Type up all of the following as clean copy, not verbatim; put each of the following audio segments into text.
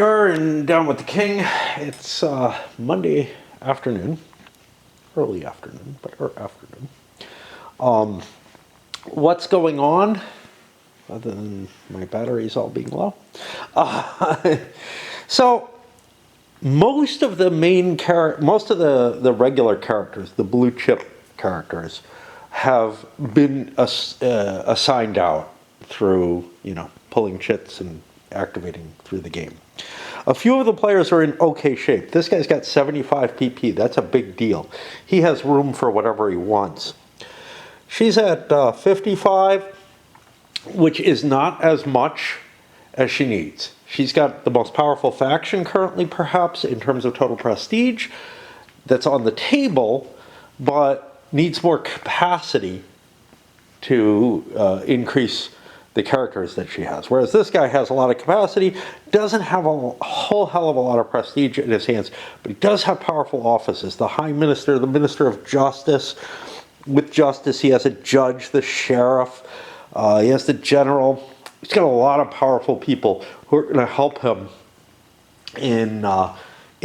And down with the king. It's Monday afternoon, early afternoon, or afternoon. What's going on, other than my batteries all being low? So most of the the regular characters, the blue chip characters, have been assigned out through pulling chits and activating through the game. A few of the players are in okay shape. This guy's got 75 PP. That's a big deal. He has room for whatever he wants. She's at 55, which is not as much as she needs. She's got the most powerful faction currently, perhaps, in terms of total prestige. That's on the table, but needs more capacity to increase the characters that she has. Whereas this guy has a lot of capacity, doesn't have a whole hell of a lot of prestige in his hands, but he does have powerful offices. The High Minister, the Minister of Justice. With Justice, he has a judge, the sheriff, he has the general. He's got a lot of powerful people who are going to help him in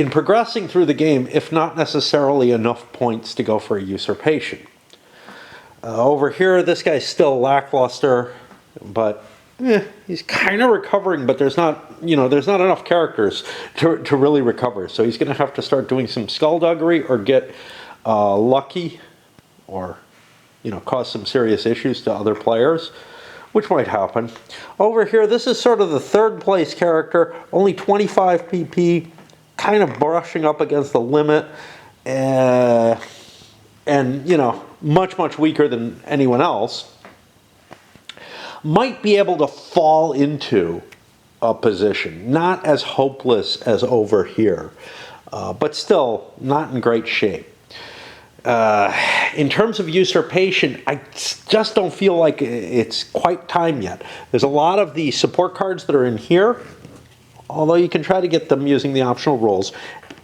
progressing through the game, if not necessarily enough points to go for a usurpation. Over here, this guy's still lackluster, but he's kind of recovering, but there's not enough characters to really recover. So he's going to have to start doing some skullduggery or get lucky, or cause some serious issues to other players, which might happen. Over here, this is sort of the third place character, only 25 PP, kind of brushing up against the limit, and much weaker than anyone else. Might be able to fall into a position, not as hopeless as over here, but still not in great shape. In terms of usurpation, I just don't feel like it's quite time yet. There's a lot of the support cards that are in here, although you can try to get them using the optional roles.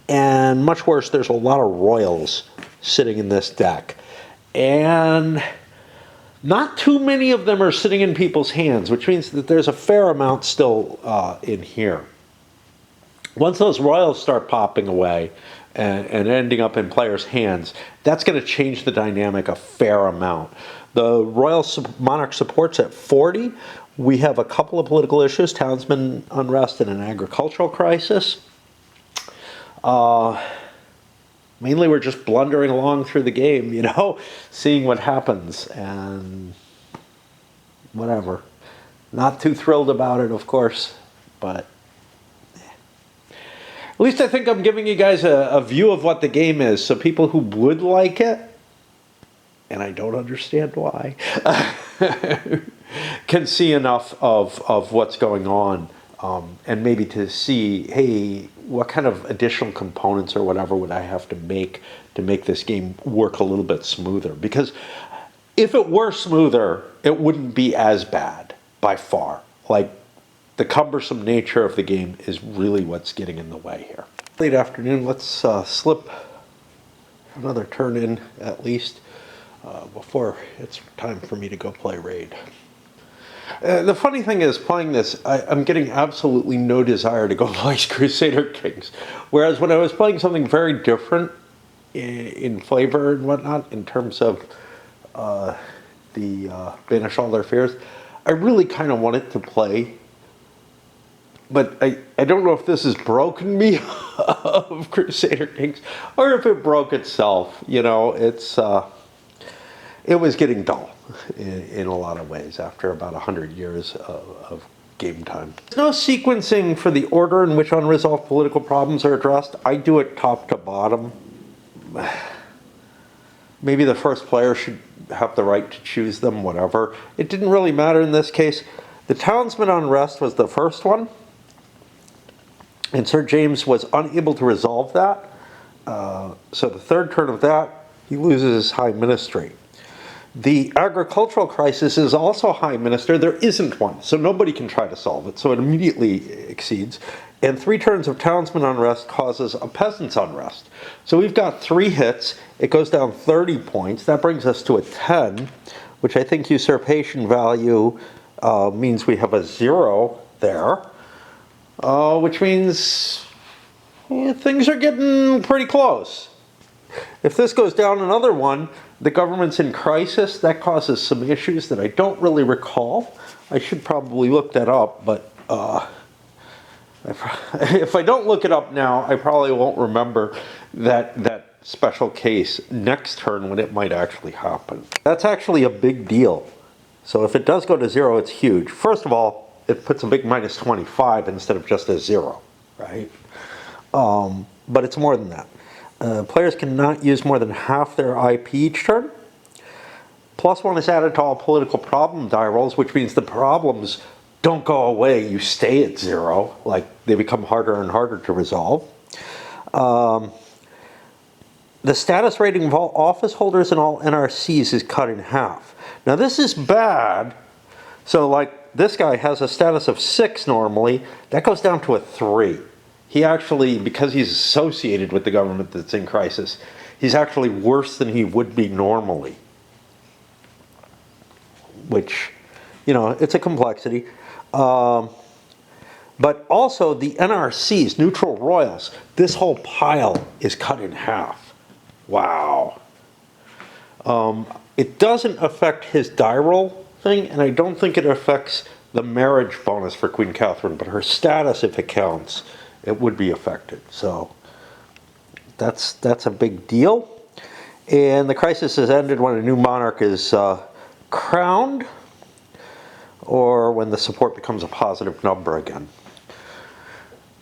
And much worse, there's a lot of royals sitting in this deck. And not too many of them are sitting in people's hands, which means that there's a fair amount still in here. Once those royals start popping away and ending up in players' hands, that's going to change the dynamic a fair amount. The Royal Monarch support's at 40. We have a couple of political issues, townsman unrest and an agricultural crisis. Mainly we're just blundering along through the game, seeing what happens and whatever. Not too thrilled about it, of course, but at least I think I'm giving you guys a view of what the game is, so people who would like it, and I don't understand why, can see enough of what's going on, and maybe to see, hey, what kind of additional components or whatever would I have to make this game work a little bit smoother? Because if it were smoother, it wouldn't be as bad by far. Like, the cumbersome nature of the game is really what's getting in the way here. Late afternoon, let's slip another turn in at least before it's time for me to go play Raid. The funny thing is, playing this, I'm getting absolutely no desire to go play Crusader Kings. Whereas when I was playing something very different in flavor and whatnot, in terms of Banish All Their Fears, I really kind of wanted to play. But I don't know if this has broken me of Crusader Kings, or if it broke itself. It was getting dull in a lot of ways after about 100 years of game time. There's no sequencing for the order in which unresolved political problems are addressed. I do it top to bottom. Maybe the first player should have the right to choose them, whatever. It didn't really matter in this case. The townsman unrest was the first one, and Sir James was unable to resolve that. So the third turn of that, he loses his High Ministry. The agricultural crisis is also High Minister. There isn't one, so nobody can try to solve it. So it immediately exceeds. And 3 turns of townsman unrest causes a peasant's unrest. So we've got 3 hits. It goes down 30 points. That brings us to a 10, which I think usurpation value means we have a 0 there. which means things are getting pretty close. If this goes down another one, the government's in crisis. That causes some issues that I don't really recall. I should probably look that up, but if I don't look it up now, I probably won't remember that special case next turn when it might actually happen. That's actually a big deal. So if it does go to 0, it's huge. First of all, it puts a big minus 25 instead of just a 0, right? But it's more than that. Players cannot use more than half their IP each turn. +1 is added to all political problem die rolls, which means the problems don't go away. You stay at 0, like they become harder and harder to resolve. The status rating of all office holders and all NRCs is cut in half. Now this is bad. So like this guy has a status of 6 normally. That goes down to a 3. He actually, because he's associated with the government that's in crisis, he's actually worse than he would be normally. Which, you know, it's a complexity. But also the NRCs, neutral royals, this whole pile is cut in half. Wow. It doesn't affect his die roll thing, and I don't think it affects the marriage bonus for Queen Catherine, but her status, if it counts, it would be affected. So that's a big deal. And the crisis has ended when a new monarch is crowned, or when the support becomes a positive number again.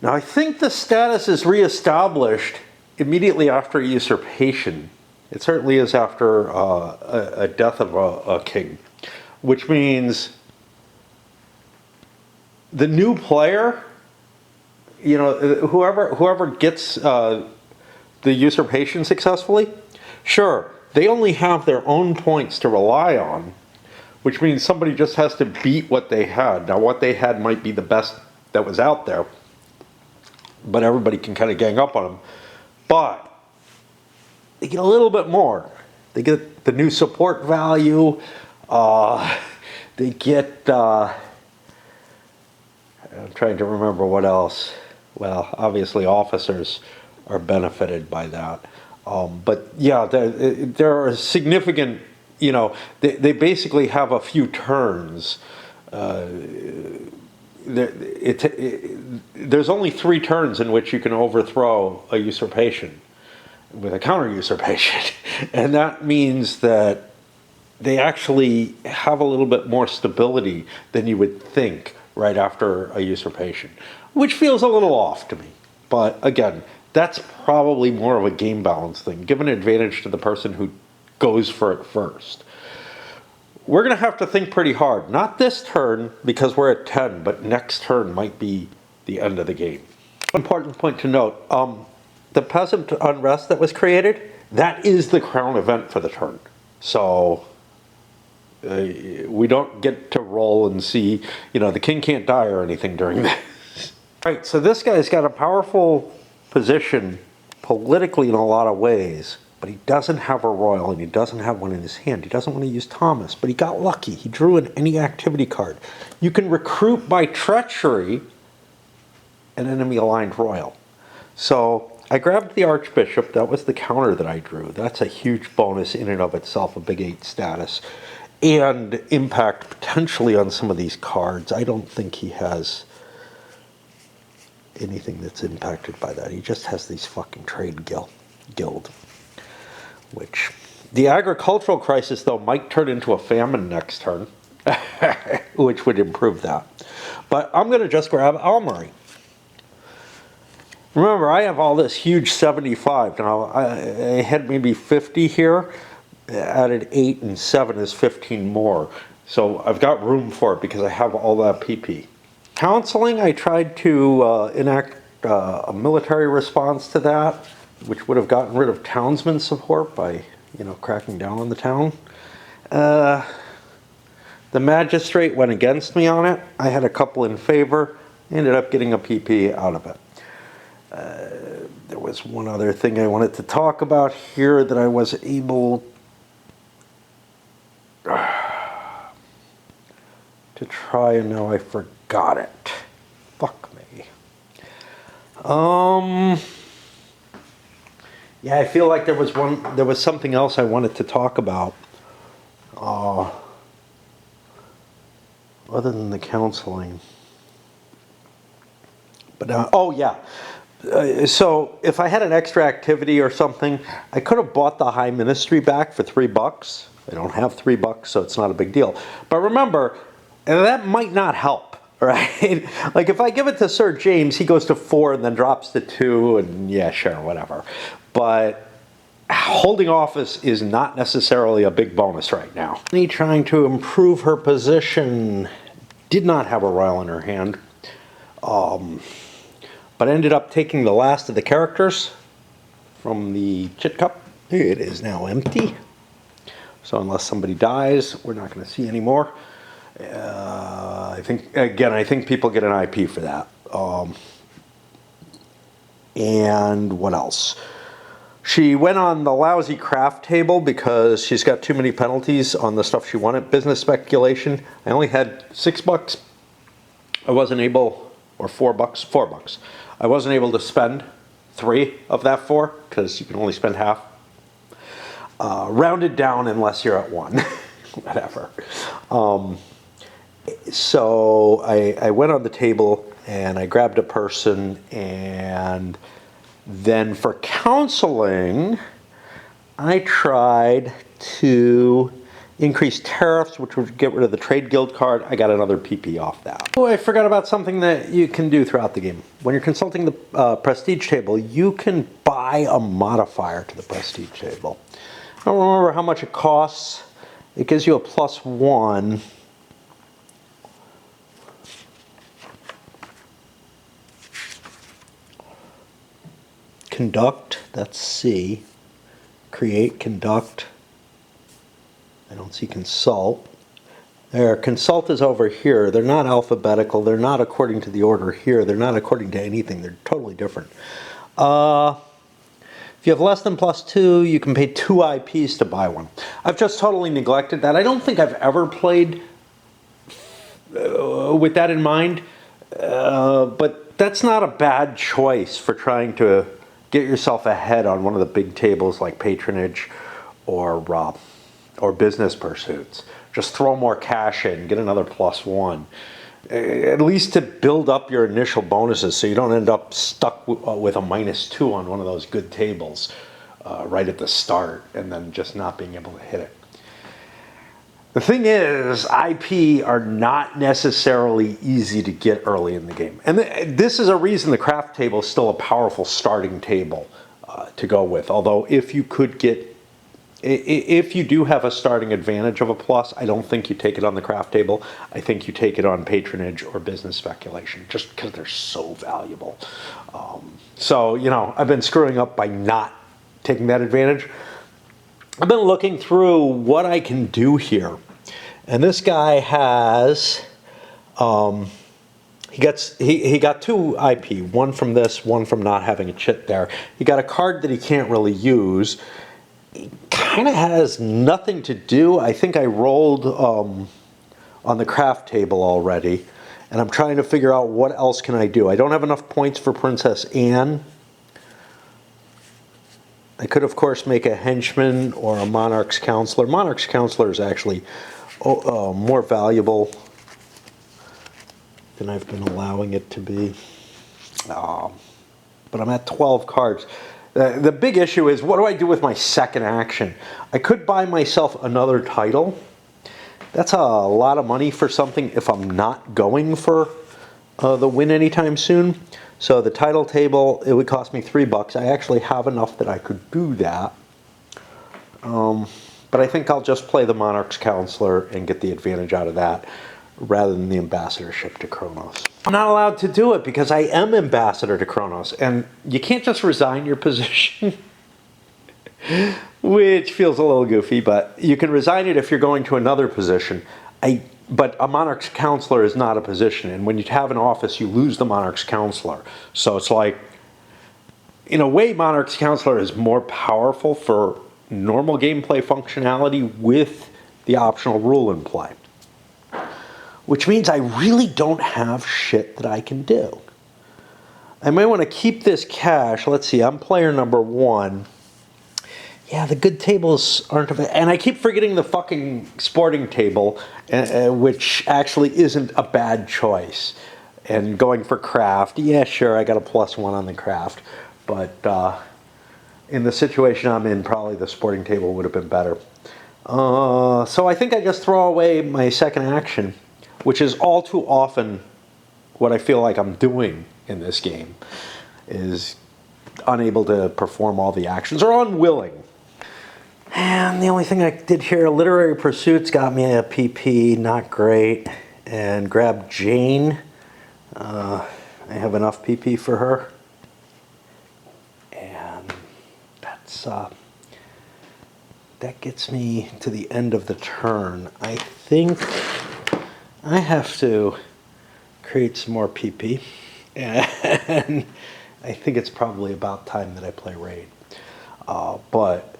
Now I think the status is reestablished immediately after usurpation. It certainly is after a death of a king, which means the new player, you know, whoever gets the usurpation successfully, sure, they only have their own points to rely on, which means somebody just has to beat what they had. Now, what they had might be the best that was out there, but everybody can kind of gang up on them. But they get a little bit more. They get the new support value. They get, I'm trying to remember what else. Well, obviously officers are benefited by that. But yeah, there are significant, you know, they basically have a few turns. There's only 3 turns in which you can overthrow a usurpation with a counter usurpation. And that means that they actually have a little bit more stability than you would think right after a usurpation, which feels a little off to me. But again, that's probably more of a game balance thing. Give an advantage to the person who goes for it first. We're going to have to think pretty hard. Not this turn, because we're at 10, but next turn might be the end of the game. Important point to note, the peasant unrest that was created, that is the crown event for the turn. So we don't get to roll and see, you know, the king can't die or anything during this. Right, so this guy's got a powerful position politically in a lot of ways, but he doesn't have a royal and he doesn't have one in his hand. He doesn't want to use Thomas, but he got lucky. He drew an any activity card. You can recruit by treachery an enemy aligned royal. So I grabbed the Archbishop. That was the counter that I drew. That's a huge bonus in and of itself, a big 8 status, and impact potentially on some of these cards. I don't think he has anything that's impacted by that. He just has these fucking trade guild. Which, the agricultural crisis though might turn into a famine next turn, which would improve that. But I'm going to just grab Almari. Remember, I have all this huge 75. Now, I had maybe 50 here. Added 8 and 7 is 15 more. So I've got room for it because I have all that PP. Counseling, I tried to enact a military response to that, which would have gotten rid of townsman support by, you know, cracking down on the town. The magistrate went against me on it. I had a couple in favor. Ended up getting a PP out of it. There was one other thing I wanted to talk about here that I was able to try, and now I forgot it. Fuck me. Yeah, I feel like there was something else I wanted to talk about. Other than the counseling. But, oh yeah. So if I had an extra activity or something, I could have bought the High Ministry back for $3. I don't have $3, so it's not a big deal. But remember, that might not help, right? Like if I give it to Sir James, he goes to 4 and then drops to 2, and yeah, sure, whatever. But holding office is not necessarily a big bonus right now. Me trying to improve her position. Did not have a royal in her hand. But ended up taking the last of the characters from the chit cup. It is now empty. So unless somebody dies, we're not going to see any more. I think people get an IP for that. And what else? She went on the lousy craft table because she's got too many penalties on the stuff she wanted. Business speculation. I only had $6. I wasn't able, or $4. I wasn't able to spend 3 of that 4 because you can only spend half. Rounded down unless you're at 1. Whatever. So I went on the table and I grabbed a person, and then for counseling, I tried to increase tariffs, which would get rid of the trade guild card. I got another PP off that. Oh, I forgot about something that you can do throughout the game. When you're consulting the prestige table, you can buy a modifier to the prestige table. I don't remember how much it costs. It gives you a +1. Conduct, that's C. Create, conduct. I don't see consult. There, consult is over here. They're not alphabetical. They're not according to the order here. They're not according to anything. They're totally different. If you have less than +2, you can pay 2 IPs to buy one. I've just totally neglected that. I don't think I've ever played with that in mind, but that's not a bad choice for trying to get yourself ahead on one of the big tables like patronage or business pursuits. Just throw more cash in, get another +1. At least to build up your initial bonuses so you don't end up stuck with a -2 on one of those good tables right at the start and then just not being able to hit it. The thing is, IP are not necessarily easy to get early in the game. And this is a reason the craft table is still a powerful starting table to go with. Although if you do have a starting advantage of a plus, I don't think you take it on the craft table. I think you take it on patronage or business speculation, just because they're so valuable. So, I've been screwing up by not taking that advantage. I've been looking through what I can do here. And this guy has, he got 2 IP, one from this, one from not having a chit there. He got a card that he can't really use. He kind of has nothing to do. I think I rolled on the craft table already, and I'm trying to figure out what else can I do. I don't have enough points for Princess Anne. I could, of course, make a henchman or a monarch's counselor. Monarch's counselor is actually more valuable than I've been allowing it to be. But I'm at 12 cards. The big issue is, what do I do with my second action? I could buy myself another title. That's a lot of money for something if I'm not going for the win anytime soon. So the title table, it would cost me $3. I actually have enough that I could do that. But I think I'll just play the Monarch's Counselor and get the advantage out of that rather than the ambassadorship to Kronos. I'm not allowed to do it because I am ambassador to Kronos, and you can't just resign your position, which feels a little goofy, but you can resign it if you're going to another position. But a Monarch's Counselor is not a position, and when you have an office, you lose the Monarch's Counselor. So it's like, in a way, Monarch's Counselor is more powerful for normal gameplay functionality with the optional rule in play. Which means I really don't have shit that I can do. I might want to keep this cash. Let's see, I'm player number 1. Yeah, the good tables aren't available. And I keep forgetting the fucking sporting table, which actually isn't a bad choice. And going for craft, yeah, sure, I got a +1 on the craft. But in the situation I'm in, probably the sporting table would have been better. So I think I just throw away my second action, which is all too often what I feel like I'm doing in this game, is unable to perform all the actions or unwilling. And the only thing I did here, Literary Pursuits got me a PP, not great. And grab Jane. I have enough PP for her. And that's that gets me to the end of the turn. I think I have to create some more PP. And I think it's probably about time that I play Raid. But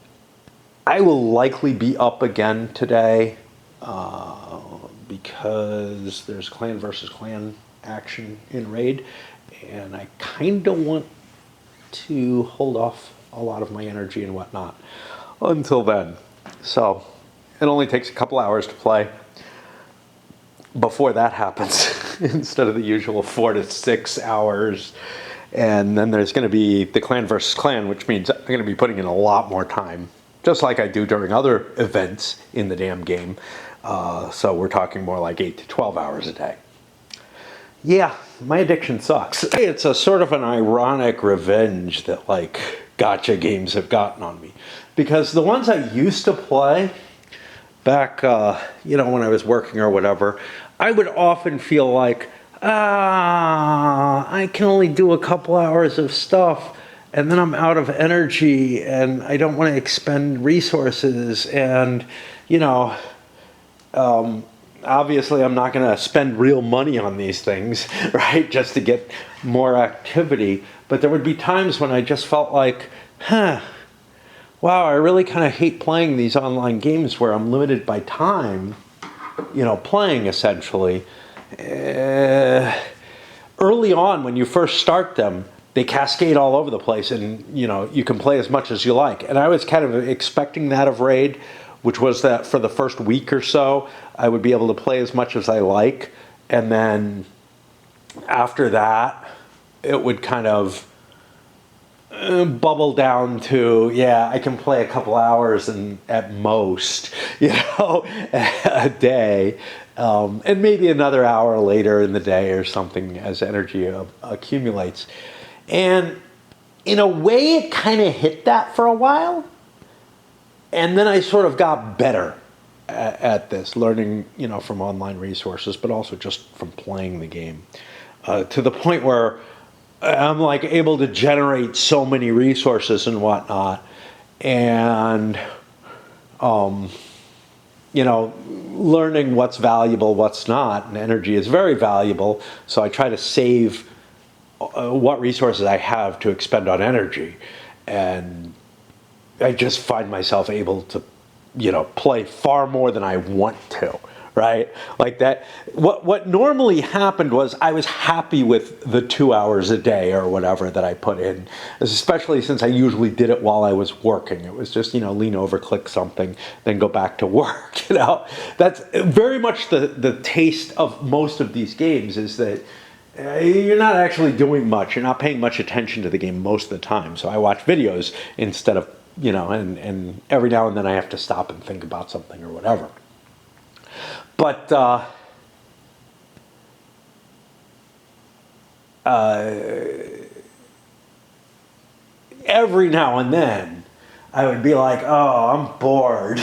I will likely be up again today because there's clan versus clan action in Raid, and I kind of want to hold off a lot of my energy and whatnot until then. So it only takes a couple hours to play before that happens instead of the usual 4 to 6 hours. And then there's going to be the clan versus clan, which means I'm going to be putting in a lot more time, just like I do during other events in the damn game. So we're talking more like 8 to 12 hours a day. Yeah, my addiction sucks. It's a sort of an ironic revenge that like gacha games have gotten on me. Because the ones I used to play back, when I was working or whatever, I would often feel like, I can only do a couple hours of stuff and then I'm out of energy and I don't want to expend resources and, obviously I'm not going to spend real money on these things, right, just to get more activity. But there would be times when I just felt like, wow, I really kind of hate playing these online games where I'm limited by time, playing essentially. Early on, when you first start them, they cascade all over the place and, you can play as much as you like. And I was kind of expecting that of Raid, which was that for the first week or so, I would be able to play as much as I like. And then after that, it would kind of bubble down to, I can play a couple hours and at most, a day. And maybe another hour later in the day or something as energy accumulates. And in a way, it kind of hit that for a while. And then I sort of got better at this, learning, from online resources, but also just from playing the game, to the point where I'm like able to generate so many resources and whatnot. And, learning what's valuable, what's not, and energy is very valuable. So I try to save what resources I have to expend on energy. And I just find myself able to, play far more than I want to, right? Like that. What normally happened was I was happy with the 2 hours a day or whatever that I put in, especially since I usually did it while I was working. It was just, lean over, click something, then go back to work, That's very much the taste of most of these games, is that you're not actually doing much. You're not paying much attention to the game most of the time. So I watch videos instead of, and every now and then I have to stop and think about something or whatever. But every now and then I would be like, oh, I'm bored,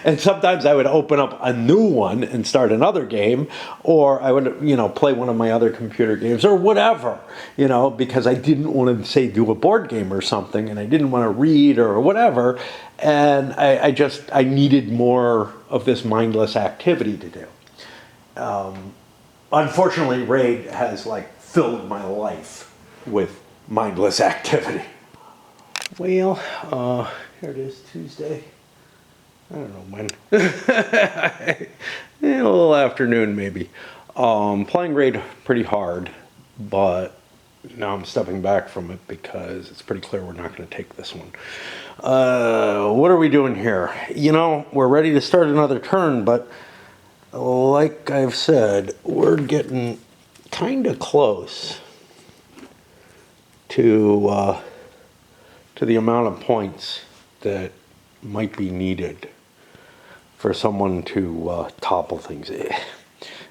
and sometimes I would open up a new one and start another game, or I would, play one of my other computer games or whatever, because I didn't want to, say, do a board game or something, and I didn't want to read or whatever, and I needed more of this mindless activity to do. Unfortunately, Raid has, filled my life with mindless activity. Well, here it is, Tuesday. I don't know when. A little afternoon, maybe. Playing Raid pretty hard, but, Now I'm stepping back from it because it's pretty clear we're not going to take this one. What are we doing here? You know, we're ready to start another turn, but like I've said, we're getting kind of close to the amount of points that might be needed for someone to topple things. There's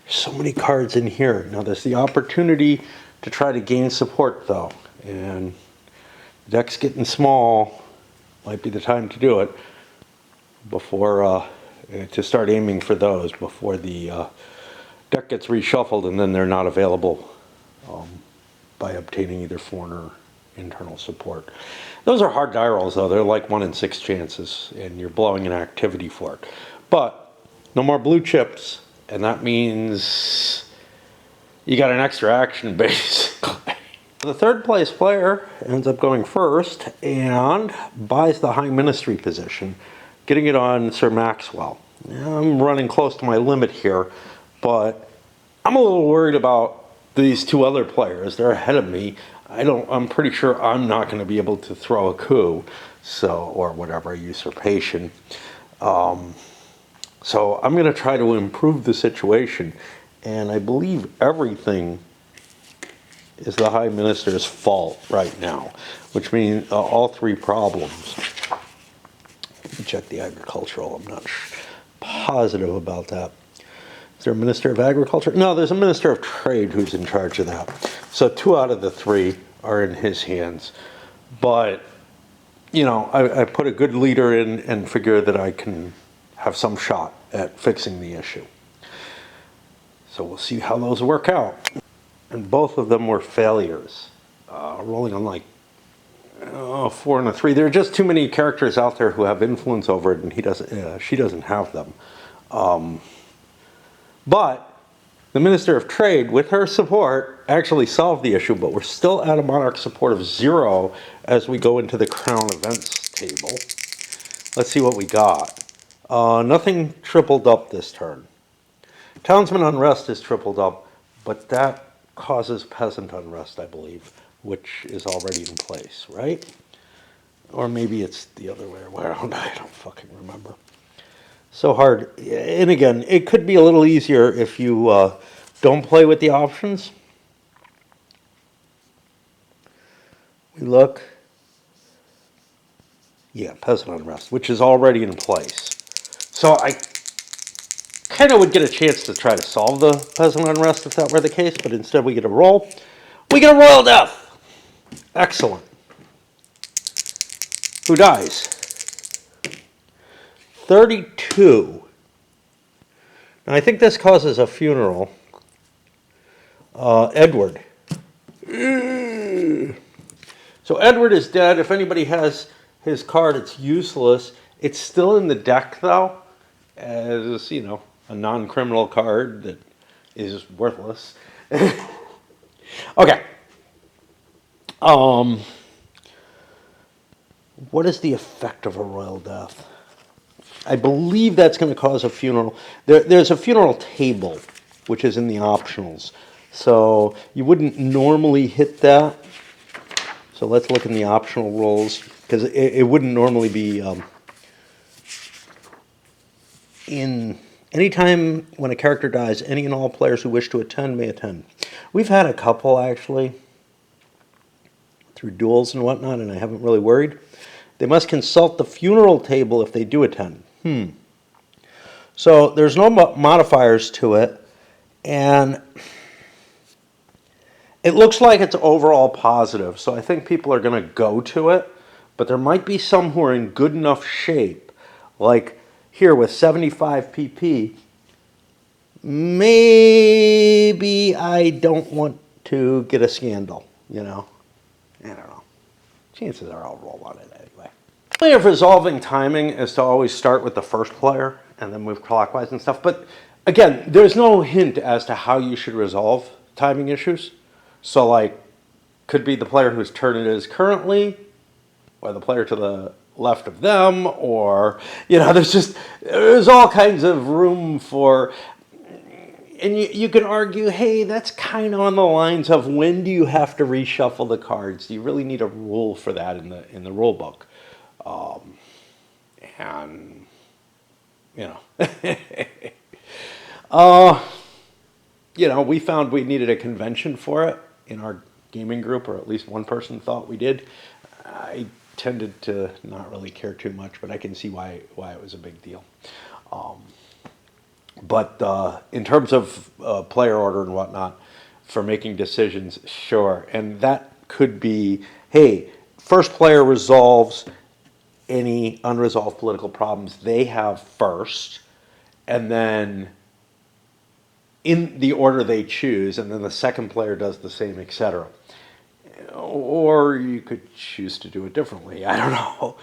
so many cards in here. Now there's the opportunity to try to gain support though, and the deck's getting small. Might be the time to do it before to start aiming for those before the deck gets reshuffled and then they're not available by obtaining either foreign or internal support. Those are hard die rolls though. They're like 1 in 6 chances and you're blowing an activity for it. But no more blue chips, and that means you got an extra action basically. The third place player ends up going first and buys the High Ministry position, getting it on Sir Maxwell. Now, I'm running close to my limit here, but I'm a little worried about these two other players. They're ahead of me. I'm pretty sure I'm not going to be able to throw a coup, or whatever, a usurpation. So I'm going to try to improve the situation, and I believe everything is the High Minister's fault right now, which means all 3 problems. Let me check the agricultural. I'm not positive about that. Is there a Minister of Agriculture? No, there's a Minister of Trade who's in charge of that. So 2 out of the 3 are in his hands. But, you know, I put a good leader in and figure that I can have some shot at fixing the issue. So we'll see how those work out. And both of them were failures, rolling on like 4 and a 3. There are just too many characters out there who have influence over it, and she doesn't have them. But the Minister of Trade, with her support, actually solved the issue, but we're still at a Monarch support of 0 as we go into the Crown Events table. Let's see what we got. Nothing tripled up this turn. Townsman Unrest is tripled up, but that causes Peasant Unrest, I believe, which is already in place, right? Or maybe it's the other way around. I don't fucking remember. So hard. And again, it could be a little easier if you don't play with the options. We look. Yeah, Peasant Unrest, which is already in place. So I kind of would get a chance to try to solve the Peasant Unrest if that were the case, but instead we get a roll. We get a Royal Death! Excellent. Who dies? 32. Now I think this causes a funeral. Edward. So Edward is dead. If anybody has his card, it's useless. It's still in the deck though, as, you know, a non-criminal card that is worthless. Okay. What is the effect of a Royal Death? I believe that's going to cause a funeral. There's a funeral table, which is in the optionals. So you wouldn't normally hit that. So let's look in the optional rolls, because it wouldn't normally be in... Anytime when a character dies, any and all players who wish to attend may attend. We've had a couple, actually, through duels and whatnot, and I haven't really worried. They must consult the funeral table if they do attend. So there's no modifiers to it, and it looks like it's overall positive, so I think people are going to go to it, but there might be some who are in good enough shape, like here with 75 pp, maybe I don't want to get a scandal, you know? I don't know. Chances are I'll roll on it anyway. The way of resolving timing is to always start with the first player and then move clockwise and stuff. But again, there's no hint as to how you should resolve timing issues. So like, could be the player whose turn it is currently, or the player to the left of them, or, you know, there's all kinds of room for, and you can argue, hey, that's kind of on the lines of when do you have to reshuffle the cards? Do you really need a rule for that in the rule book? And you know, we found we needed a convention for it in our gaming group, or at least one person thought we did. I tended to not really care too much, but I can see why it was a big deal. But in terms of player order and whatnot, for making decisions, sure. And that could be, hey, first player resolves any unresolved political problems they have first, and then in the order they choose, and then the second player does the same, etc. Or you could choose to do it differently. I don't know.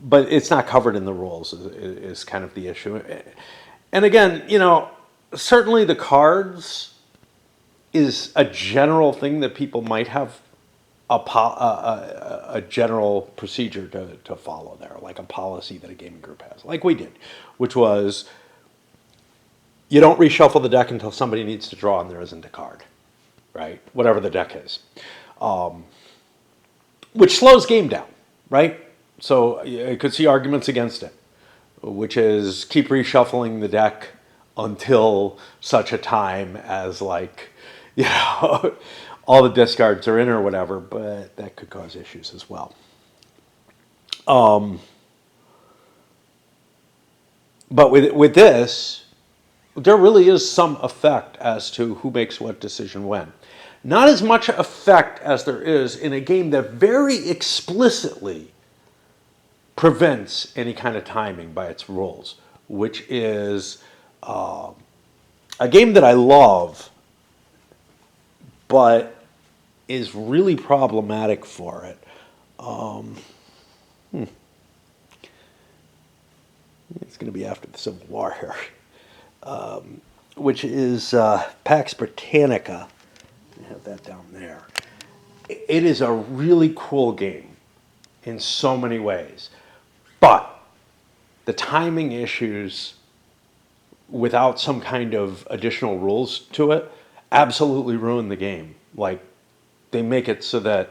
But it's not covered in the rules is kind of the issue. And again, certainly the cards is a general thing that people might have a general procedure to follow there, like a policy that a gaming group has, like we did, which was you don't reshuffle the deck until somebody needs to draw and there isn't a card, right? Whatever the deck is, which slows game down, right? So you could see arguments against it, which is keep reshuffling the deck until such a time as all the discards are in or whatever, but that could cause issues as well. But with this, there really is some effect as to who makes what decision when. Not as much effect as there is in a game that very explicitly prevents any kind of timing by its rules, which is a game that I love, but is really problematic for it. It's going to be after the Civil War here, which is Pax Britannica. I have that down there. It is a really cool game in so many ways, but the timing issues without some kind of additional rules to it absolutely ruin the game. Like, they make it so that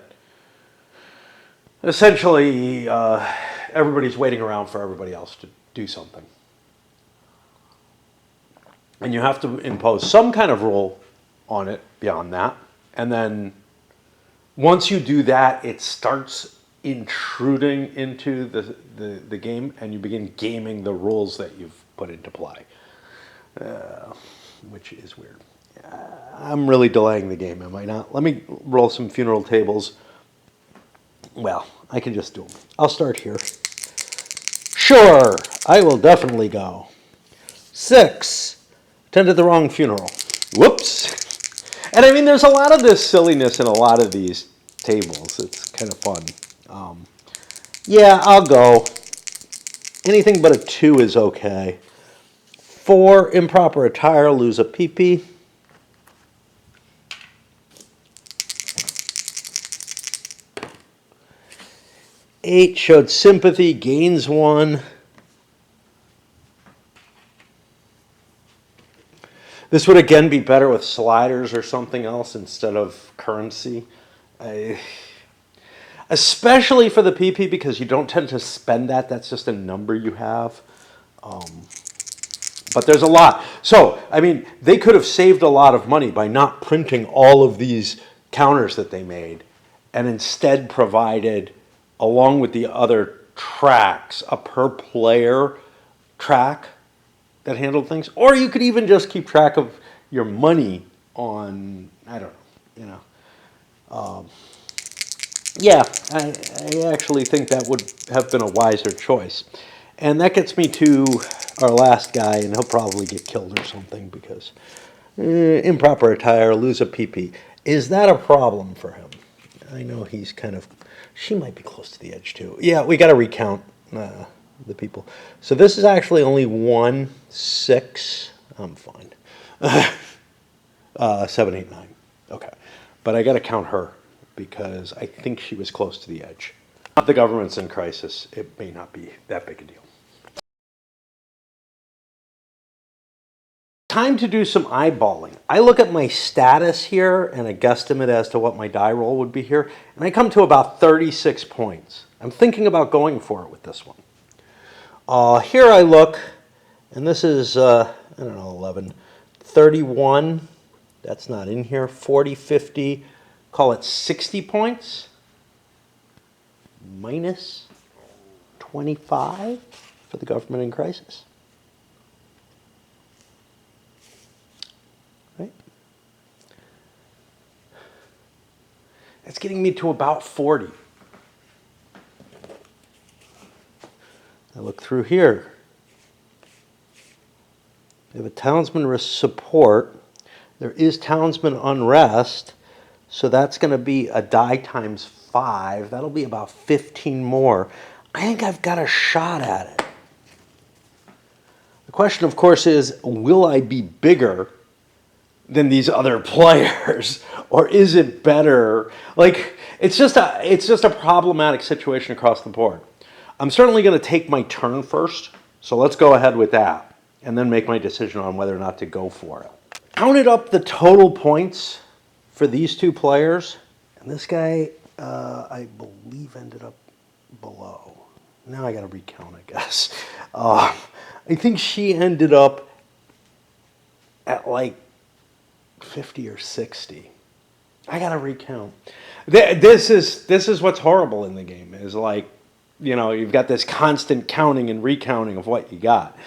essentially everybody's waiting around for everybody else to do something. And you have to impose some kind of rule on it beyond that. And then once you do that, it starts intruding into the game, and you begin gaming the rules that you've put into play, which is weird. I'm really delaying the game, am I not? Let me roll some funeral tables. Well, I can just do them. I'll start here. Sure, I will definitely go. 6. Attended the wrong funeral. Whoops. And I mean, there's a lot of this silliness in a lot of these tables. It's kind of fun. Yeah, I'll go. Anything but a 2 is okay. 4, improper attire, lose a pee-pee. 8, showed sympathy, gains 1. This would again be better with sliders or something else instead of currency. Especially for the PP, because you don't tend to spend that. That's just a number you have. But there's a lot. So, I mean, they could have saved a lot of money by not printing all of these counters that they made and instead provided, along with the other tracks, a per player track that handled things. Or you could even just keep track of your money on, I don't know, yeah, I actually think that would have been a wiser choice. And that gets me to our last guy, and he'll probably get killed or something because improper attire, lose a PP. Is that a problem for him? I know he's kind of, she might be close to the edge too. Yeah, we got to recount the people. So this is actually only 1, 6. I'm fine. 7, 8, 9. Okay. But I got to count her because I think she was close to the edge. If the government's in crisis, it may not be that big a deal. time to do some eyeballing. I look at my status here and a guesstimate as to what my die roll would be here, and I come to about 36 points. I'm thinking about going for it with this one. Here I look, and this is, I don't know, 11, 31, that's not in here, 40, 50, call it 60 points, minus 25 for the government in crisis. Right? That's getting me to about 40. I look through here. We have a townsman support. There is townsman unrest, so that's going to be a die times 5. That'll be about 15 more. I think I've got a shot at it. The question, of course, is, will I be bigger than these other players, or is it better? Like, it's just a problematic situation across the board. I'm certainly going to take my turn first, so let's go ahead with that, and then make my decision on whether or not to go for it. Counted up the total points for these two players, and this guy, I believe, ended up below. Now I got to recount, I guess. I think she ended up at like 50 or 60. I got to recount. This is what's horrible in the game, is like, you know, you've got this constant counting and recounting of what you got.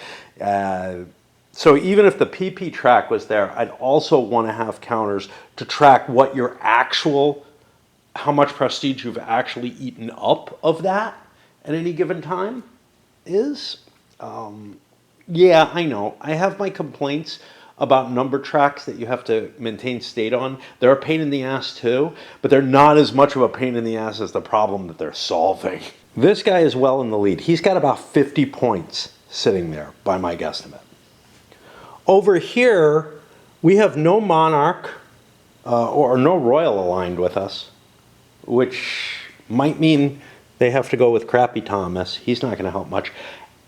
So even if the PP track was there, I'd also want to have counters to track what your actual, how much prestige you've actually eaten up of that at any given time is. Yeah, I know. I have my complaints about number tracks that you have to maintain state on. They're a pain in the ass too, but they're not as much of a pain in the ass as the problem that they're solving. This guy is well in the lead. He's got about 50 points sitting there by my guesstimate. Over here, we have no monarch or no royal aligned with us, which might mean they have to go with Crappy Thomas. He's not going to help much.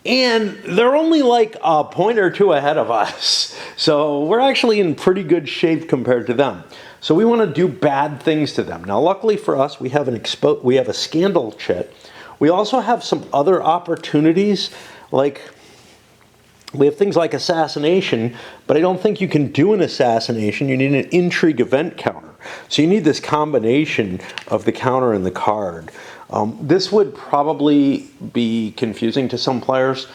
And they're only like a point or two ahead of us. So we're actually in pretty good shape compared to them. So we want to do bad things to them. Now, luckily for us, we have a scandal chit. We also have some other opportunities, like we have things like assassination, but I don't think you can do an assassination. You need an intrigue event counter. So you need this combination of the counter and the card. This would probably be confusing to some players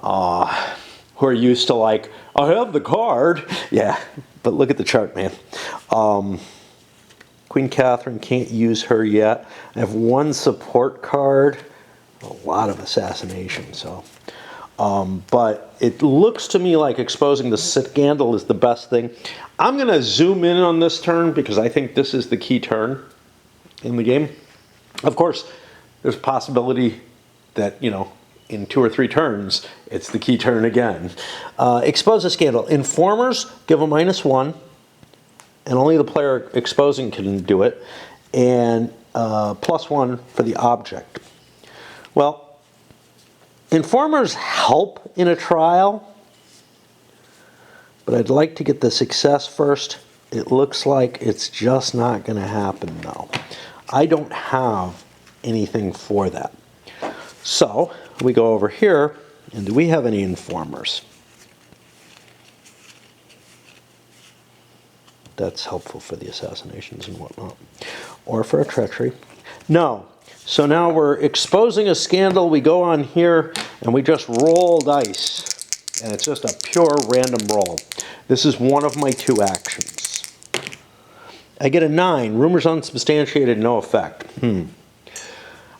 who are used to, like, I have the card. Yeah, but look at the chart, man. Queen Catherine, can't use her yet. I have one support card, a lot of assassination. So, but it looks to me like exposing the scandal is the best thing. I'm going to zoom in on this turn because I think this is the key turn in the game. Of course, there's a possibility that, you know, in 2 or 3 turns, it's the key turn again. Expose a scandal. Informers, give a -1, and only the player exposing can do it, and +1 for the object. Well, informers help in a trial, but I'd like to get the success first. It looks like it's just not going to happen, though. I don't have anything for that. So we go over here, and do we have any informers? That's helpful for the assassinations and whatnot, or for a treachery. No. So now we're exposing a scandal. We go on here, and we just roll dice, and it's just a pure random roll. This is one of my 2 actions. I get a 9. Rumors unsubstantiated, no effect.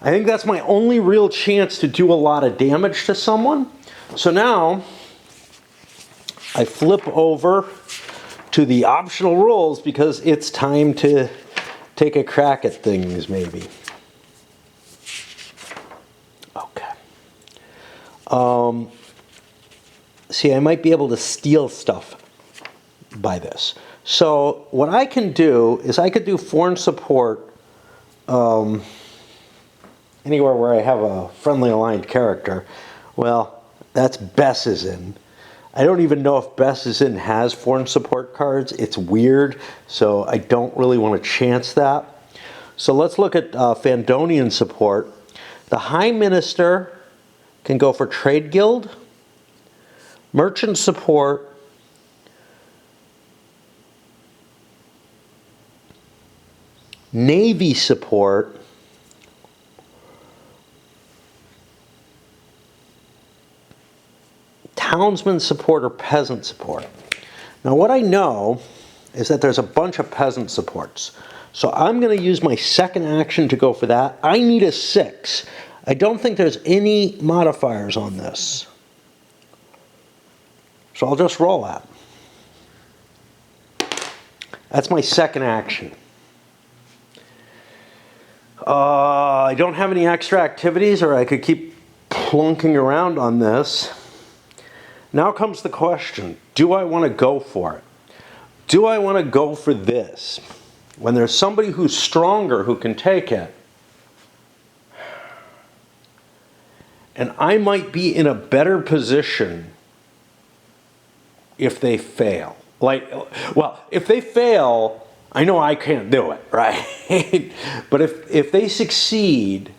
I think that's my only real chance to do a lot of damage to someone. So now I flip over to the optional rolls because it's time to take a crack at things, maybe. Okay. See, I might be able to steal stuff by this. So what I can do is I could do foreign support anywhere where I have a friendly aligned character. Well, that's Bess is in. I don't even know if Bessesen has foreign support cards. It's weird, so I don't really want to chance that. So let's look at Fandonian support. The High Minister can go for Trade Guild, Merchant support, Navy support, Townsman support, or Peasant support. Now what I know is that there's a bunch of Peasant supports. So I'm going to use my second action to go for that. I need a 6. I don't think there's any modifiers on this. So I'll just roll that. That's my second action. I don't have any extra activities, or I could keep plunking around on this. Now comes the question, do I want to go for it? Do I want to go for this? When there's somebody who's stronger who can take it, and I might be in a better position if they fail. Well, if they fail, I know I can't do it, right? But if they succeed,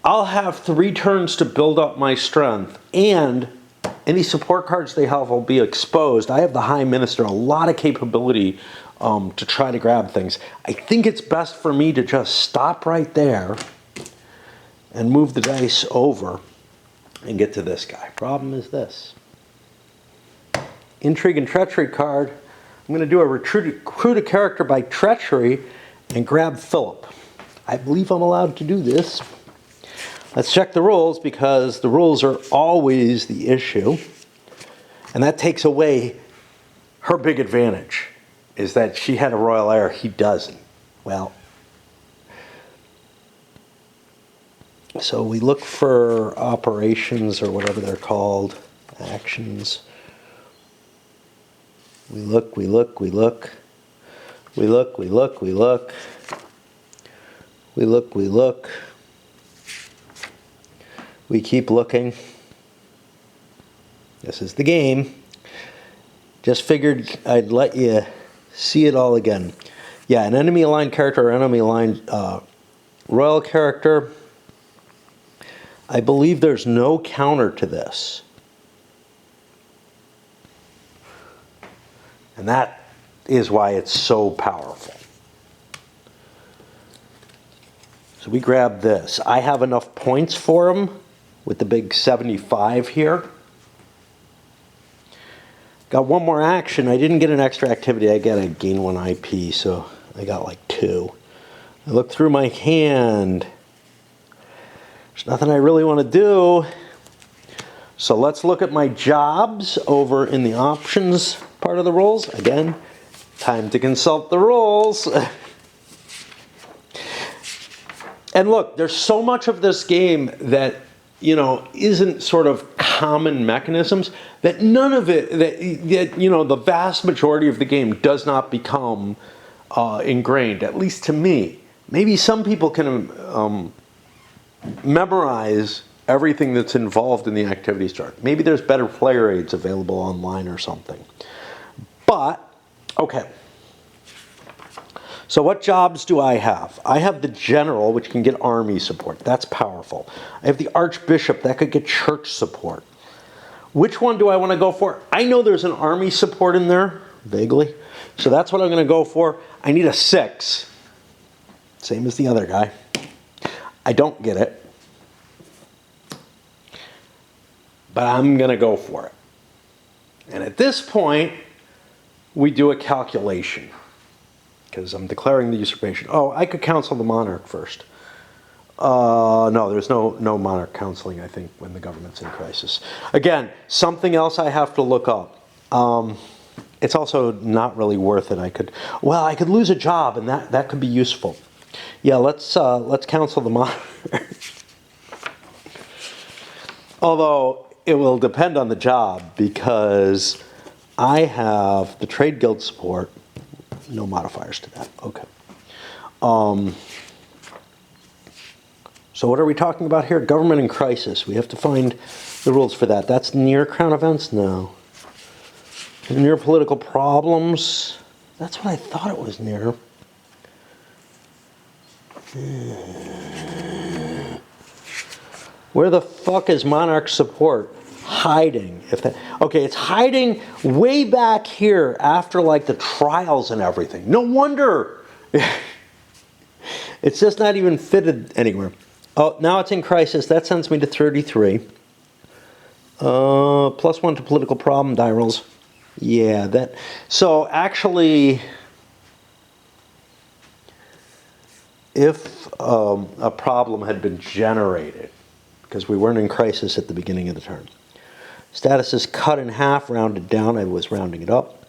I'll have 3 turns to build up my strength, and any support cards they have will be exposed. I have the High Minister, a lot of capability to try to grab things. I think it's best for me to just stop right there and move the dice over and get to this guy. Problem is this. Intrigue and Treachery card. I'm going to do a recruit a character by treachery and grab Philip. I believe I'm allowed to do this. Let's check the rules, because the rules are always the issue. And that takes away her big advantage, is that she had a royal heir, he doesn't. Well, so we look for operations, or whatever they're called, actions. We look, we look, we look. We look, we look, we look. We look, we look. We keep looking. This is the game. Just figured I'd let you see it all again. Yeah, an enemy aligned character or enemy aligned royal character. I believe there's no counter to this. And that is why it's so powerful. So we grab this. I have enough points for him with the big 75 here. Got one more action. I didn't get an extra activity. I got to gain 1 IP, so I got like 2. I look through my hand. There's nothing I really want to do. So let's look at my jobs over in the options part of the rules. Again, time to consult the rules. And look, there's so much of this game that, you know, isn't sort of common mechanisms, that none of it, that you know, the vast majority of the game does not become ingrained, at least to me. Maybe some people can memorize everything that's involved in the activities chart. Maybe there's better player aids available online or something. But, okay. So what jobs do I have? I have the general, which can get army support. That's powerful. I have the archbishop. That could get church support. Which one do I want to go for? I know there's an army support in there, vaguely. So that's what I'm going to go for. I need a 6. Same as the other guy. I don't get it. But I'm going to go for it. And at this point, we do a calculation, because I'm declaring the usurpation. Oh, I could counsel the monarch first. No, there's no monarch counseling, I think, when the government's in crisis. Again, something else I have to look up. It's also not really worth it. I could lose a job, and that could be useful. Yeah, let's counsel the monarch. Although it will depend on the job, because I have the trade guild support. No modifiers to that. Okay. So what are we talking about here? Government in crisis. We have to find the rules for that. That's near current events? No. Near political problems. That's what I thought it was near. Where the fuck is monarch support? Hiding. Okay, it's hiding way back here after like the trials and everything. No wonder. It's just not even fitted anywhere. Oh, now it's in crisis. That sends me to 33. +1 to political problem, die rolls. Yeah, that. So actually, if a problem had been generated, because we weren't in crisis at the beginning of the turn, status is cut in half, rounded down. I was rounding it up.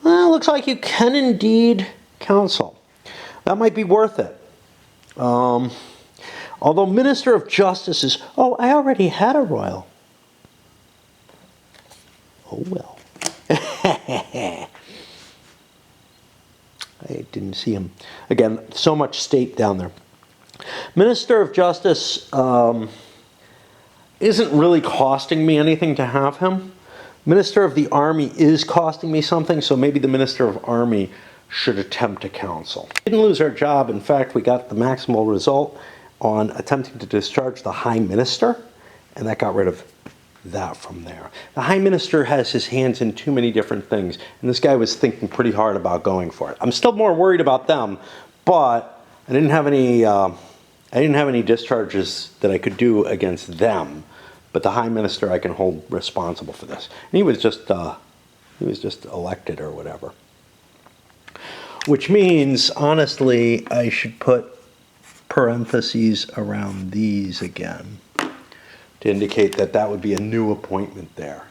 Well, looks like you can indeed counsel. That might be worth it. Although Minister of Justice is... Oh, I already had a royal. Oh, well. I didn't see him. Again, so much state down there. Minister of Justice isn't really costing me anything to have him. Minister of the Army is costing me something, so maybe the Minister of Army should attempt to counsel. Didn't lose our job. In fact, we got the maximal result on attempting to discharge the High Minister, and that got rid of that from there. The High Minister has his hands in too many different things, and this guy was thinking pretty hard about going for it. I'm still more worried about them, but I didn't have any discharges that I could do against them. But the High Minister I can hold responsible for this. And he was just elected or whatever. Which means, honestly, I should put parentheses around these again to indicate that that would be a new appointment there.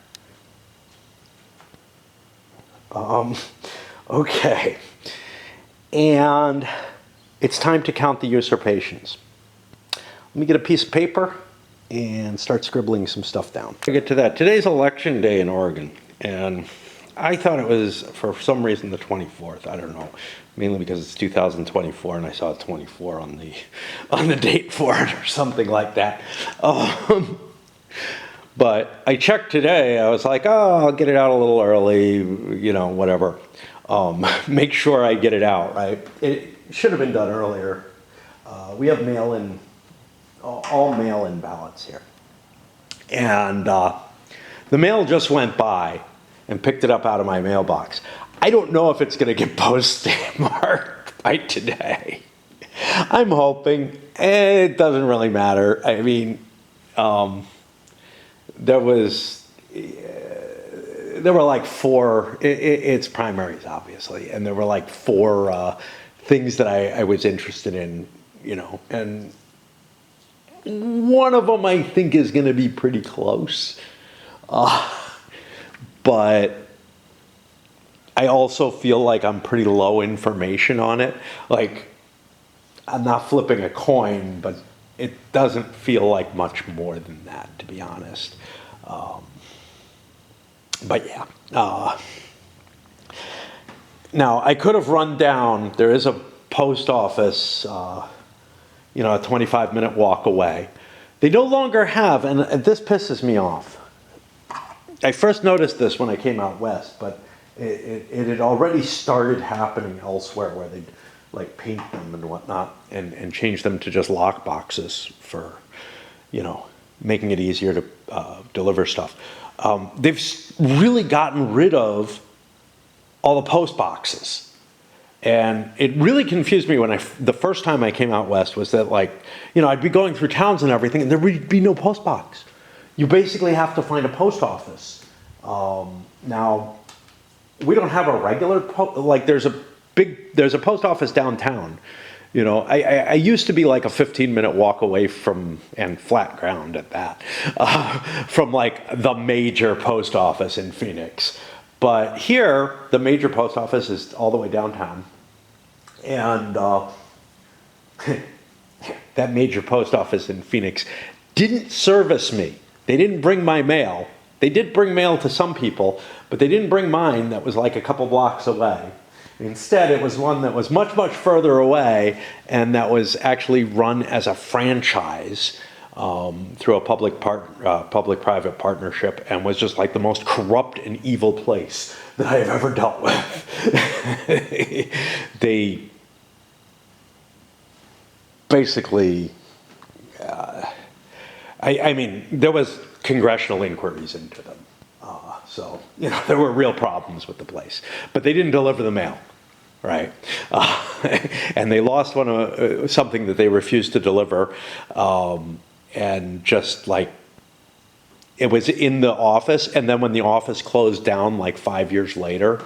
Okay. And it's time to count the usurpations. Let me get a piece of paper and start scribbling some stuff down. I'll get to that. Today's election day in Oregon, and I thought it was, for some reason, the 24th. I don't know. Mainly because it's 2024 and I saw 24 on the date for it or something like that. But I checked today. I was like, oh, I'll get it out a little early, you know, whatever. Make sure I get it out, right? It should have been done earlier. We have mail-in, all mail-in ballots here. And the mail just went by and picked it up out of my mailbox. I don't know if it's going to get postmarked by today. I'm hoping. It doesn't really matter. I mean, there were like four, it's primaries, obviously, and there were like four things that I was interested in, you know, and one of them I think is going to be pretty close. But I also feel like I'm pretty low information on it. Like, I'm not flipping a coin, but it doesn't feel like much more than that, to be honest. But yeah. Now, I could have run down, there is a post office, you know, a 25-minute walk away. They no longer have, and this pisses me off. I first noticed this when I came out west, but it had already started happening elsewhere where they'd like paint them and whatnot and change them to just lock boxes for, you know, making it easier to deliver stuff. They've really gotten rid of all the post boxes. And it really confused me when the first time I came out west was that, like, you know, I'd be going through towns and everything and there would be no post box. You basically have to find a post office. Now, we don't have a regular there's a post office downtown. You know, I used to be like a 15-minute walk away from, and flat ground at that, from like the major post office in Phoenix. But here, the major post office is all the way downtown. And that major post office in Phoenix didn't service me. They didn't bring my mail. They did bring mail to some people, but they didn't bring mine that was like a couple blocks away. Instead, it was one that was much, much further away, and that was actually run as a franchise through a public-private partnership, and was just like the most corrupt and evil place that I have ever dealt with. They basically, I mean, there was congressional inquiries into them. So, there were real problems with the place. But they didn't deliver the mail, right? And they lost something that they refused to deliver. And just like, it was in the office. And then when the office closed down like 5 years later,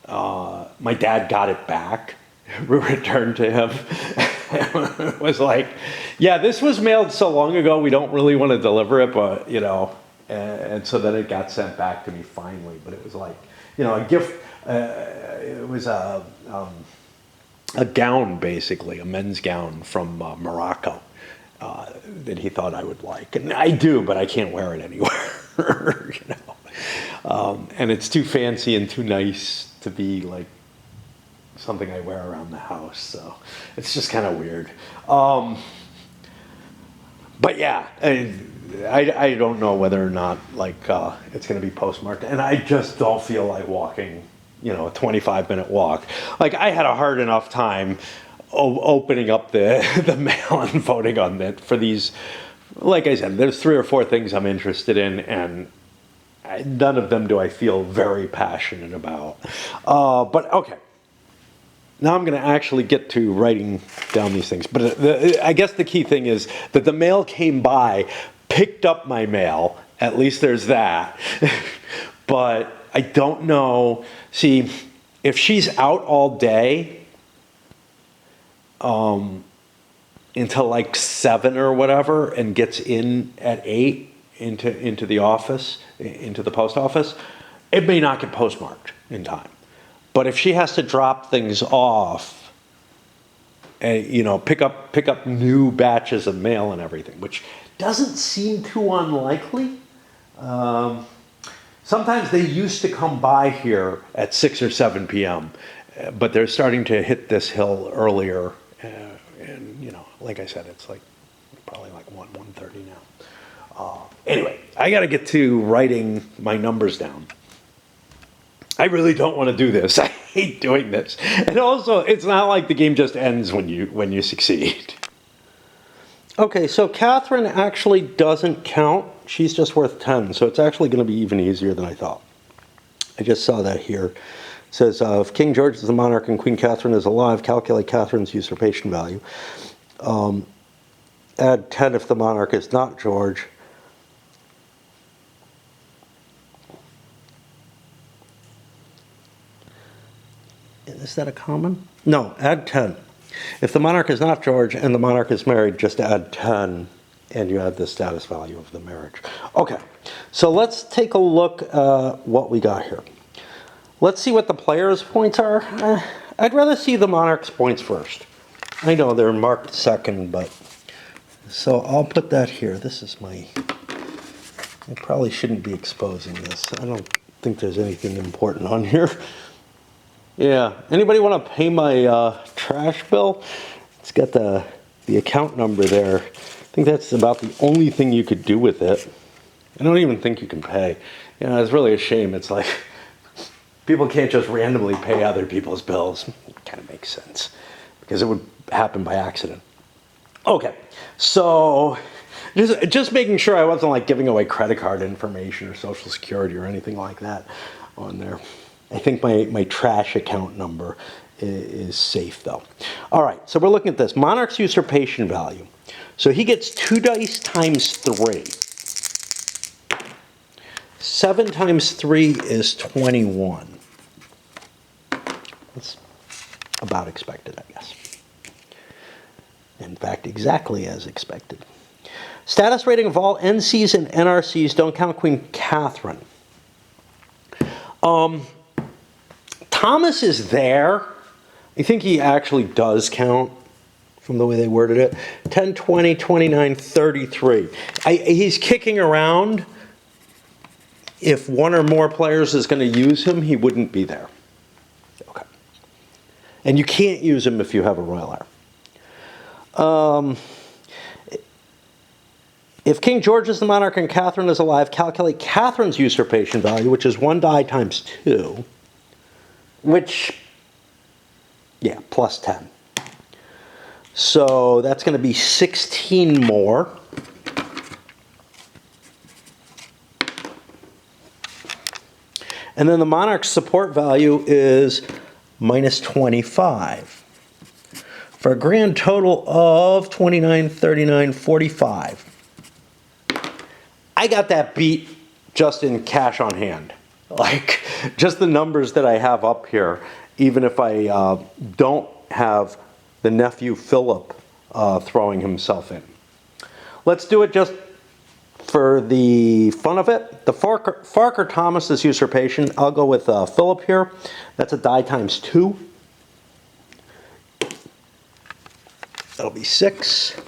my dad got it back, returned to him. It was like, yeah, this was mailed so long ago, we don't really want to deliver it, but, and so then it got sent back to me finally. But it was like, a gift. It was a gown, basically, a men's gown from Morocco that he thought I would like. And I do, but I can't wear it anywhere, and it's too fancy and too nice to be like something I wear around the house. So it's just kind of weird. But yeah, I don't know whether or not like it's going to be postmarked, and I just don't feel like walking, a 25-minute walk. Like I had a hard enough time opening up the mail and voting on it for these. Like I said, there's 3 or 4 things I'm interested in, and none of them do I feel very passionate about. But okay. Now I'm going to actually get to writing down these things. But I guess the key thing is that the mail came by, picked up my mail. At least there's that. But I don't know. See, if she's out all day until like 7 or whatever and gets in at 8 into the office, into the post office, it may not get postmarked in time. But if she has to drop things off, and pick up new batches of mail and everything, which doesn't seem too unlikely. Sometimes they used to come by here at 6 or 7 p.m., but they're starting to hit this hill earlier. And like I said, it's like probably like 1:30 now. Anyway, I got to get to writing my numbers down. I really don't want to do this. I hate doing this. And also, it's not like the game just ends when you succeed. Okay, so Catherine actually doesn't count. She's just worth 10, so it's actually going to be even easier than I thought. I just saw that here. It says, if King George is the monarch and Queen Catherine is alive, calculate Catherine's usurpation value. Add 10 if the monarch is not George. Is that a common? No, add 10. If the monarch is not George and the monarch is married, just add 10 and you add the status value of the marriage. Okay, so let's take a look at what we got here. Let's see what the player's points are. I'd rather see the monarch's points first. I know they're marked second, but so I'll put that here. This is I probably shouldn't be exposing this. I don't think there's anything important on here. Yeah, anybody want to pay my trash bill? It's got the account number there. I think that's about the only thing you could do with it. I don't even think you can pay. It's really a shame. It's like people can't just randomly pay other people's bills. It kind of makes sense because it would happen by accident. Okay, so just making sure I wasn't like giving away credit card information or social security or anything like that on there. I think my trash account number is safe, though. All right, so we're looking at this. Monarch's usurpation value. So he gets 2 dice times 3. 7 times 3 is 21. That's about expected, I guess. In fact, exactly as expected. Status rating of all NCs and NRCs don't count Queen Catherine. Thomas is there. I think he actually does count from the way they worded it. 10, 20, 29, 33. He's kicking around. If one or more players is going to use him, he wouldn't be there. Okay. And you can't use him if you have a royal heir. If King George is the monarch and Catherine is alive, calculate Catherine's usurpation value, which is 1 die times 2, which, yeah, plus 10. So that's going to be 16 more. And then the monarch's support value is minus 25 for a grand total of 29, 39, 45. I got that beat just in cash on hand. Like, just the numbers that I have up here, even if I don't have the nephew Philip throwing himself in. Let's do it just for the fun of it. The Farquhar Thomas's usurpation, I'll go with Philip here. That's a die times 2. That'll be 6.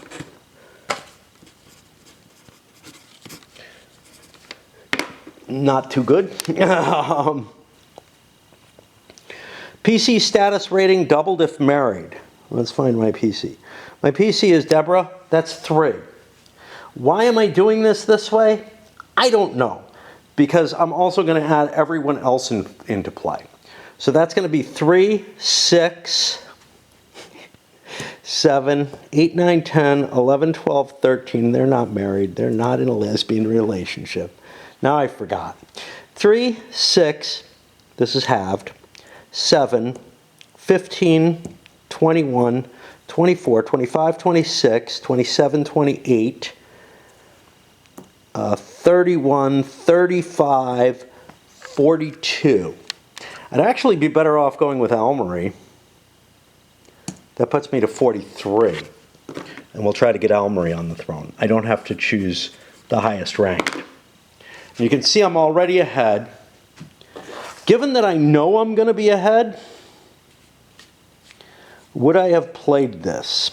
Not too good. PC status rating doubled if married. Let's find my PC. My PC is Deborah. That's 3. Why am I doing this way? I don't know. Because I'm also going to add everyone else into play. So that's going to be 3, 6, 7, 8, 9, 10, 11, 12, 13. They're not married. They're not in a lesbian relationship. Now I forgot. 3, 6, this is halved, 7, 15, 21, 24, 25, 26, 27, 28, 31, 35, 42. I'd actually be better off going with Almery. That puts me to 43. And we'll try to get Almery on the throne. I don't have to choose the highest ranked. You can see I'm already ahead. Given that I know I'm going to be ahead, would I have played this?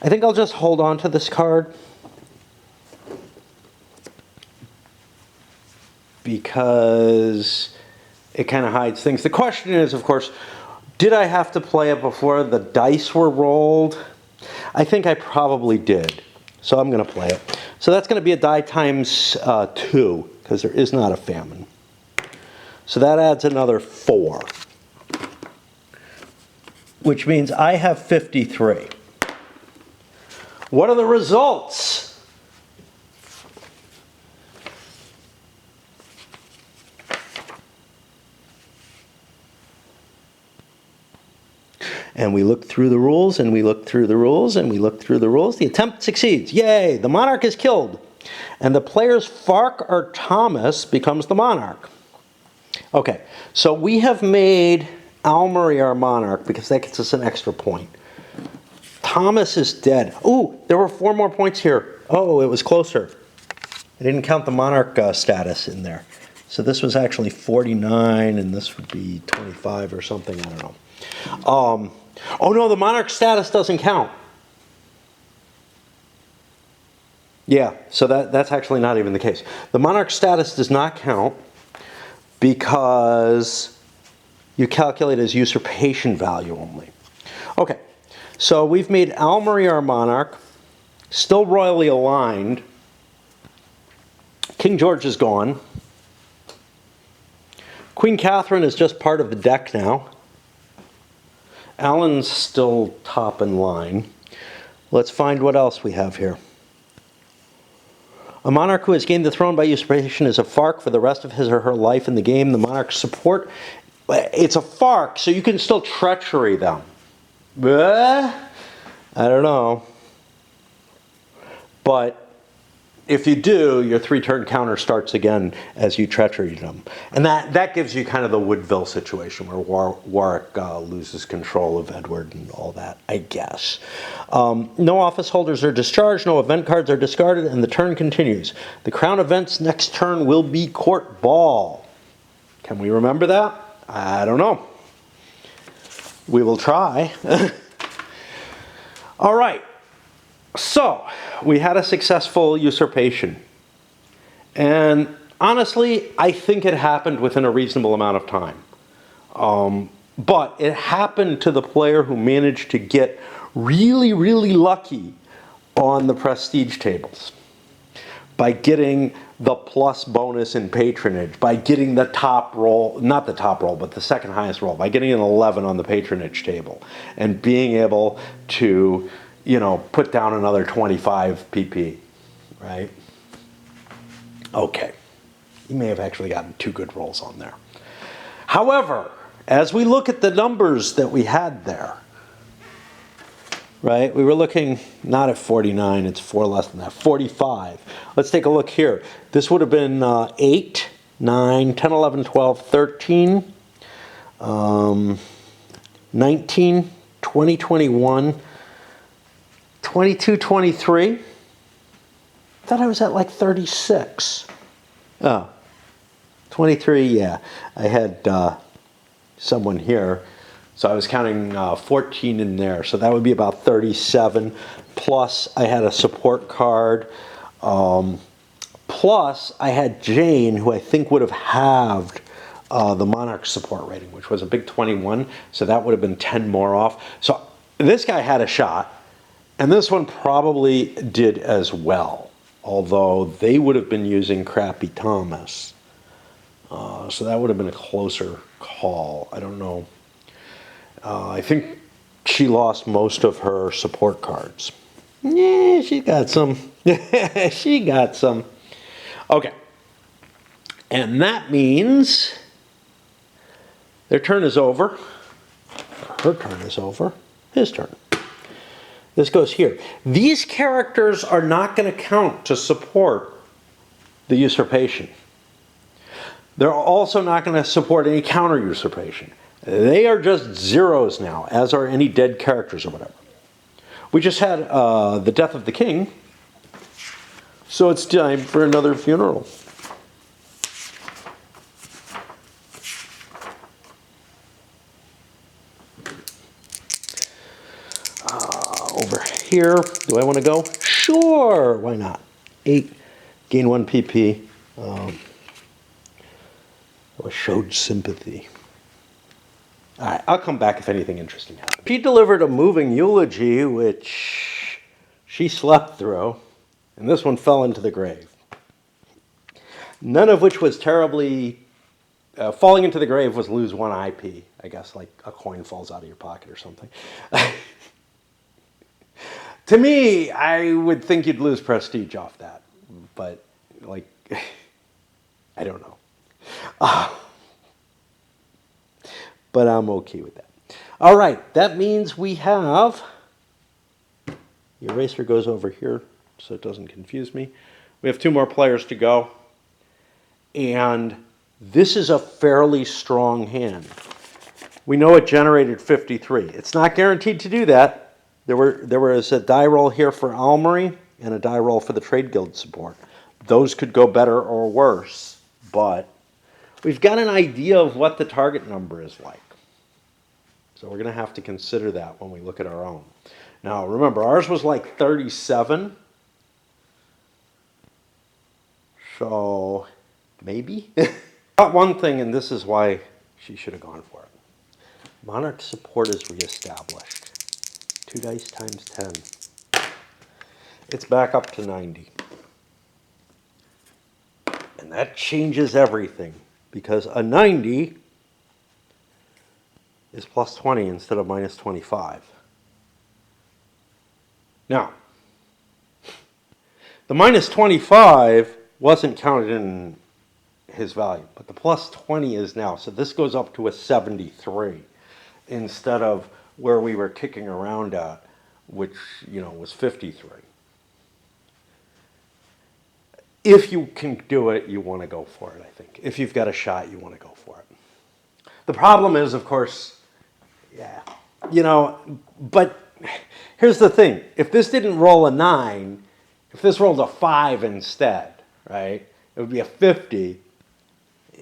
I think I'll just hold on to this card because it kind of hides things. The question is, of course, did I have to play it before the dice were rolled? I think I probably did. So I'm going to play it. So that's going to be a die times 2 because there is not a famine. So that adds another 4, which means I have 53. What are the results? And we look through the rules, and we look through the rules, and we look through the rules. The attempt succeeds. Yay! The monarch is killed. And the player's Farquhar Thomas becomes the monarch. Okay, so we have made Almery our monarch because that gets us an extra point. Thomas is dead. Ooh, there were 4 more points here. Oh, it was closer. I didn't count the monarch status in there. So this was actually 49, and this would be 25 or something. I don't know. Oh no, the monarch status doesn't count. Yeah, so that's actually not even the case. The monarch status does not count because you calculate as usurpation value only. Okay, so we've made Almery our monarch, still royally aligned. King George is gone. Queen Catherine is just part of the deck now. Alan's still top in line. Let's find what else we have here. A monarch who has gained the throne by usurpation is a FARC for the rest of his or her life in the game. The monarch's support, it's a FARC, so you can still treachery them. I don't know. But if you do, your 3-turn counter starts again as you treachery them. And that gives you kind of the Woodville situation where Warwick loses control of Edward and all that, I guess. No office holders are discharged, no event cards are discarded, and the turn continues. The crown event's next turn will be court ball. Can we remember that? I don't know. We will try. All right. So, we had a successful usurpation. And honestly, I think it happened within a reasonable amount of time. But it happened to the player who managed to get really, really lucky on the prestige tables by getting the plus bonus in patronage, by getting the top roll, not the top roll, but the second highest roll, by getting an 11 on the patronage table and being able to, put down another 25 PP, right? Okay. You may have actually gotten 2 good rolls on there. However, as we look at the numbers that we had there, right, we were looking not at 49, it's 4 less than that, 45. Let's take a look here. This would have been 8, 9, 10, 11, 12, 13, 19, 20, 21, 22, 23. I thought I was at like 36. Oh, 23, yeah. I had someone here, so I was counting 14 in there, so that would be about 37. Plus, I had a support card. Plus, I had Jane, who I think would have halved the Monarch support rating, which was a big 21, so that would have been 10 more off. So this guy had a shot, and this one probably did as well, although they would have been using Crappy Thomas. So that would have been a closer call. I don't know. I think she lost most of her support cards. Yeah, she got some. She got some. Okay. And that means their turn is over. Her turn is over. His turn. This goes here. These characters are not going to count to support the usurpation. They're also not going to support any counter usurpation. They are just zeros now, as are any dead characters or whatever. We just had the death of the king, so it's time for another funeral. Over here, do I want to go? Sure, why not? 8, gain 1 PP. Showed sympathy. All right, I'll come back if anything interesting happens. She delivered a moving eulogy, which she slept through, and this one fell into the grave. None of which was terribly... falling into the grave was lose 1 IP, I guess, like a coin falls out of your pocket or something. To me, I would think you'd lose prestige off that, but, like, I don't know. But I'm okay with that. All right, that means we have... The eraser goes over here so it doesn't confuse me. We have 2 more players to go. And this is a fairly strong hand. We know it generated 53. It's not guaranteed to do that. There was a die roll here for Almery and a die roll for the Trade Guild support. Those could go better or worse, but we've got an idea of what the target number is like. So we're going to have to consider that when we look at our own. Now, remember, ours was like 37. So, maybe? Got one thing, and this is why she should have gone for it. Monarch support is reestablished. 2 dice times 10. It's back up to 90. And that changes everything, because a 90 is plus 20 instead of minus 25. Now, the minus 25 wasn't counted in his value, but the plus 20 is now. So this goes up to a 73 instead of where we were kicking around at, which, was 53. If you can do it, you want to go for it, I think. If you've got a shot, you want to go for it. The problem is, of course, but here's the thing. If this didn't roll a 9, if this rolled a 5 instead, right, it would be a 50.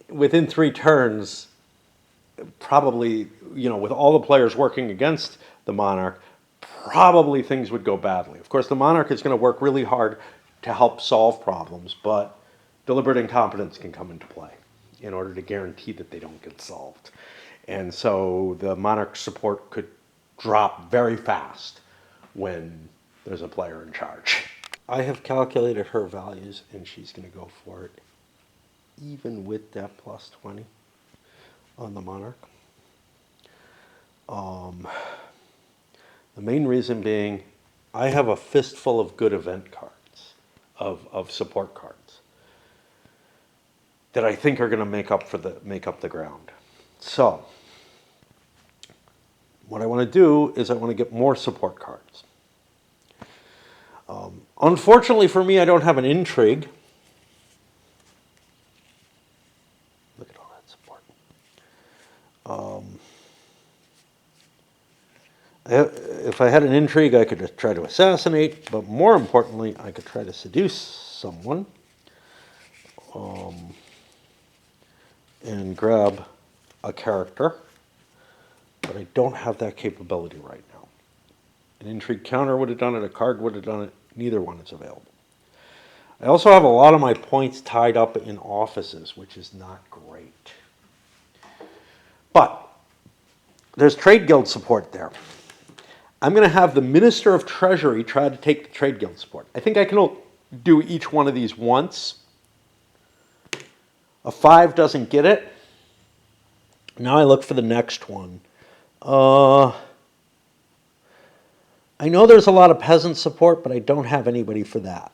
Within 3 turns, probably, with all the players working against the Monarch, probably things would go badly. Of course, the Monarch is going to work really hard to help solve problems, but deliberate incompetence can come into play in order to guarantee that they don't get solved. And so the Monarch support could drop very fast when there's a player in charge. I have calculated her values, and she's going to go for it, even with that plus 20 on the Monarch. The main reason being, I have a fistful of good event cards, of support cards, that I think are going to make up the ground. So, what I want to do is I want to get more support cards. Unfortunately for me, I don't have an intrigue. Look at all that support. If I had an intrigue, I could try to assassinate, but more importantly, I could try to seduce someone and grab a character, but I don't have that capability right now. An intrigue counter would have done it, a card would have done it, neither one is available. I also have a lot of my points tied up in offices, which is not great. But there's Trade Guild support there. I'm going to have the Minister of Treasury try to take the Trade Guild support. I think I can do each one of these once. A 5 doesn't get it. Now I look for the next one. I know there's a lot of peasant support, but I don't have anybody for that.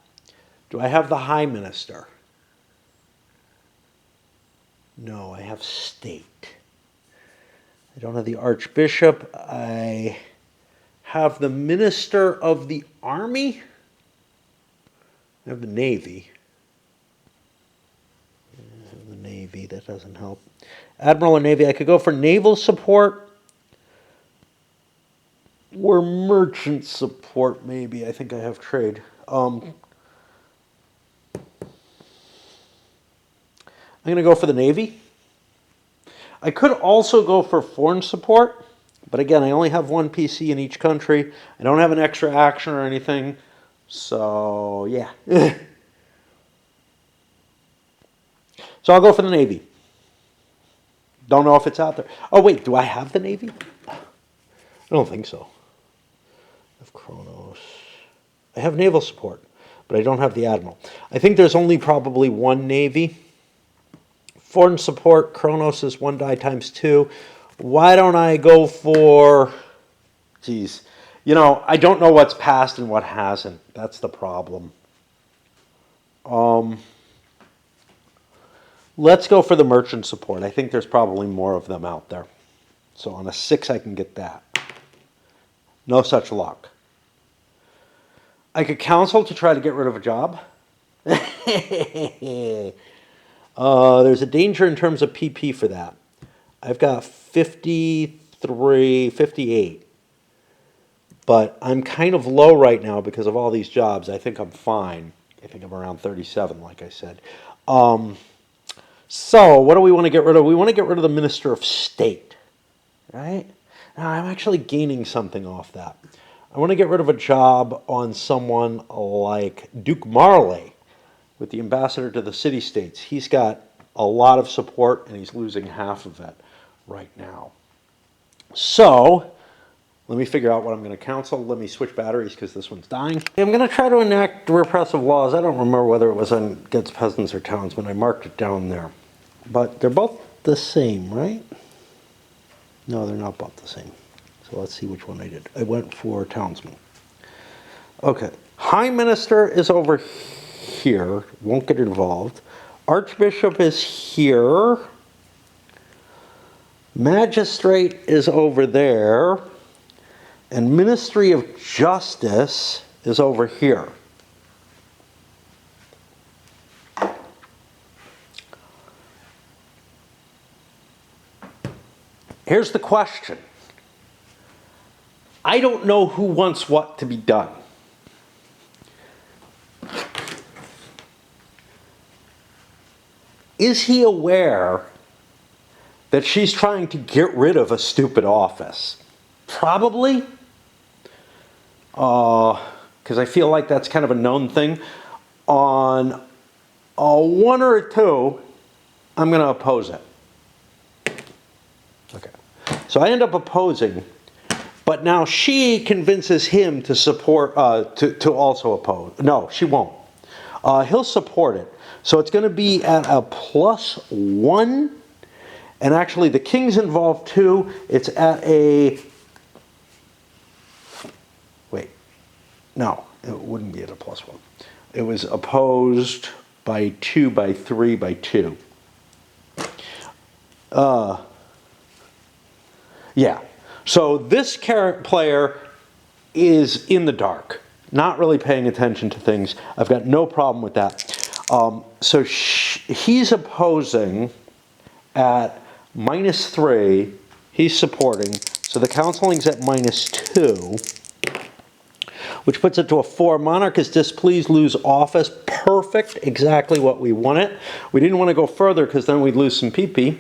Do I have the High Minister? No, I have State. I don't have the Archbishop. I have the Minister of the Army. I have the Navy. The Navy, that doesn't help. Admiral and Navy, I could go for naval support or merchant support, maybe. I think I have trade. I'm going to go for the Navy. I could also go for foreign support, but again, I only have one PC in each country. I don't have an extra action or anything, so yeah. So I'll go for the Navy. Don't know if it's out there. Oh wait, do I have the Navy? I don't think so. I have Kronos. I have naval support, but I don't have the Admiral. I think there's only probably one Navy. Foreign support, Kronos is 1 die times 2. Why don't I go for... Geez. You know, I don't know what's passed and what hasn't. That's the problem. Let's go for the merchant support. I think there's probably more of them out there. So on a 6, I can get that. No such luck. I could counsel to try to get rid of a job. There's a danger in terms of PP for that. I've got 53, 58. But I'm kind of low right now because of all these jobs. I think I'm fine. I think I'm around 37, like I said. So what do we want to get rid of? We want to get rid of the Minister of State, right? Now, I'm actually gaining something off that. I want to get rid of a job on someone like Duke Marley with the ambassador to the city-states. He's got a lot of support, and he's losing half of it right now. So let me figure out what I'm going to counsel. Let me switch batteries because this one's dying. I'm going to try to enact repressive laws. I don't remember whether it was against peasants or townsmen. I marked it down there. But they're both the same, right? No, they're not both the same. So let's see which one I did. I went for townsmen. Okay. High Minister is over here. Won't get involved. Archbishop is here. Magistrate is over there. And Ministry of Justice is over here. Here's the question. I don't know who wants what to be done. Is he aware that she's trying to get rid of a stupid office? Probably. Because I feel like that's kind of a known thing. On a 1 or a 2, I'm going to oppose it. Okay. So I end up opposing, but now she convinces him to support, to also oppose. No, she won't. He'll support it. So it's going to be at a +1. And actually, the king's involved too. It's at a... Wait. No, it wouldn't be at a +1. It was opposed by 2, by 3, by 2. Yeah. So this player is in the dark, not really paying attention to things. I've got no problem with that. So he's opposing at -3. He's supporting. So the counseling's at -2, which puts it to a 4. Monarch is displeased, lose office. Perfect, exactly what we wanted. We didn't want to go further because then we'd lose some PP.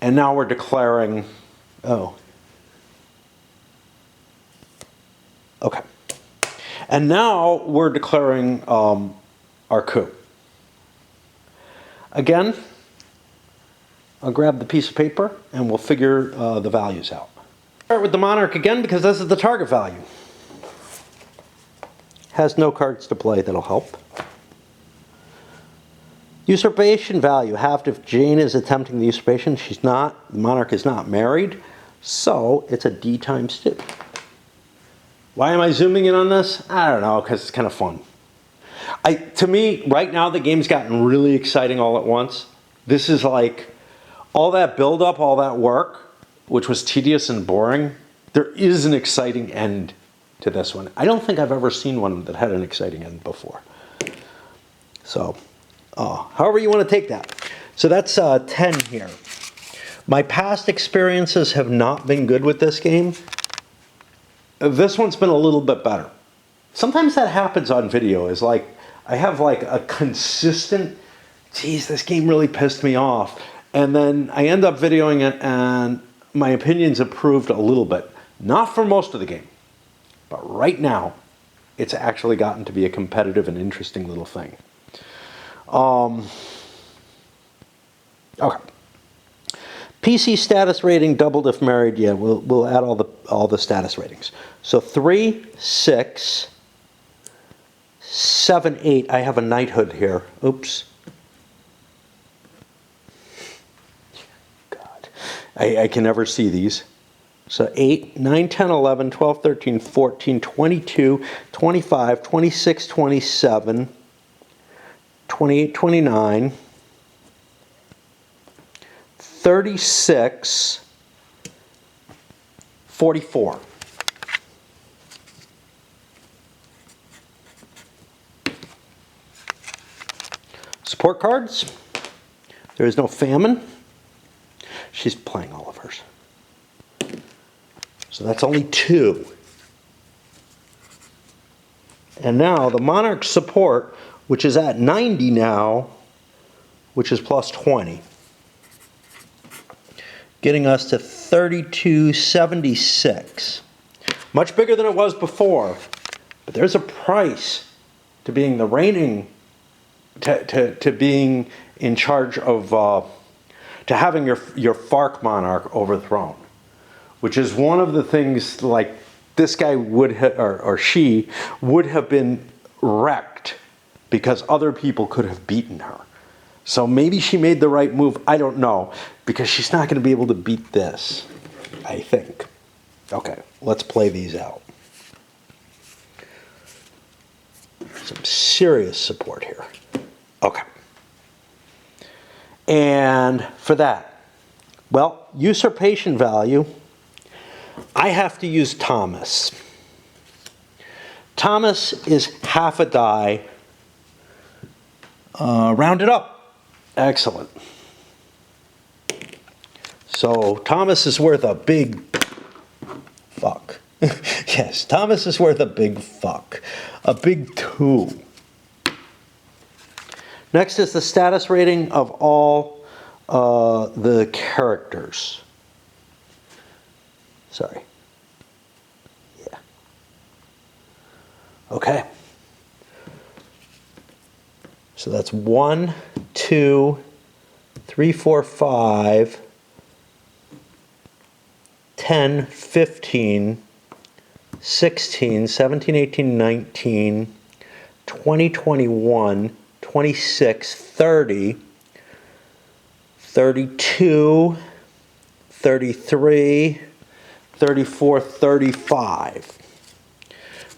And now we're declaring, oh. Okay. And now we're declaring our coup. Again, I'll grab the piece of paper and we'll figure the values out. Start with the monarch again because this is the target value. Has no cards to play, that'll help. Usurpation value, halved if Jane is attempting the usurpation. She's not, the monarch is not married, so it's a D times 2. Why am I zooming in on this? I don't know, because it's kind of fun. To me, right now the game's gotten really exciting all at once. This is like, all that build-up, all that work, which was tedious and boring, there is an exciting end to this one. I don't think I've ever seen one that had an exciting end before. So, however you want to take that. So that's 10 here. My past experiences have not been good with this game. This one's been a little bit better. Sometimes that happens on video, is like, I have like a consistent, geez, this game really pissed me off. And then I end up videoing it and my opinions improved a little bit. Not for most of the game, but right now, it's actually gotten to be a competitive and interesting little thing. Okay. PC status rating doubled if married. Yeah, we'll add all the status ratings. So 3, 6, 7, 8. I have a knighthood here. Oops. God, I can never see these. So 8, 9, 10, 11, 12, 13, 14, 22, 25, 26, 27, 28, 29, 36, 44. Support cards. There is no famine. She's playing all of hers. So that's only 2. And now the monarch support, which is at 90 now, which is plus 20. Getting us to 3276. Much bigger than it was before. But there's a price to being the reigning, to being in charge of, to having your FARC monarch overthrown. Which is one of the things, like, this guy would have, or she would have been wrecked because other people could have beaten her. So maybe she made the right move, I don't know, because she's not going to be able to beat this, I think. Okay, let's play these out. Some serious support here. Okay. And for that, well, usurpation value, I have to use Thomas. Thomas is half a die. Rounded up. Excellent. So Thomas is worth a big fuck. Yes, Thomas is worth a big fuck. A big 2. Next is the status rating of all the characters. Sorry. Yeah. Okay. So that's 1, 2, 3, 4, 5, 10, 15, 16, 17, 18, 19, 20, 21, 26, 30, 32, 33, 34, 35.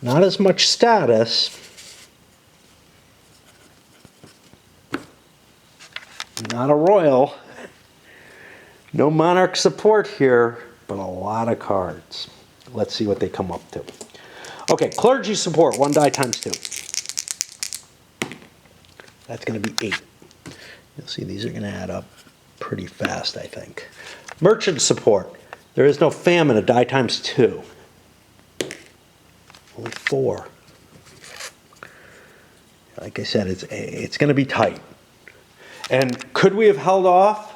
Not as much status. Not a royal. No monarch support here, but a lot of cards. Let's see what they come up to. Okay, clergy support, 1 die times 2. That's going to be 8. You'll see these are going to add up pretty fast, I think. Merchant support. There is no famine, a die times 2. Only 4. Like I said, it's going to be tight. And could we have held off?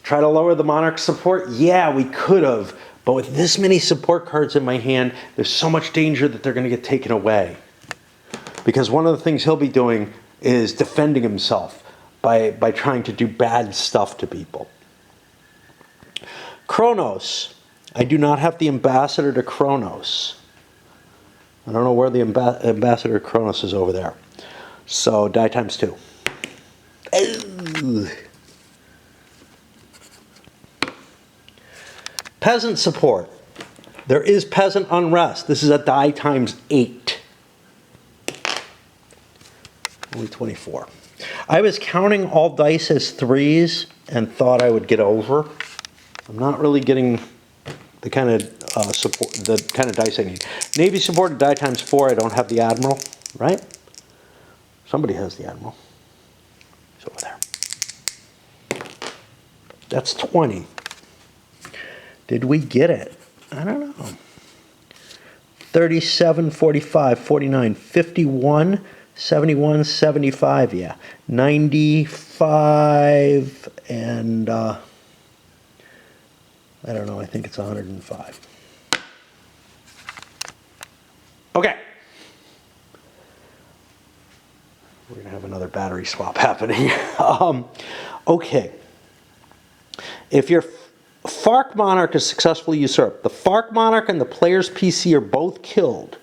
Try to lower the monarch support? Yeah, we could have. But with this many support cards in my hand, there's so much danger that they're going to get taken away. Because one of the things he'll be doing is defending himself by trying to do bad stuff to people. Kronos. I do not have the ambassador to Kronos. I don't know where the ambassador to Kronos is over there. So die times 2. Ugh. Peasant support. There is peasant unrest. This is a die times 8. Only 24. I was counting all dice as 3s and thought I would get over. I'm not really getting the kind of support, the kind of dice I need. Navy support, die times 4. I don't have the admiral, right? Somebody has the admiral. He's over there. That's 20. Did we get it? I don't know. 37, 45, 49, 51, 71, 75, yeah. 95, and I don't know, I think it's 105. Okay. We're going to have another battery swap happening. Okay. If your FARC monarch is successfully usurped, the FARC monarch and the player's PC are both killed.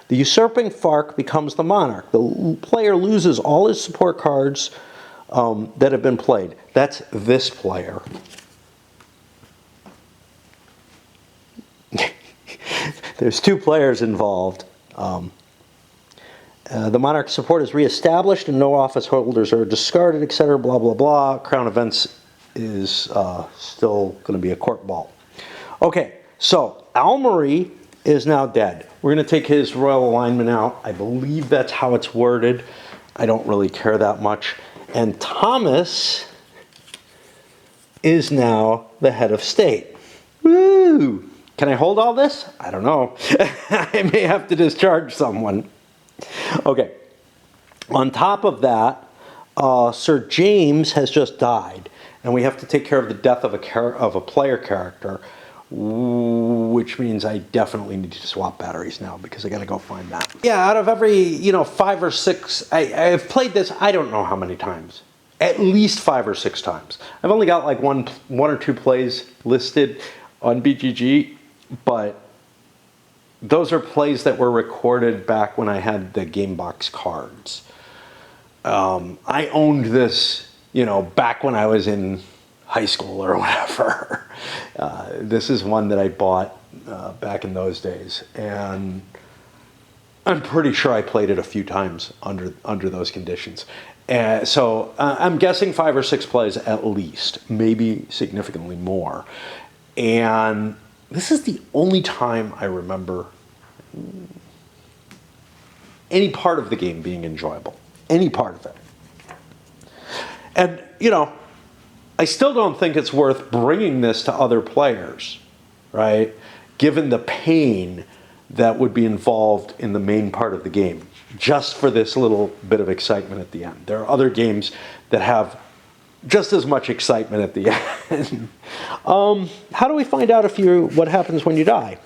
The usurping FARC becomes the monarch. The player loses all his support cards that have been played. That's this player. There's 2 players involved. The monarch's support is reestablished and no office holders are discarded, etc. Blah, blah, blah. Crown Events is still going to be a court ball. Okay, so Almery is now dead. We're going to take his royal alignment out. I believe that's how it's worded. I don't really care that much. And Thomas is now the head of state. Woo! Can I hold all this? I don't know. I may have to discharge someone. Okay. On top of that, Sir James has just died. And we have to take care of the death of a player character, which means I definitely need to swap batteries now because I got to go find that. Yeah, out of every 5 or 6, I've played this I don't know how many times, at least 5 or 6 times. I've only got like one or 2 plays listed on BGG, but those are plays that were recorded back when I had the Gamebox cards. I owned this, back when I was in high school or whatever. This is one that I bought back in those days, and I'm pretty sure I played it a few times under those conditions. So I'm guessing 5 or 6 plays at least, maybe significantly more. And this is the only time I remember any part of the game being enjoyable. Any part of it. And, I still don't think it's worth bringing this to other players, right? Given the pain that would be involved in the main part of the game, just for this little bit of excitement at the end. There are other games that have just as much excitement at the end. How do we find out what happens when you die?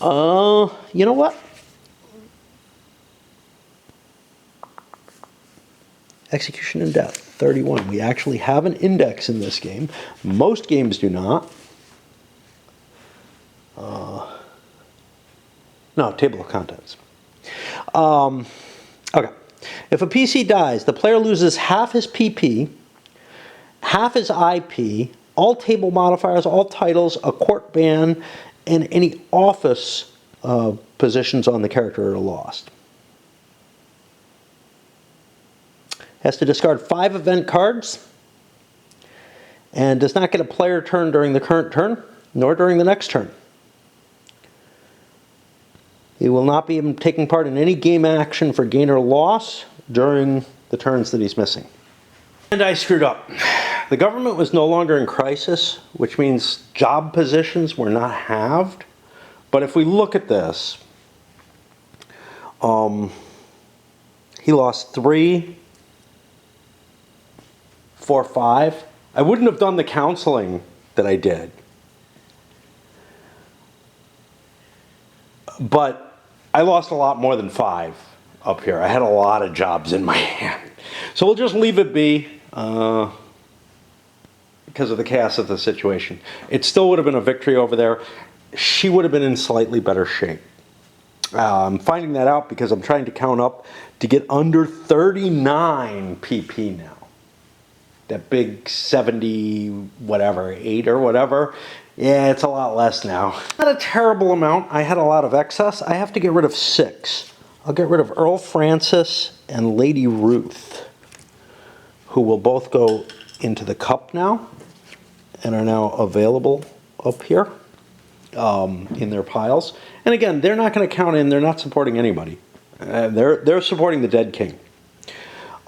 You know what? Execution and death, 31. We actually have an index in this game. Most games do not. No, table of contents. Okay. If a PC dies, the player loses half his PP, half his IP, all table modifiers, all titles, a court ban, and any office positions on the character are lost. Has to discard 5 event cards and does not get a player turn during the current turn, nor during the next turn. He will not be taking part in any game action for gain or loss during the turns that he's missing. And I screwed up. The government was no longer in crisis, which means job positions were not halved. But if we look at this, he lost 3, 4, 5. I wouldn't have done the counseling that I did. But I lost a lot more than 5 up here. I had a lot of jobs in my hand. So we'll just leave it be because of the chaos of the situation. It still would have been a victory over there. She would have been in slightly better shape. I'm finding that out because I'm trying to count up to get under 39 PP now. That big 70 whatever, 8 or whatever. Yeah, it's a lot less now. Not a terrible amount. I had a lot of excess. I have to get rid of 6. I'll get rid of Earl Francis and Lady Ruth, who will both go into the cup now and are now available up here in their piles. And again, they're not going to count in. They're not supporting anybody. They're supporting the dead king.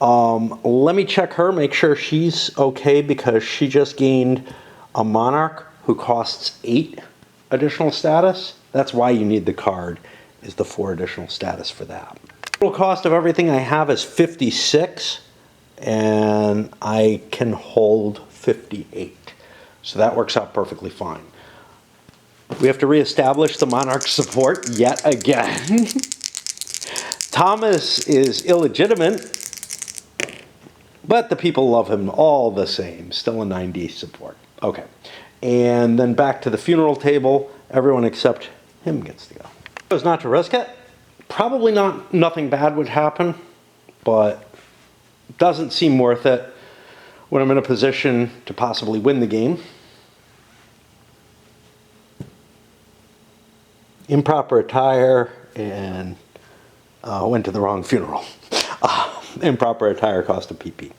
Let me check her, make sure she's okay, because she just gained a monarch who costs 8 additional status. That's why you need the card, is the 4 additional status for that. Total cost of everything I have is 56, and I can hold 58. So that works out perfectly fine. We have to reestablish the monarch support yet again. Thomas is illegitimate, but the people love him all the same. Still a 90 support. Okay. And then back to the funeral table. Everyone except him gets to go. Chose not to risk it. Probably nothing bad would happen, but doesn't seem worth it when I'm in a position to possibly win the game. Improper attire, and went to the wrong funeral. Improper attire cost a PP.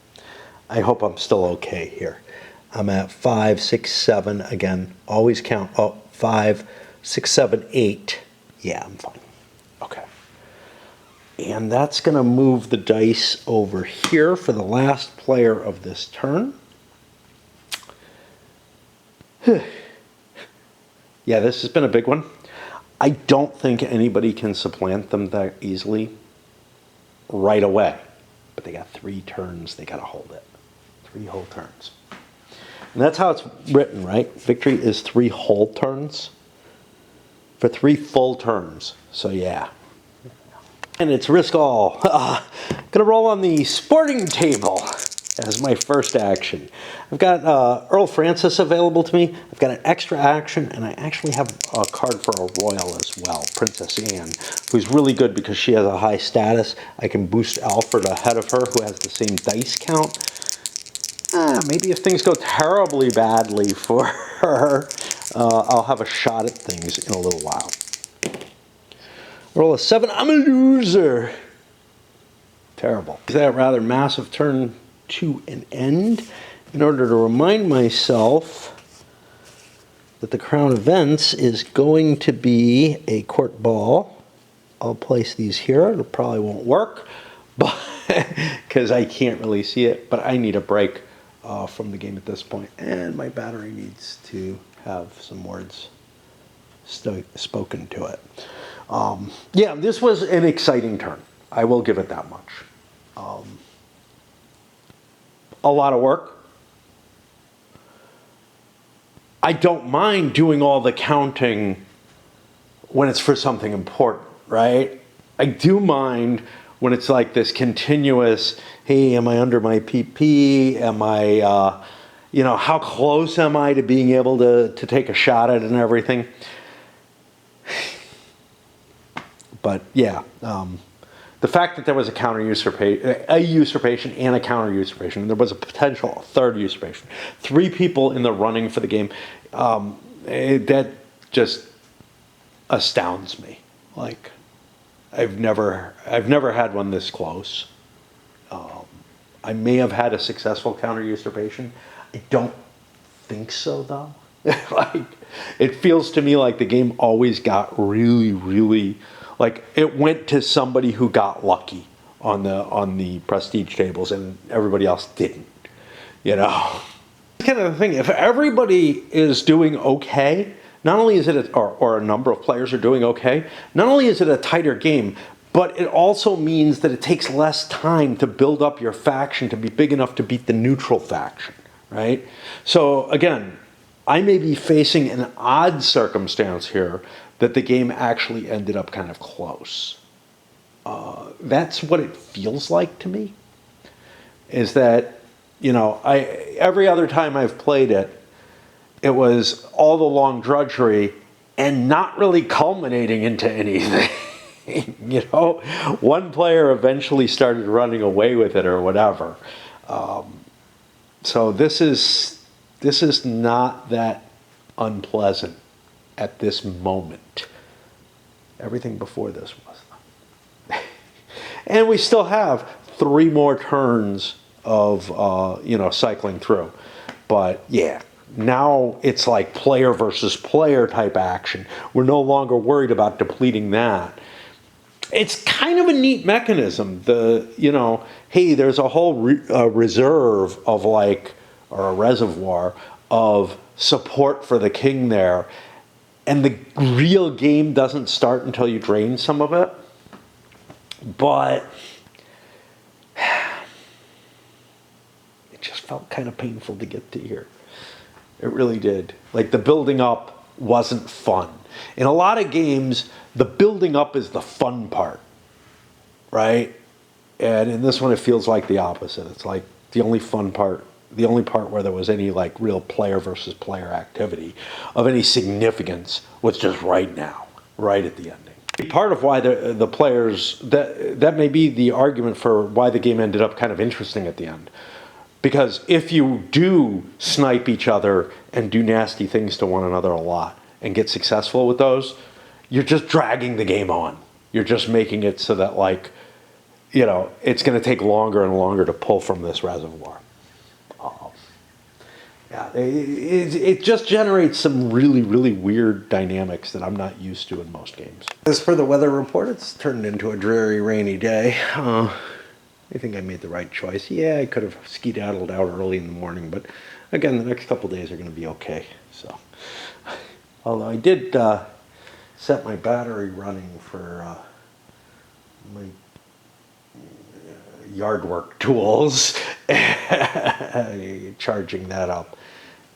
I hope I'm still okay here. I'm at 5, 6, 7. Again, always count. Oh, 5, 6, 7, 8. Yeah, I'm fine. Okay. And that's going to move the dice over here for the last player of this turn. Yeah, this has been a big one. I don't think anybody can supplant them that easily right away. But they got 3 turns. They got to hold it. 3 whole turns. And that's how it's written, right? Victory is 3 whole turns for 3 full turns. So yeah. And it's risk all. Gonna roll on the sporting table as my first action. I've got Earl Francis available to me. I've got an extra action, and I actually have a card for a royal as well, Princess Anne, who's really good because she has a high status. I can boost Alfred ahead of her, who has the same dice count. Maybe if things go terribly badly for her, I'll have a shot at things in a little while. Roll a 7. I'm a loser. Terrible. That rather massive turn to an end. In order to remind myself that the Crown Events is going to be a court ball, I'll place these here. It probably won't work, but because I can't really see it, but I need a break from the game at this point, and my battery needs to have some words spoken to it. Yeah, this was an exciting turn. I will give it that much. A lot of work. I don't mind doing all the counting when it's for something important, right? I do mind when it's like this continuous, hey, am I under my PP? Am I, how close am I to being able to take a shot at it and everything? But yeah, the fact that there was a usurpation and a counter usurpation, and there was a potential third usurpation, 3 people in the running for the game, that just astounds me. Like, I've never had one this close. I may have had a successful counter usurpation. I don't think so, though. Like, it feels to me like the game always got really, really, like, it went to somebody who got lucky on the prestige tables, and everybody else didn't. You know, it's kind of the thing. If everybody is doing okay, not only is it or a number of players are doing okay, not only is it a tighter game, but it also means that it takes less time to build up your faction to be big enough to beat the neutral faction, right? So again, I may be facing an odd circumstance here that the game actually ended up kind of close. That's what it feels like to me, is that, you know, every other time I've played it, it was all the long drudgery and not really culminating into anything. You know, one player eventually started running away with it or whatever. So this is not that unpleasant at this moment. Everything before this was. And we still have 3 more turns of cycling through. But yeah, now it's like player versus player type action. We're no longer worried about depleting that. It's kind of a neat mechanism. Hey, there's a whole reserve of or a reservoir of support for the king there, and the real game doesn't start until you drain some of it. But it just felt kind of painful to get to here. It really did. Like, the building up wasn't fun. In a lot of games, the building up is the fun part, right? And in this one, it feels like the opposite. It's like the only part where there was any like real player versus player activity of any significance was just right now, right at the ending. Part of why the players, that may be the argument for why the game ended up kind of interesting at the end. Because if you do snipe each other and do nasty things to one another a lot and get successful with those, you're just dragging the game on. You're just making it so that, like, you know, it's going to take longer and longer to pull from this reservoir. Yeah, it just generates some really, really weird dynamics that I'm not used to in most games. As for the weather report, it's turned into a dreary, rainy day. I think I made the right choice. Yeah, I could have skedaddled out early in the morning, but again, the next couple days are going to be okay. So, although I did set my battery running for my yard work tools, charging that up,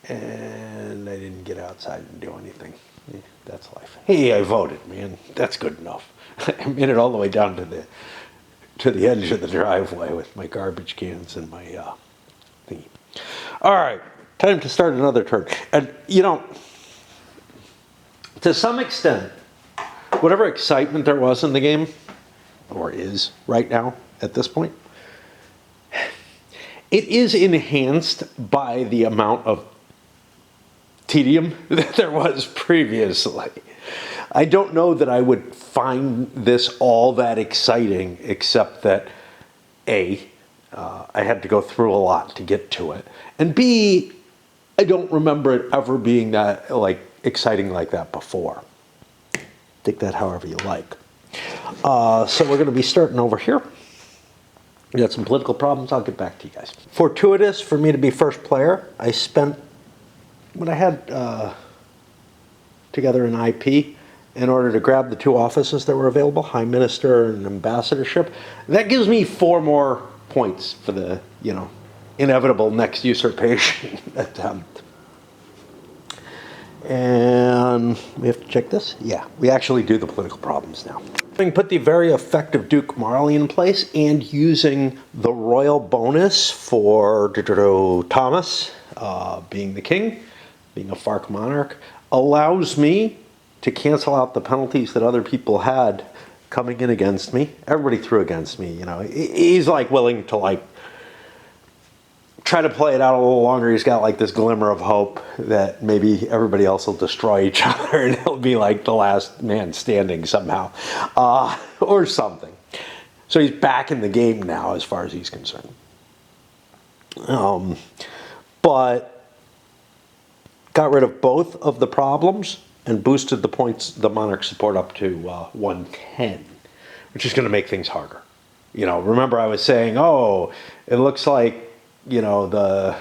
and I didn't get outside and do anything. Yeah, that's life. Hey, I voted, man. That's good enough. I made it all the way down to the edge of the driveway with my garbage cans and my thingy. All right, time to start another turn. And, you know, to some extent, whatever excitement there was in the game, or is right now at this point, it is enhanced by the amount of tedium that there was previously. I don't know that I would find this all that exciting, except that A, I had to go through a lot to get to it, and B, I don't remember it ever being that exciting like that before. Take that however you like. So we're going to be starting over here. We got some political problems. I'll get back to you guys. Fortuitous for me to be first player. I spent what I had together an IP in order to grab the 2 offices that were available, High Minister and Ambassadorship. That gives me 4 more points for the, inevitable next usurpation attempt. And we have to check this? Yeah, we actually do the political problems now. Having put the very effective Duke Marley in place and using the royal bonus for Thomas being the king, being a FARC monarch, allows me to cancel out the penalties that other people had coming in against me. Everybody threw against me, you know. He's like willing to like try to play it out a little longer. He's got like this glimmer of hope that maybe everybody else will destroy each other and he'll be like the last man standing somehow, or something. So he's back in the game now as far as he's concerned. But got rid of both of the problems and boosted the points, the Monarch support up to 110, which is going to make things harder. You know, remember I was saying, oh, it looks like, you know, the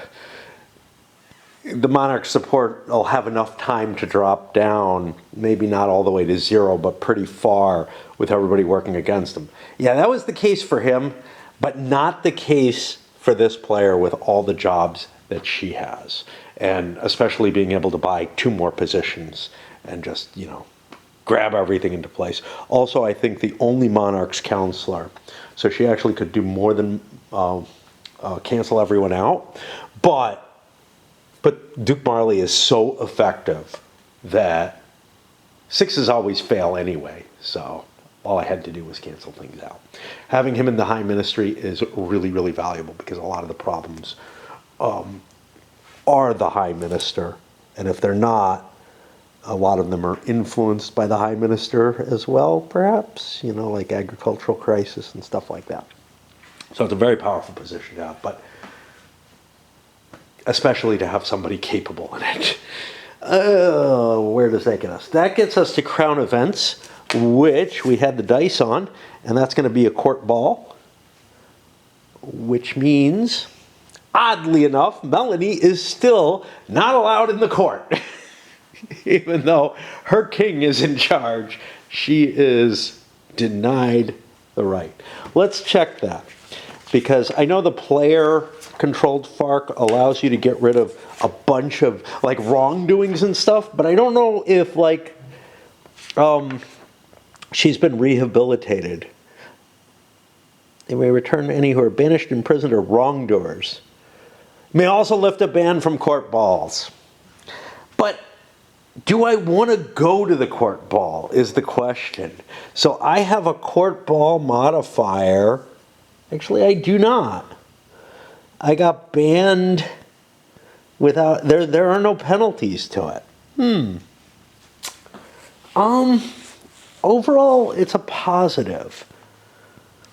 Monarch support will have enough time to drop down, maybe not all the way to 0, but pretty far with everybody working against him. Yeah, that was the case for him, but not the case for this player with all the jobs that she has. And especially being able to buy 2 more positions and just, you know, grab everything into place. Also, I think the only Monarch's counselor, so she actually could do more than cancel everyone out, but Duke Marley is so effective that 6s always fail anyway, so all I had to do was cancel things out. Having him in the High Ministry is really, really valuable because a lot of the problems are the High Minister, and if they're not, a lot of them are influenced by the High Minister as well, perhaps, you know, like agricultural crisis and stuff like that. So it's a very powerful position to have, but especially to have somebody capable in it. Where does that get us? That gets us to Crown Events, which we had the dice on, and that's going to be a court ball, which means, oddly enough, Melanie is still not allowed in the court. Even though her king is in charge, she is denied the right. Let's check that, because I know the player-controlled FARC allows you to get rid of a bunch of like wrongdoings and stuff, but I don't know if like she's been rehabilitated. They may return any who are banished, imprisoned, or wrongdoers. May also lift a ban from court balls. But do I want to go to the court ball is the question. So I have a court ball modifier. Actually, I do not. I got banned without, there are no penalties to it. Overall, it's a positive.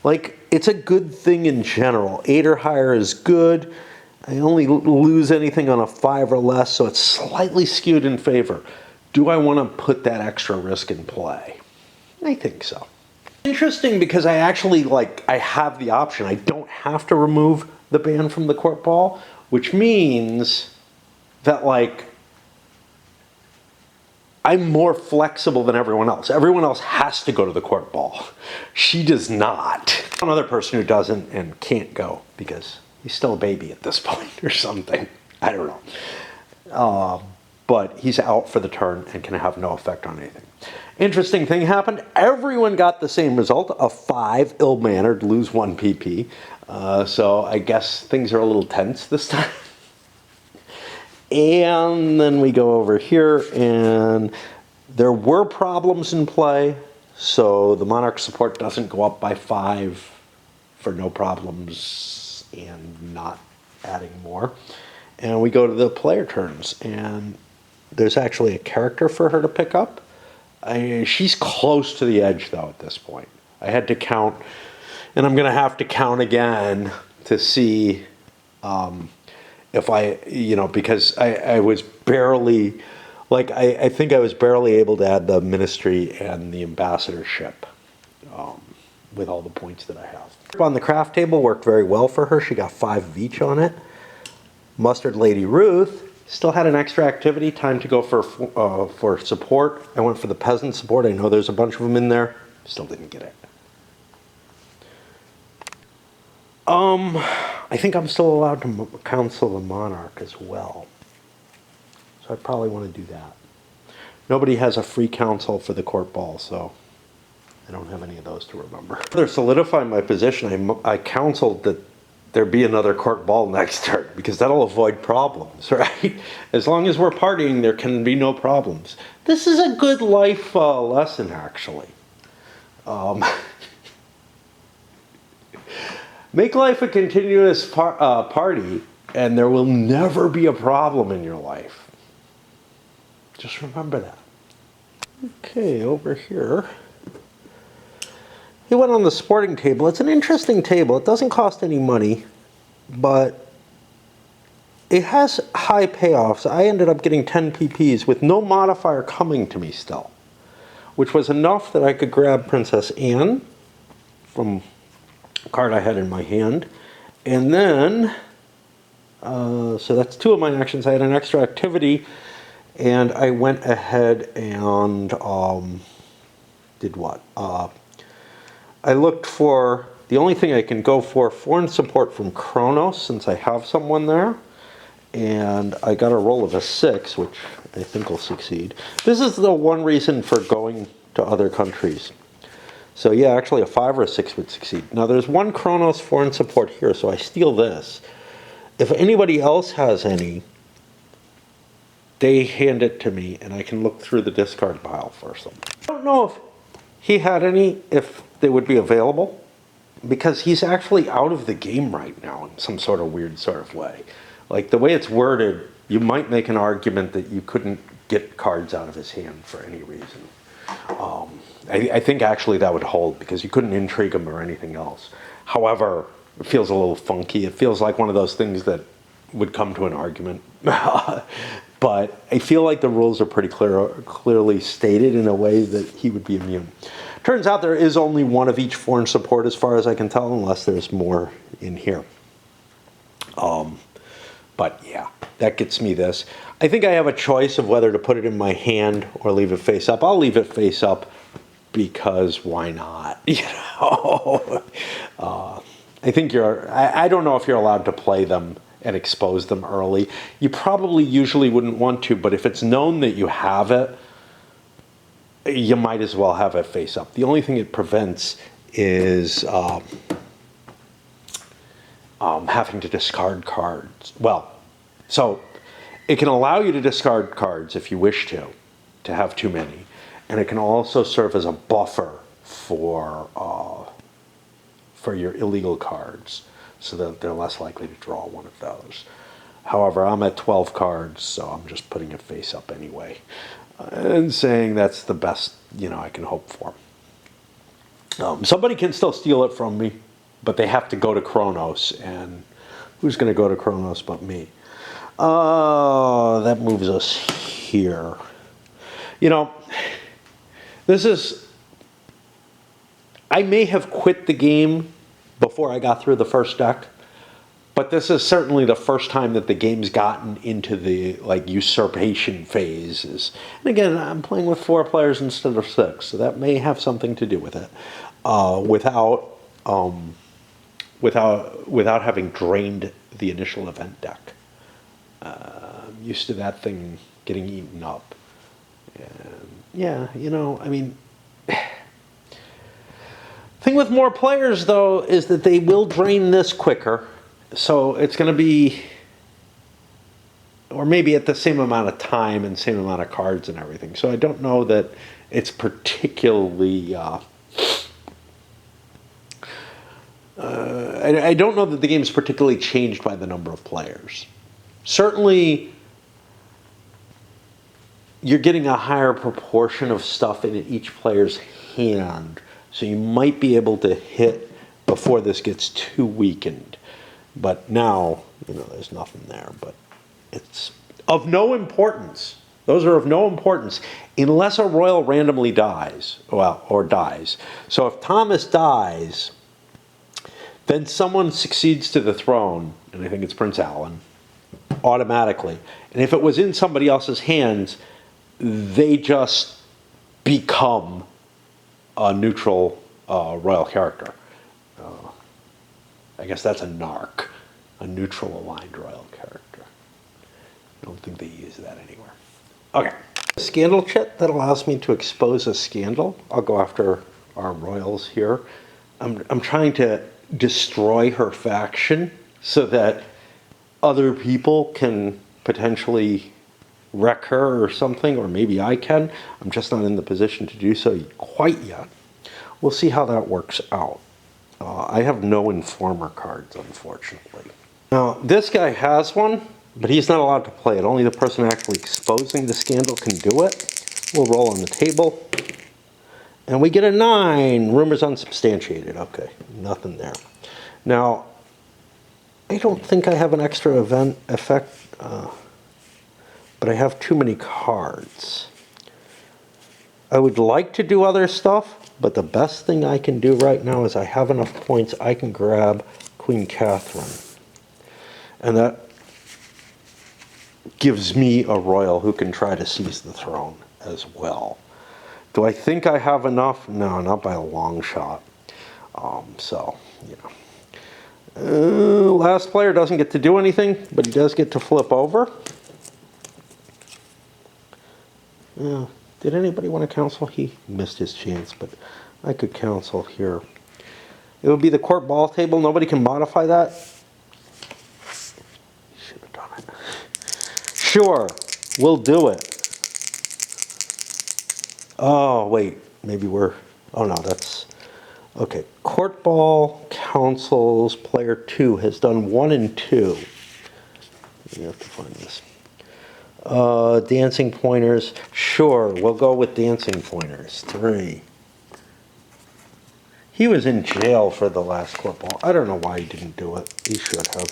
Like, it's a good thing in general. 8 or higher is good. I only lose anything on a 5 or less, so it's slightly skewed in favor. Do I want to put that extra risk in play? I think so. Interesting, because I actually, like, I have the option. I don't have to remove the ban from the court ball, which means that, like, I'm more flexible than everyone else. Everyone else has to go to the court ball. She does not. Another person who doesn't and can't go because he's still a baby at this point or something. I don't know. But he's out for the turn and can have no effect on anything. Interesting thing happened. Everyone got the same result. A 5, ill-mannered, lose 1 PP. So I guess things are a little tense this time. And then we go over here, and there were problems in play. So the Monarch support doesn't go up by 5 for no problems and not adding more. And we go to the player turns, and there's actually a character for her to pick up. She's close to the edge, though, at this point. I had to count, and I'm going to have to count again to see if I, you know, because I was barely, like, I think I was barely able to add the ministry and the ambassadorship with all the points that I have. On the craft table worked very well for her. She got 5 of each on it. Mustard Lady Ruth still had an extra activity, time to go for support. I went for the peasant support. I know there's a bunch of them in there. Still didn't get it. I think I'm still allowed to counsel the monarch as well. So I probably want to do that. Nobody has a free counsel for the court ball, so I don't have any of those to remember. To solidify my position, I counseled that there be another court ball next turn, because that'll avoid problems, right? As long as we're partying, there can be no problems. This is a good life lesson, actually. Make life a continuous party, and there will never be a problem in your life. Just remember that. Okay, over here. He went on the sporting table. It's an interesting table. It doesn't cost any money, but it has high payoffs. I ended up getting 10 PPs with no modifier coming to me still, which was enough that I could grab Princess Anne from a card I had in my hand. And then, so that's two of my actions. I had an extra activity, and I went ahead and did what? I looked for, the only thing I can go for, foreign support from Kronos, since I have someone there. And I got a roll of a 6, which I think will succeed. This is the one reason for going to other countries. So yeah, actually a 5 or a 6 would succeed. Now there's one Kronos foreign support here, so I steal this. If anybody else has any, they hand it to me, and I can look through the discard pile for some. I don't know if he had any, if they would be available, because he's actually out of the game right now in some sort of weird sort of way. Like the way it's worded, you might make an argument that you couldn't get cards out of his hand for any reason. I think actually that would hold, because you couldn't intrigue him or anything else. However, it feels a little funky. It feels like one of those things that would come to an argument. But I feel like the rules are pretty clearly stated in a way that he would be immune. Turns out there is only one of each foreign support as far as I can tell, unless there's more in here. But yeah, that gets me this. I think I have a choice of whether to put it in my hand or leave it face up. I'll leave it face up, because why not? You know, I think I don't know if you're allowed to play them and expose them early. You probably usually wouldn't want to, but if it's known that you have it, you might as well have it face up. The only thing it prevents is having to discard cards. Well, so it can allow you to discard cards if you wish to have too many. And it can also serve as a buffer for your illegal cards, so that they're less likely to draw one of those. However, I'm at 12 cards, so I'm just putting it face up anyway, and saying that's the best, I can hope for. Somebody can still steal it from me, but they have to go to Kronos, and who's going to go to Kronos but me? That moves us here. I may have quit the game before I got through the first deck, but this is certainly the first time that the game's gotten into the usurpation phases. And again, I'm playing with 4 players instead of 6, so that may have something to do with it. Without having drained the initial event deck. I'm used to that thing getting eaten up. And yeah, thing with more players, though, is that they will drain this quicker. So it's going to be, or maybe at the same amount of time and same amount of cards and everything. So I don't know that it's particularly, I don't know that the game's particularly changed by the number of players. Certainly, you're getting a higher proportion of stuff in each player's hand, so you might be able to hit before this gets too weakened. But now, there's nothing there. But it's of no importance. Those are of no importance unless a royal randomly dies, or dies. So if Thomas dies, then someone succeeds to the throne, and I think it's Prince Alan, automatically. And if it was in somebody else's hands, they just become a neutral royal character. I guess that's a narc, a neutral aligned royal character. I don't think they use that anywhere. Okay. Scandal chit that allows me to expose a scandal. I'll go after our royals here. I'm trying to destroy her faction so that other people can potentially wreck her or something, or maybe I can. I'm just not in the position to do so quite yet. we'll see how that works out. I have no informer cards, unfortunately. Now, this guy has one, but he's not allowed to play it. Only the person actually exposing the scandal can do it. We'll roll on the table. And we get a 9. Rumors unsubstantiated. Okay, nothing there. Now, I don't think I have an extra event effect, but I have too many cards. I would like to do other stuff, but the best thing I can do right now is I have enough points I can grab Queen Catherine. And that gives me a royal who can try to seize the throne as well. Do I think I have enough? No, not by a long shot. So, you know. Last player doesn't get to do anything, but he does get to flip over. Did anybody want to counsel? He missed his chance, but I could counsel here. It would be the court ball table. Nobody can modify that. Should have done it. Sure, we'll do it. Oh, wait. Maybe we're... Oh, no, that's... Okay. Court ball, councils, player 2 has done 1 and 2. You have to find this. Dancing pointers. Sure, we'll go with dancing pointers. 3. He was in jail for the last court ball. I don't know why he didn't do it. He should have.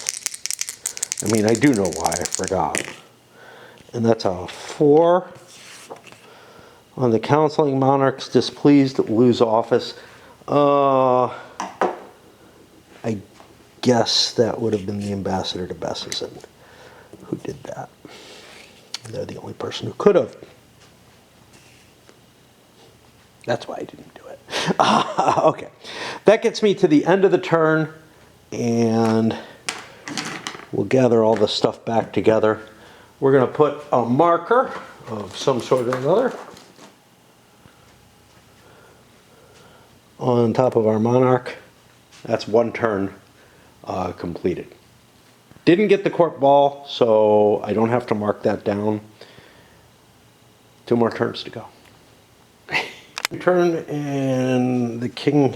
I mean, I do know why. I forgot. And that's a 4. On the counseling, monarchs displeased, lose office. I guess that would have been the ambassador to Bessesen who did that. They're the only person who could have. That's why I didn't do it. Okay. That gets me to the end of the turn, and we'll gather all this stuff back together. We're going to put a marker of some sort or another on top of our monarch. That's 1 turn completed. Didn't get the court ball, so I don't have to mark that down. 2 more turns to go. Turn, and the king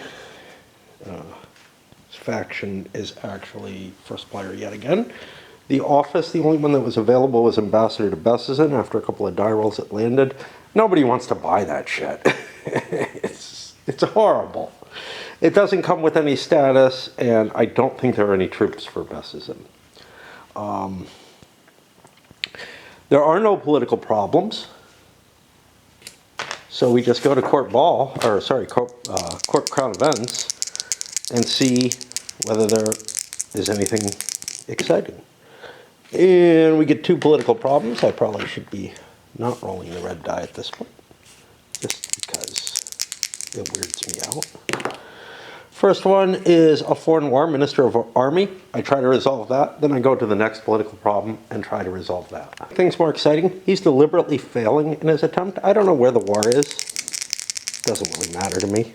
faction is actually first player yet again. The office, the only one that was available was ambassador to Bessesen. After a couple of die rolls it landed. Nobody wants to buy that shit. It's horrible. It doesn't come with any status, and I don't think there are any troops for Bessesen. There are no political problems, so we just go to court crown events and see whether there is anything exciting. And we get 2 political problems. I probably should be not rolling the red die at this point, just because it weirds me out. First one is a foreign war, Minister of Army. I try to resolve that. Then I go to the next political problem and try to resolve that. Things more exciting. He's deliberately failing in his attempt. I don't know where the war is. Doesn't really matter to me.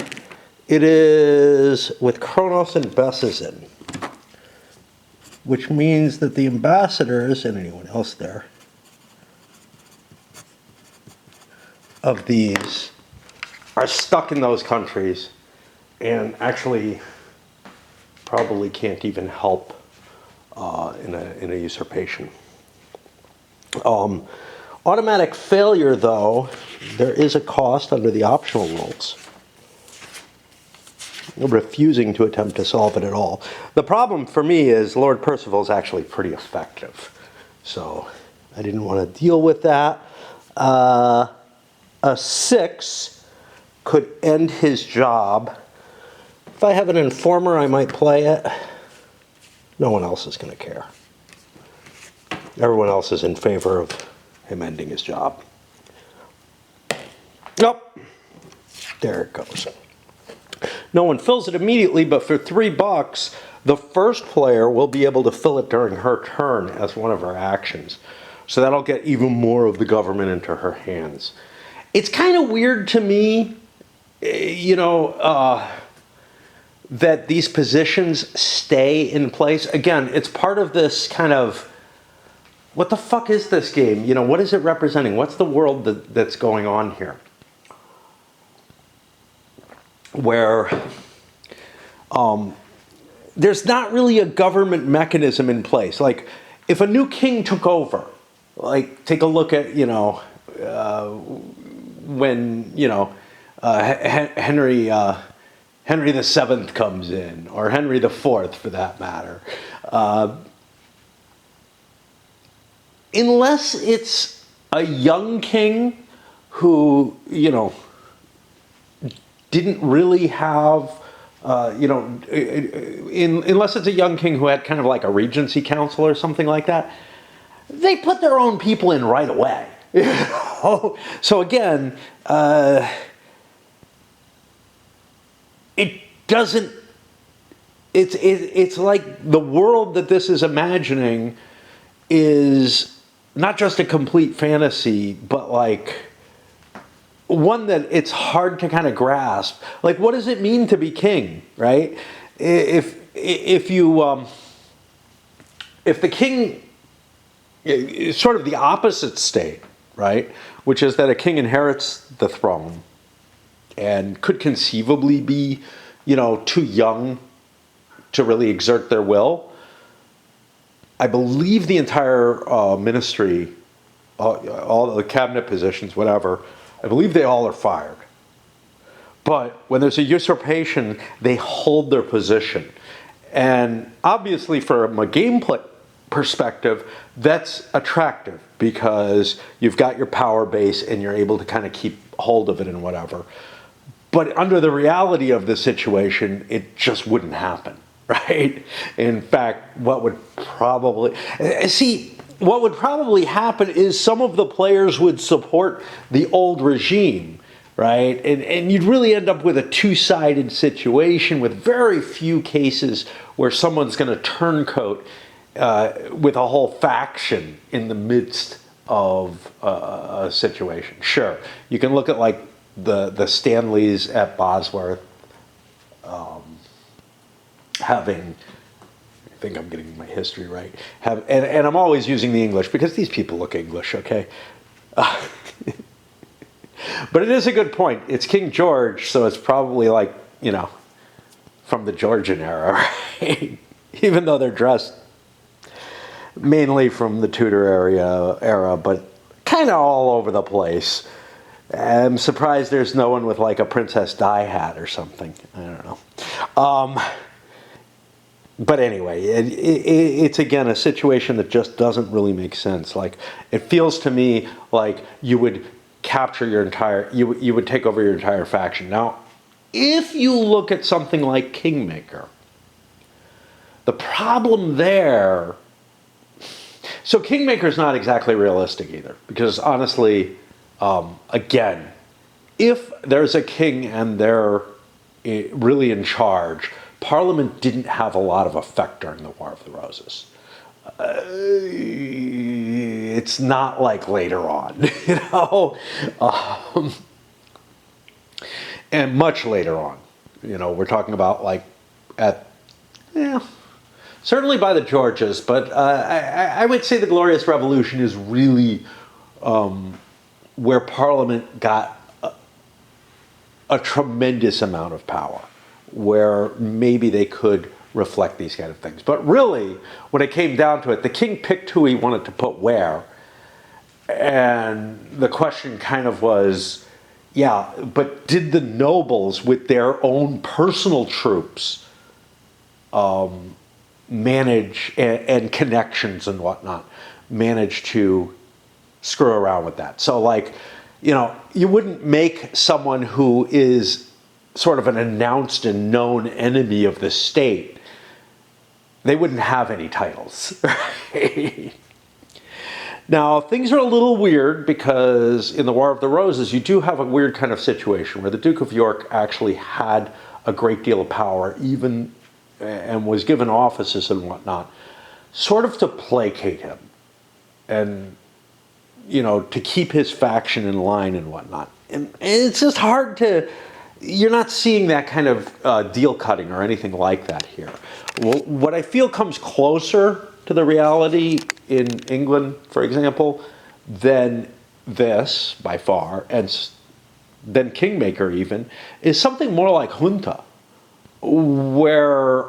It is with Kronos and Bessesen, which means that the ambassadors and anyone else there of these are stuck in those countries and actually probably can't even help in a usurpation. Automatic failure, though, there is a cost under the optional rules. Refusing to attempt to solve it at all. The problem for me is Lord Percival is actually pretty effective, so I didn't want to deal with that. A 6 could end his job. If I have an informer, I might play it. No one else is going to care. Everyone else is in favor of him ending his job. Nope. There it goes. No one fills it immediately, but for $3, the first player will be able to fill it during her turn as one of her actions. So that'll get even more of the government into her hands. It's kind of weird to me, that these positions stay in place. Again, it's part of this kind of, what the fuck is this game? What is it representing? What's the world that's going on here? where there's not really a government mechanism in place. Like, if a new king took over, like, take a look at, when, Henry the Seventh comes in, or Henry the Fourth, for that matter. Unless it's a young king who, didn't really have, unless it's a young king who had kind of like a regency council or something like that, they put their own people in right away. So again, it doesn't. It's like the world that this is imagining is not just a complete fantasy, but like one that it's hard to kind of grasp. Like, what does it mean to be king, right? If the king is sort of the opposite state, right, which is that a king inherits the throne and could conceivably be, too young to really exert their will. I believe the entire ministry, all the cabinet positions, whatever, I believe they all are fired. But when there's a usurpation, they hold their position. And obviously, from a gameplay perspective, that's attractive because you've got your power base and you're able to kind of keep hold of it and whatever. But under the reality of the situation, it just wouldn't happen, right? In fact, what would probably happen is some of the players would support the old regime, right? And you'd really end up with a two-sided situation with very few cases where someone's going to turncoat with a whole faction in the midst of a situation. Sure, you can look at like the Stanleys at Bosworth having, I think I'm getting my history right, and I'm always using the English because these people look English, okay? But it is a good point. It's King George, so it's probably like, from the Georgian era, right? Even though they're dressed mainly from the Tudor era, but kind of all over the place. I'm surprised there's no one with like a Princess Di hat or something. I don't know. But anyway, it's again a situation that just doesn't really make sense. Like, it feels to me like you would capture your entire, you would take over your entire faction. Now, if you look at something like Kingmaker, the problem there, so Kingmaker is not exactly realistic either, because honestly, again, if there's a king and they're really in charge, Parliament didn't have a lot of effect during the War of the Roses. It's not like later on, and much later on. We're talking about like certainly by the Georges, but I would say the Glorious Revolution is really where Parliament got a tremendous amount of power, where maybe they could reflect these kind of things. But really, when it came down to it, the king picked who he wanted to put where, and the question kind of was, yeah, but did the nobles with their own personal troops manage, and connections and whatnot, manage to screw around with that? So like, you wouldn't make someone who is sort of an announced and known enemy of the state, they wouldn't have any titles, right? Now, things are a little weird because in the War of the Roses, you do have a weird kind of situation where the Duke of York actually had a great deal of power, even, and was given offices and whatnot, sort of to placate him and, to keep his faction in line and whatnot. And it's just hard to, you're not seeing that kind of deal cutting or anything like that here. Well, what I feel comes closer to the reality in England, for example, than this by far, and than Kingmaker even, is something more like Junta, where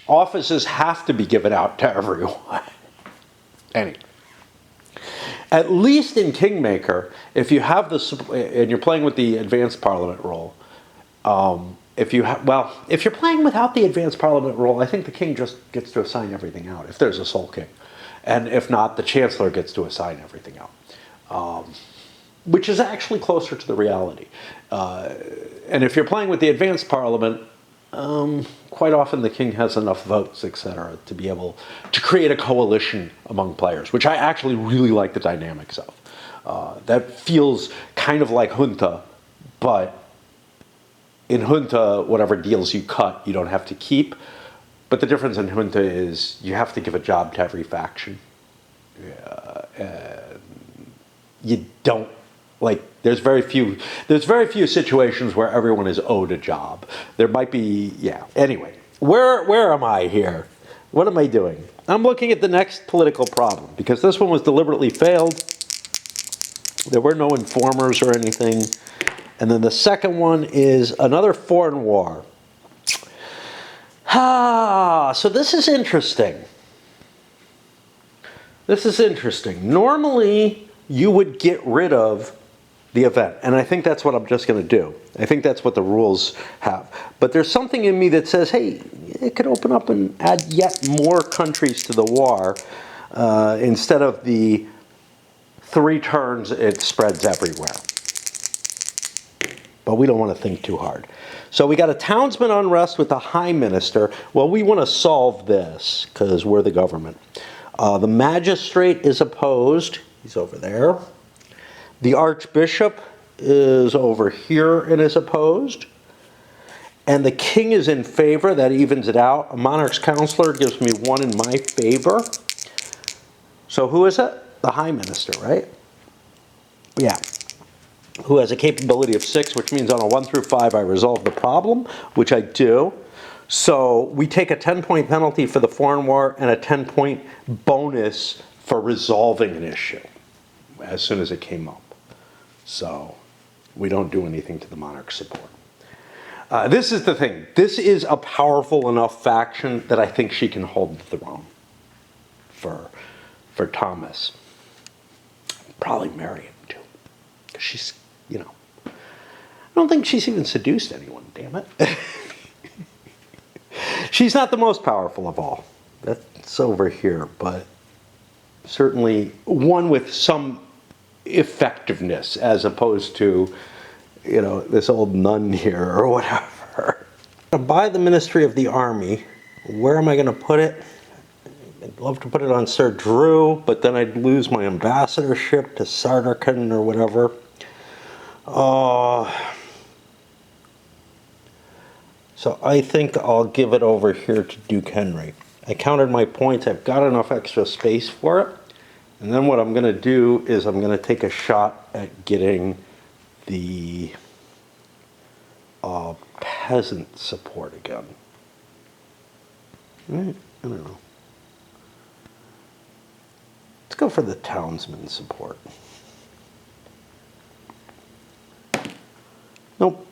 offices have to be given out to everyone. Anyway. At least in Kingmaker, if you have and you're playing with the advanced parliament role, if you're playing without the advanced parliament role, I think the king just gets to assign everything out, if there's a sole king. And if not, the chancellor gets to assign everything out, which is actually closer to the reality. And if you're playing with the advanced parliament, quite often the king has enough votes, etc., to be able to create a coalition among players, which I actually really like the dynamics of. That feels kind of like Junta, but in Junta, whatever deals you cut, you don't have to keep. But the difference in Junta is you have to give a job to every faction. You don't, like, there's very few situations where everyone is owed a job. There might be, yeah. Anyway, where am I here? What am I doing? I'm looking at the next political problem, because this one was deliberately failed. There were no informers or anything. And then the second one is another foreign war. So this is interesting. This is interesting. Normally, you would get rid of the event, and I think that's what I'm just going to do. I think that's what the rules have. But there's something in me that says, hey, it could open up and add yet more countries to the war. Instead of the 3 turns, it spreads everywhere. But we don't want to think too hard. So we got a townsman unrest with the high minister. Well, we want to solve this because we're the government. The magistrate is opposed. He's over there. The archbishop is over here and is opposed. And the king is in favor. That evens it out. A monarch's counselor gives me 1 in my favor. So who is it? The high minister, right? Yeah. Who has a capability of 6, which means on a 1 through 5 I resolve the problem, which I do. So we take a 10-point penalty for the foreign war and a 10-point bonus for resolving an issue as soon as it came up. So we don't do anything to the monarch's support. This is the thing. This is a powerful enough faction that I think she can hold the throne for Thomas. Probably marry him too. Because she's, you know, I don't think she's even seduced anyone, damn it. She's not the most powerful of all. That's over here, but certainly one with some effectiveness as opposed to, you know, this old nun here or whatever. By the Ministry of the Army, where am I going to put it? I'd love to put it on Sir Drew, but then I'd lose my ambassadorship to Sardarkan or whatever. So I think I'll give it over here to Duke Henry. I counted my points. I've got enough extra space for it. And then what I'm going to do is I'm going to take a shot at getting the peasant support again. I don't know. Let's go for the townsman support. Nope.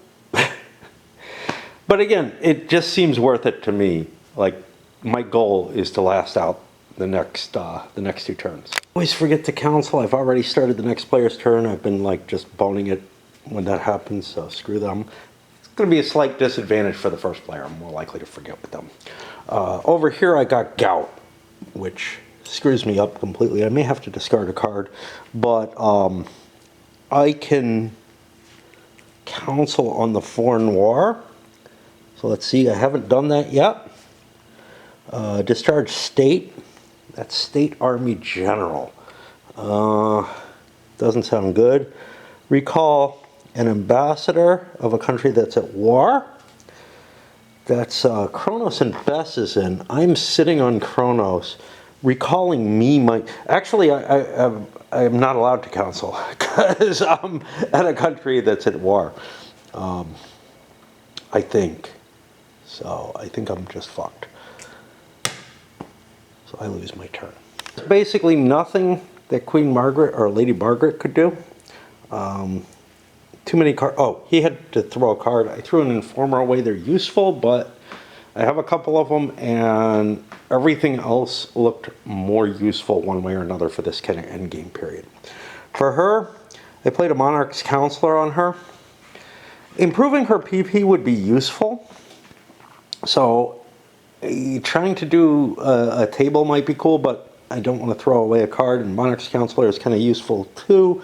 But again, it just seems worth it to me. Like, my goal is to last out the next 2 turns. Always forget to counsel. I've already started the next player's turn. I've been like just boning it when that happens, so screw them. It's going to be a slight disadvantage for the first player. I'm more likely to forget with them. Over here I got gout, which screws me up completely. I may have to discard a card, but I can counsel on the foreign war. So let's see, I haven't done that yet. Discharge state. That's State Army General. Doesn't sound good. Recall an ambassador of a country that's at war. That's Kronos and Bess is in. I'm sitting on Kronos. Recalling me might... Actually, I am not allowed to counsel because I'm at a country that's at war. I think. So I think I'm just fucked. So I lose my turn. Basically nothing that Queen Margaret or Lady Margaret could do. Too many cards. Oh, he had to throw a card. I threw an Informer away. They're useful, but I have a couple of them, and everything else looked more useful one way or another for this kind of endgame period. For her, I played a Monarch's Counselor on her. Improving her PP would be useful. So trying to do a table might be cool, but I don't want to throw away a card, and Monarch's Counselor is kind of useful too.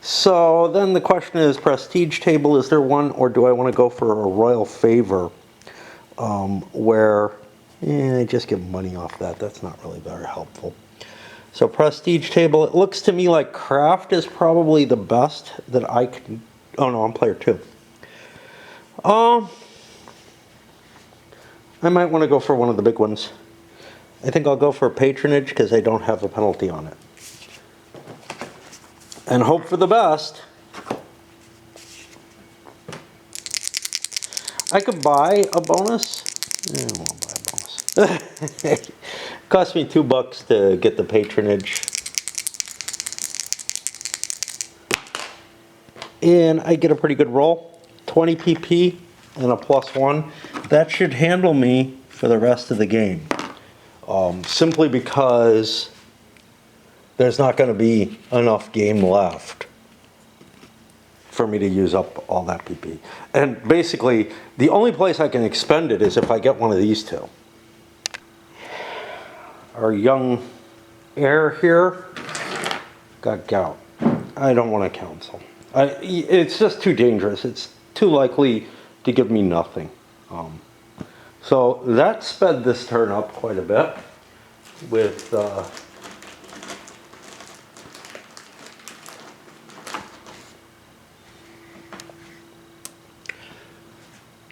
So then the question is, prestige table, is there one, or do I want to go for a royal favor where I just get money off that? That's not really very helpful. So prestige table, it looks to me like craft is probably the best that I can. Oh no, I'm player 2. I might want to go for one of the big ones. I think I'll go for patronage because I don't have a penalty on it. And hope for the best. I could buy a bonus. I won't buy a bonus. It cost me $2 to get the patronage. And I get a pretty good roll. 20 PP and a +1. That should handle me for the rest of the game. Simply because there's not going to be enough game left for me to use up all that PP. And basically, the only place I can expend it is if I get one of these two. Our young heir here got gout. I don't want to counsel. It's just too dangerous. It's too likely to give me nothing. So that sped this turn up quite a bit with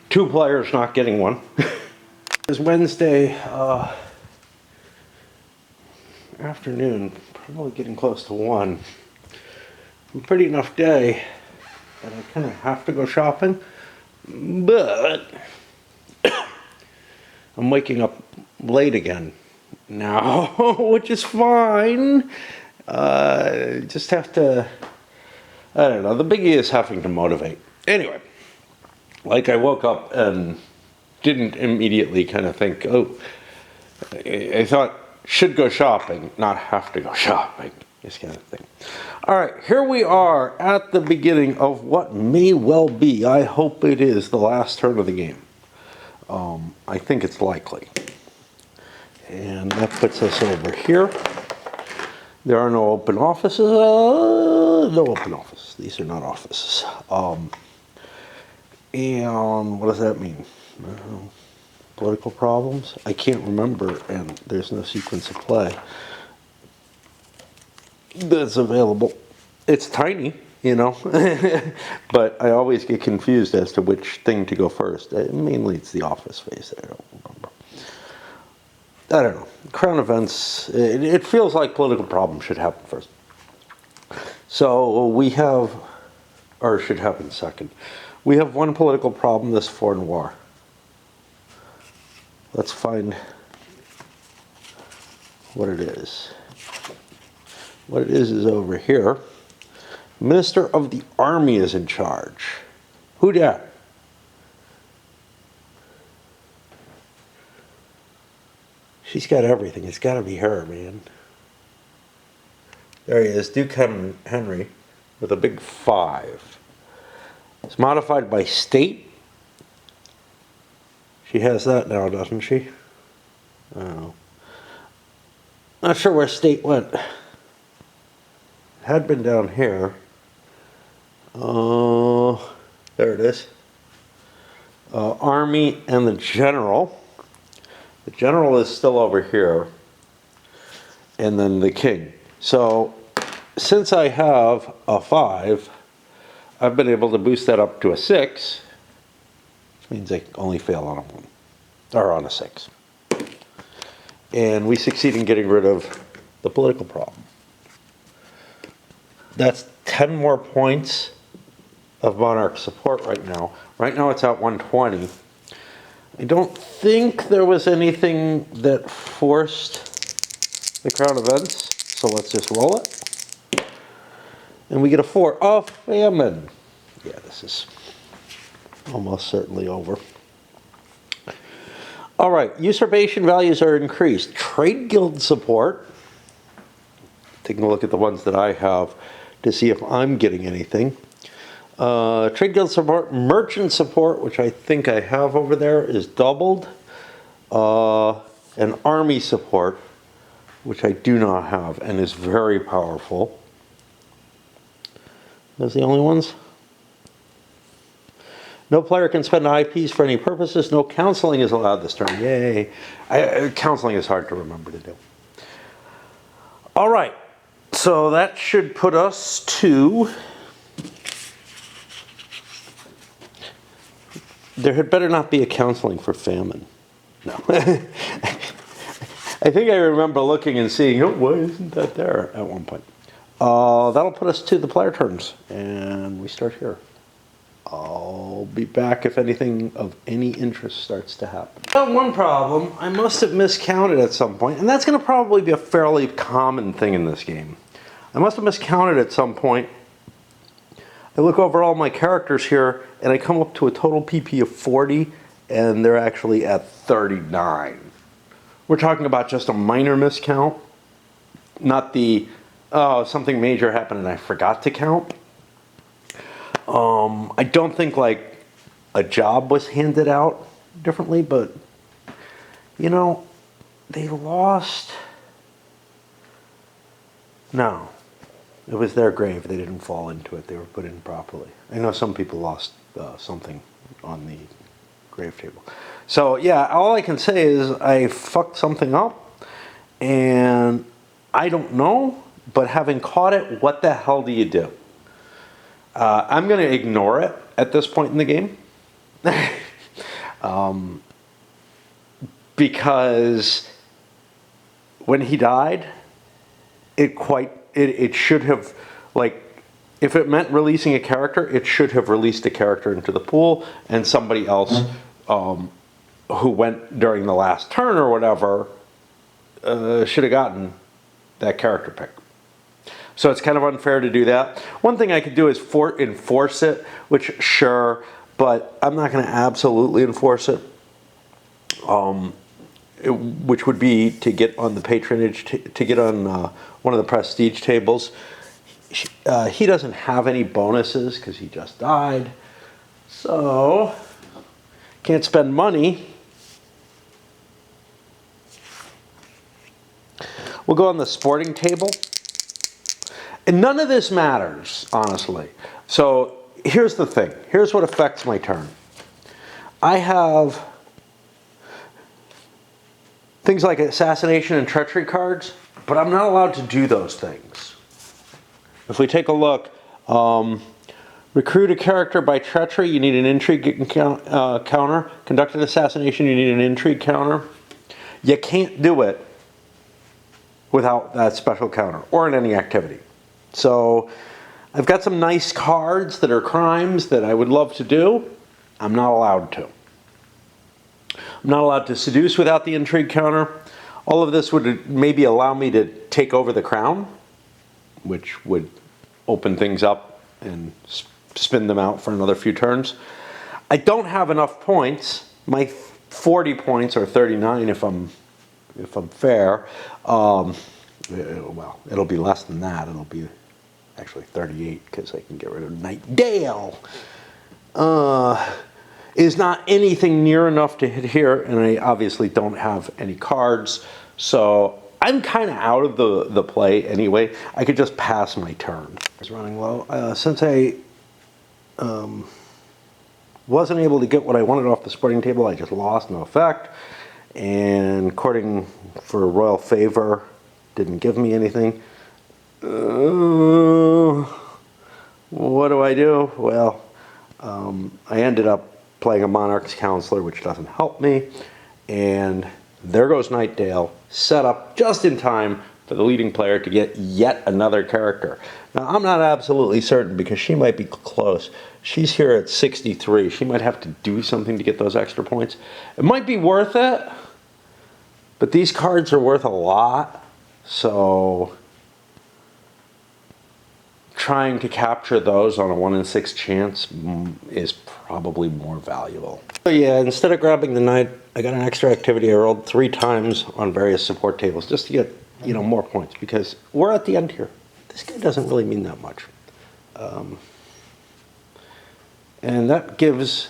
2 players not getting one. It's Wednesday afternoon, probably getting close to 1. A pretty enough day that I kind of have to go shopping, but I'm waking up late again now, which is fine. Just have to, I don't know, the biggie is having to motivate. Anyway, like I woke up and didn't immediately kind of think, oh, I thought should go shopping, not have to go shopping, this kind of thing. All right, here we are at the beginning of what may well be, I hope it is, the last turn of the game. I think it's likely. And that puts us over here. There are no open offices. No open offices. These are not offices. And what does that mean? Political problems? I can't remember, and there's no sequence of play that's available. It's tiny, you know, but I always get confused as to which thing to go first. Mainly it's the office phase that I don't remember. I don't know. Crown events, it feels like political problems should happen first. So we have, or should happen second. We have one political problem, this foreign war. Let's find what it is. What it is over here. Minister of the Army is in charge. Who dat? She's got everything. It's got to be her, man. There he is, Duke Henry, with a big 5. It's modified by state. She has that now, doesn't she? I don't know. Not sure where state went. It had been down here. There it is. Army and the general. The general is still over here. And then the king. So, since I have a 5, I've been able to boost that up to a 6. Which means I only fail on a 1. Or on a 6. And we succeed in getting rid of the political problem. That's 10 more points of monarch support right now. Right now it's at 120. I don't think there was anything that forced the crown events, so let's just roll it. And we get a 4. Oh, famine. Yeah, this is almost certainly over. All right, usurpation values are increased. Trade guild support. Taking a look at the ones that I have to see if I'm getting anything. Trade guild support, merchant support, which I think I have over there, is doubled. And army support, which I do not have and is very powerful. Those the only ones? No player can spend IPs for any purposes. No counseling is allowed this turn. Yay. Counseling is hard to remember to do. All right. So that should put us to... There had better not be a counseling for famine. No. I think I remember looking and seeing, oh, why isn't that there at one point? That'll put us to the player turns. And we start here. I'll be back if anything of any interest starts to happen. One problem, I must have miscounted at some point, and that's going to probably be a fairly common thing in this game. I must have miscounted at some point. I look over all my characters here, and I come up to a total PP of 40, and they're actually at 39. We're talking about just a minor miscount, not the, oh, something major happened and I forgot to count. I don't think like a job was handed out differently, but you know, they lost. No, it was their grave. They didn't fall into it. They were put in properly. I know some people lost something on the grave table. So yeah, all I can say is I fucked something up and I don't know, but having caught it, what the hell do you do? I'm going to ignore it at this point in the game. Because when he died, it should have, like, if it meant releasing a character, it should have released a character into the pool, and somebody else who went during the last turn or whatever should have gotten that character pick. So it's kind of unfair to do that. One thing I could do is enforce it, which sure, but I'm not going to absolutely enforce it. Which would be to get on the patronage, to get on one of the prestige tables. He doesn't have any bonuses because he just died. So, can't spend money. We'll go on the sporting table. And none of this matters, honestly. So, here's the thing. Here's what affects my turn. I have things like assassination and treachery cards, but I'm not allowed to do those things. If we take a look, recruit a character by treachery, you need an intrigue counter. Conduct an assassination, you need an intrigue counter. You can't do it without that special counter, or in any activity. So, I've got some nice cards that are crimes that I would love to do. I'm not allowed to. I'm not allowed to seduce without the intrigue counter. All of this would maybe allow me to take over the crown, which would open things up and spin them out for another few turns. I don't have enough points. My 40 points, or 39 if I'm fair. Well, it'll be less than that. It'll be actually 38 because I can get rid of Nightdale. Is not anything near enough to hit here, and I obviously don't have any cards, so I'm kind of out of the play anyway. I could just pass my turn. It's running low. Since I wasn't able to get what I wanted off the sporting table, I just lost, no effect. And courting for royal favor didn't give me anything. What do I do? Well, I ended up playing a Monarch's Counselor, which doesn't help me. And there goes Nightdale, set up just in time for the leading player to get yet another character. Now, I'm not absolutely certain because she might be close. She's here at 63. She might have to do something to get those extra points. It might be worth it, but these cards are worth a lot. So, trying to capture those on a 1 in 6 chance is probably more valuable. So yeah, instead of grabbing the knight, I got an extra activity. I rolled 3 times on various support tables just to get, you know, more points, because we're at the end here. This game doesn't really mean that much. And that gives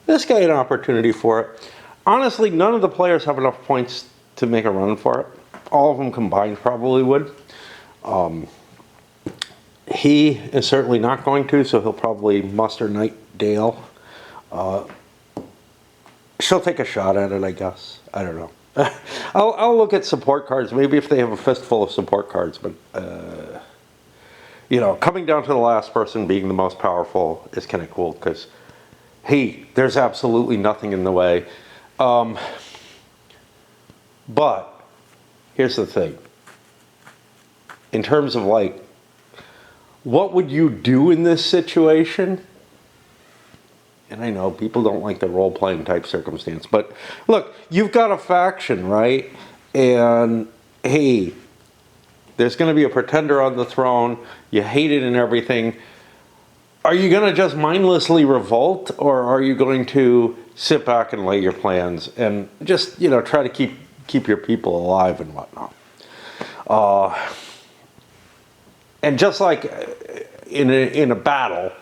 this guy an opportunity for it. Honestly, none of the players have enough points to make a run for it. All of them combined probably would. He is certainly not going to, so he'll probably muster Knight Dale. She'll take a shot at it, I guess. I don't know. I'll look at support cards, maybe if they have a fistful of support cards, but you know, coming down to the last person being the most powerful is kind of cool, because, hey, there's absolutely nothing in the way. But here's the thing. In terms of, like, what would you do in this situation? And I know people don't like the role-playing type circumstance, but look, you've got a faction, right? And, hey, there's going to be a pretender on the throne. You hate it and everything. Are you going to just mindlessly revolt, or are you going to sit back and lay your plans and just, you know, try to keep your people alive and whatnot? And just like in a battle,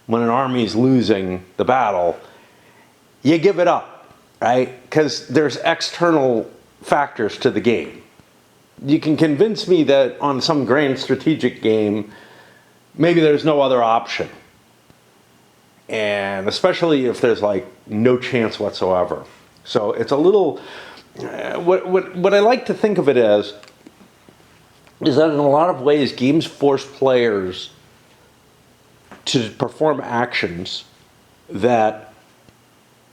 when an army's losing the battle, you give it up, right? Because there's external factors to the game. You can convince me that on some grand strategic game, maybe there's no other option. And especially if there's like no chance whatsoever. So it's a little, what I like to think of it as is that in a lot of ways, games force players to perform actions that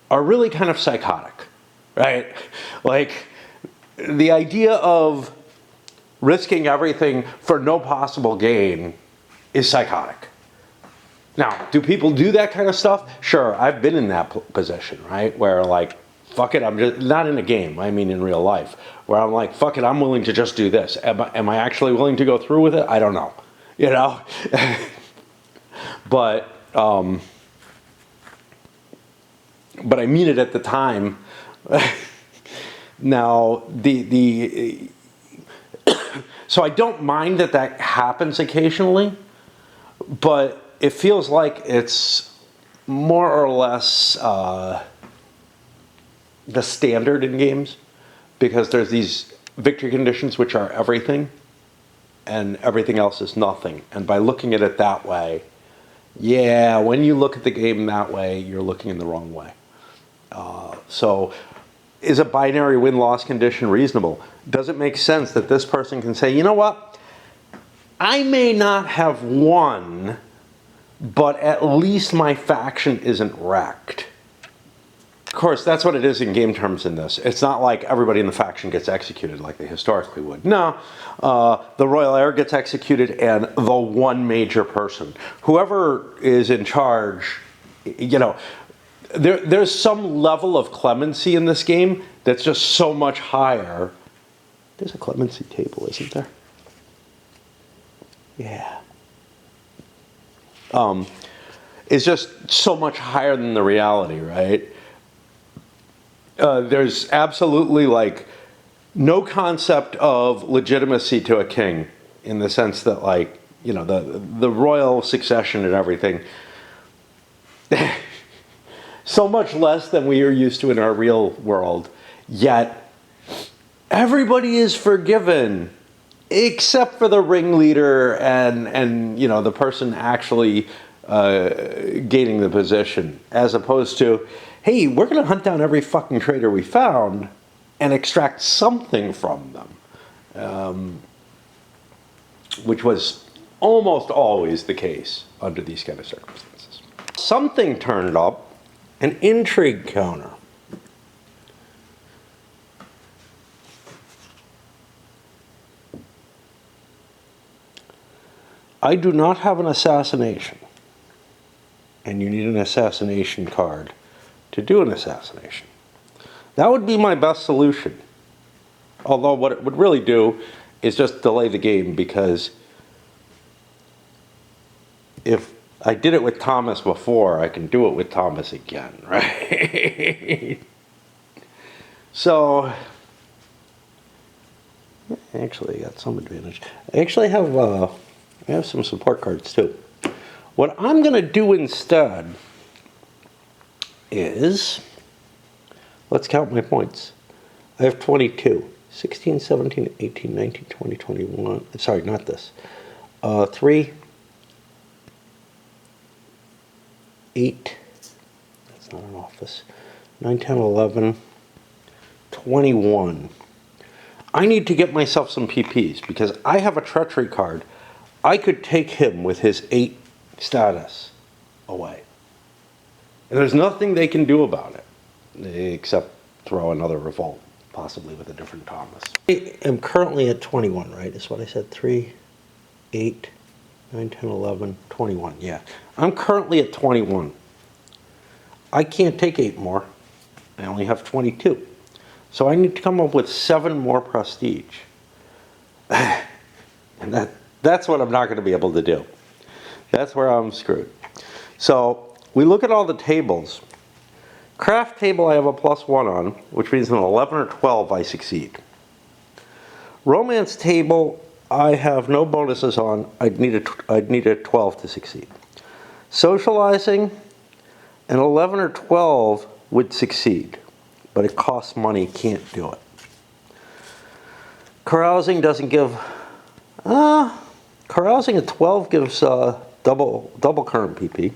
are really kind of psychotic, right? Like the idea of risking everything for no possible gain is psychotic. Now, do people do that kind of stuff? Sure, I've been in that position, right? Where like, fuck it, I'm just, not in a game, I mean in real life, where I'm like, fuck it, I'm willing to just do this. Am I actually willing to go through with it? I don't know, you know? But I mean it at the time. Now, so I don't mind that happens occasionally, but it feels like it's more or less the standard in games, because there's these victory conditions which are everything, and everything else is nothing. And by looking at it that way, yeah, when you look at the game that way, you're looking in the wrong way. So is a binary win-loss condition reasonable? Does it make sense that this person can say, you know what, I may not have won, but at least my faction isn't wrecked? Of course, that's what it is in game terms in this. It's not like everybody in the faction gets executed like they historically would. No, the royal heir gets executed, and the one major person. Whoever is in charge, you know, there's some level of clemency in this game that's just so much higher. There's a clemency table, isn't there? Yeah. It's just so much higher than the reality, right? There's absolutely like no concept of legitimacy to a king, in the sense that, like, you know, the royal succession and everything. So much less than we are used to in our real world. Yet everybody is forgiven, except for the ringleader and you know, the person actually gaining the position, as opposed to, hey, we're going to hunt down every fucking traitor we found and extract something from them, which was almost always the case under these kind of circumstances. Something turned up, an intrigue counter. I do not have an assassination, and you need an assassination card to do an assassination. That would be my best solution. Although what it would really do is just delay the game, because if I did it with Thomas before, I can do it with Thomas again, right? So, actually, I got some advantage. I actually have I have some support cards too. What I'm going to do instead is, let's count my points. I have 22. 16, 17, 18, 19, 20, 21. Sorry, not this. 3, 8. That's not an office. 9, 10, 11, 21. I need to get myself some PPs because I have a treachery card. I could take him with his 8 status away. And there's nothing they can do about it except throw another revolt, possibly with a different Thomas. I am currently at 21, right? Is what I said. 3, 8, 9, 10, 11, 21. Yeah. I'm currently at 21. I can't take 8 more. I only have 22. So I need to come up with 7 more prestige. And that's what I'm not going to be able to do. That's where I'm screwed. So we look at all the tables. Craft table I have a +1 on, which means an 11 or 12 I succeed. Romance table I have no bonuses on. I'd need a 12 to succeed. Socializing, an 11 or 12 would succeed, but it costs money, can't do it. Carousing doesn't give, carousing at 12 gives double current PP.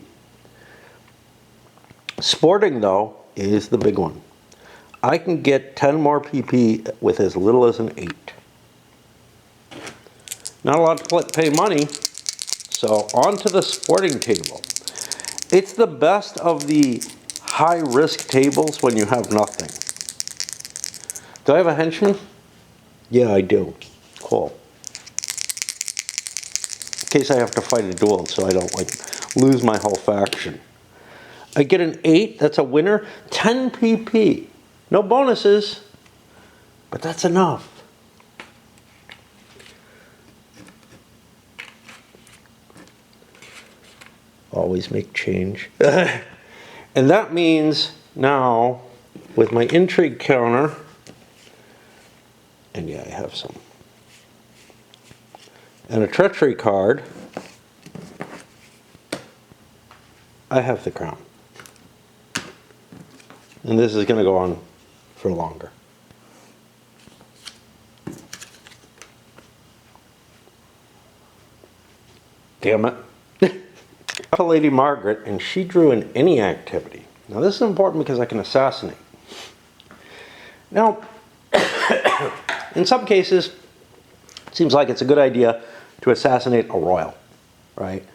Sporting, though, is the big one. I can get 10 more PP with as little as an 8. Not allowed to pay money, so on to the sporting table. It's the best of the high-risk tables when you have nothing. Do I have a henchman? Yeah, I do. Cool. In case I have to fight a duel so I don't lose my whole faction. I get an 8, that's a winner. 10 PP. No bonuses, but that's enough. Always make change. And that means now, with my intrigue counter, and yeah, I have some, and a treachery card, I have the crown. And this is going to go on for longer. Damn it. Lady Margaret, and she drew in any activity. Now this is important because I can assassinate. Now, in some cases, it seems like it's a good idea to assassinate a royal, right?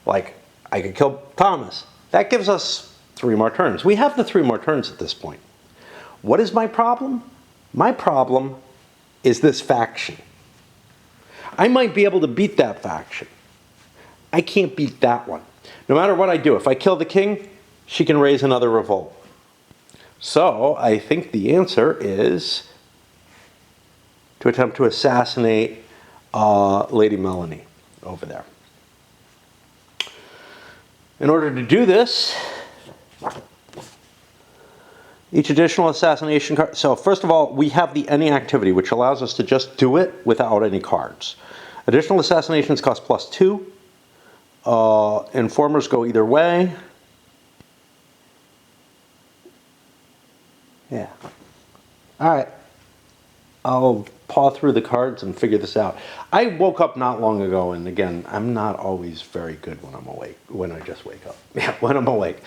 Like, I could kill Thomas. That gives us 3 more turns. We have the 3 more turns at this point. What is my problem? My problem is this faction. I might be able to beat that faction. I can't beat that one. No matter what I do, if I kill the king, she can raise another revolt. So I think the answer is to attempt to assassinate Lady Melanie over there. In order to do this, each additional assassination card. So first of all, we have the any activity, which allows us to just do it without any cards. Additional assassinations cost +2. Informers go either way. Yeah. All right. I'll paw through the cards and figure this out. I woke up not long ago, and again, I'm not always very good when I'm awake, when I just wake up. Yeah, when I'm awake.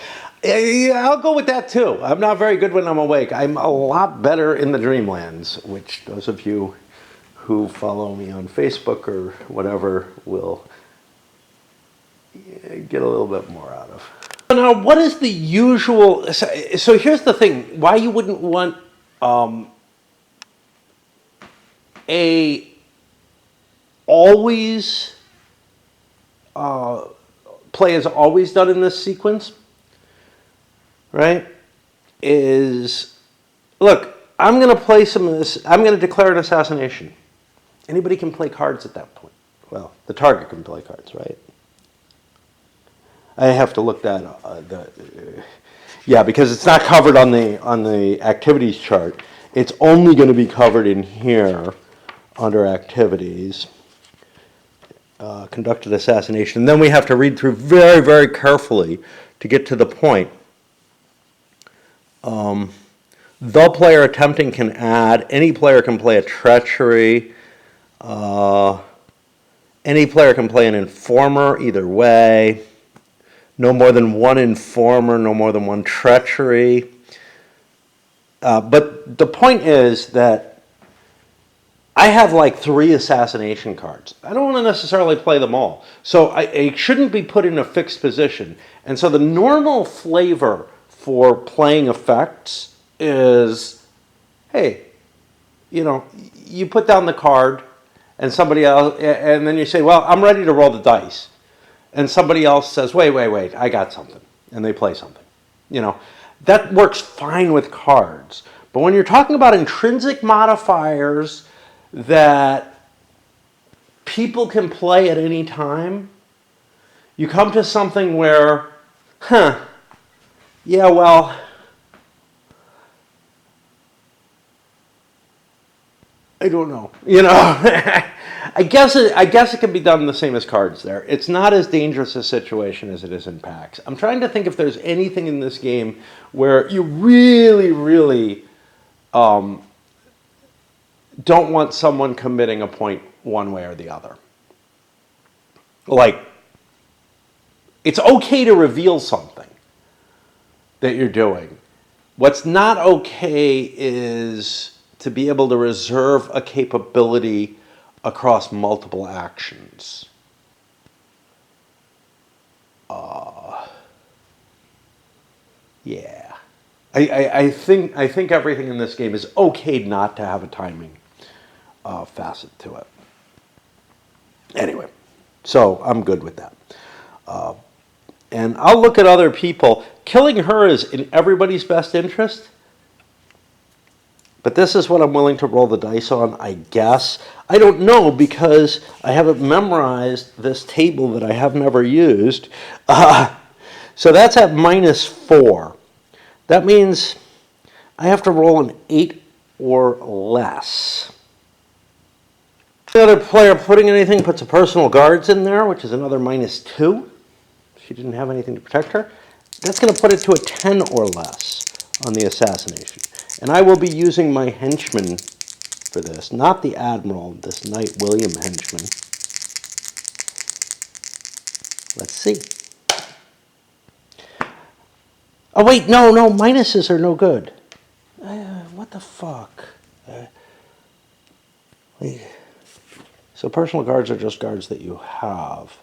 I'll go with that too. I'm not very good when I'm awake. I'm a lot better in the dreamlands, which those of you who follow me on Facebook or whatever will get a little bit more out of. Now, what is the usual? So here's the thing: why you wouldn't want a always play is always done in this sequence, right? Is look, I'm going to play some of this. I'm going to declare an assassination. Anybody can play cards at that point. Well, the target can play cards, right? I have to look that up. Yeah, because it's not covered on the activities chart. It's only going to be covered in here under activities. Conducted assassination. And then we have to read through very, very carefully to get to the point. The player attempting can add. Any player can play a treachery. Any player can play an informer either way. No more than one informer, no more than one treachery. But the point is that I have like 3 assassination cards. I don't want to necessarily play them all. So I shouldn't be put in a fixed position. And so the normal flavor for playing effects is, hey, you know, you put down the card and somebody else, and then you say, well, I'm ready to roll the dice. And somebody else says, wait, I got something. And they play something. You know, that works fine with cards. But when you're talking about intrinsic modifiers that people can play at any time, you come to something where, yeah, well, I don't know. You know, I guess it can be done the same as cards there. It's not as dangerous a situation as it is in packs. I'm trying to think if there's anything in this game where you really, really don't want someone committing a point one way or the other. Like, it's okay to reveal something that you're doing. What's not okay is to be able to reserve a capability across multiple actions. Yeah. I think everything in this game is okay not to have a timing facet to it. Anyway, so I'm good with that. And I'll look at other people. Killing her is in everybody's best interest. But this is what I'm willing to roll the dice on, I guess. I don't know because I haven't memorized this table that I have never used. So that's at -4. That means I have to roll an 8 or less. The other player putting anything puts a personal guards in there, which is another -2. She didn't have anything to protect her. That's going to put it to a 10 or less on the assassination. And I will be using my henchman for this, not the Admiral, this Knight William henchman. Let's see. Oh, wait, no, minuses are no good. What the fuck? So personal guards are just guards that you have.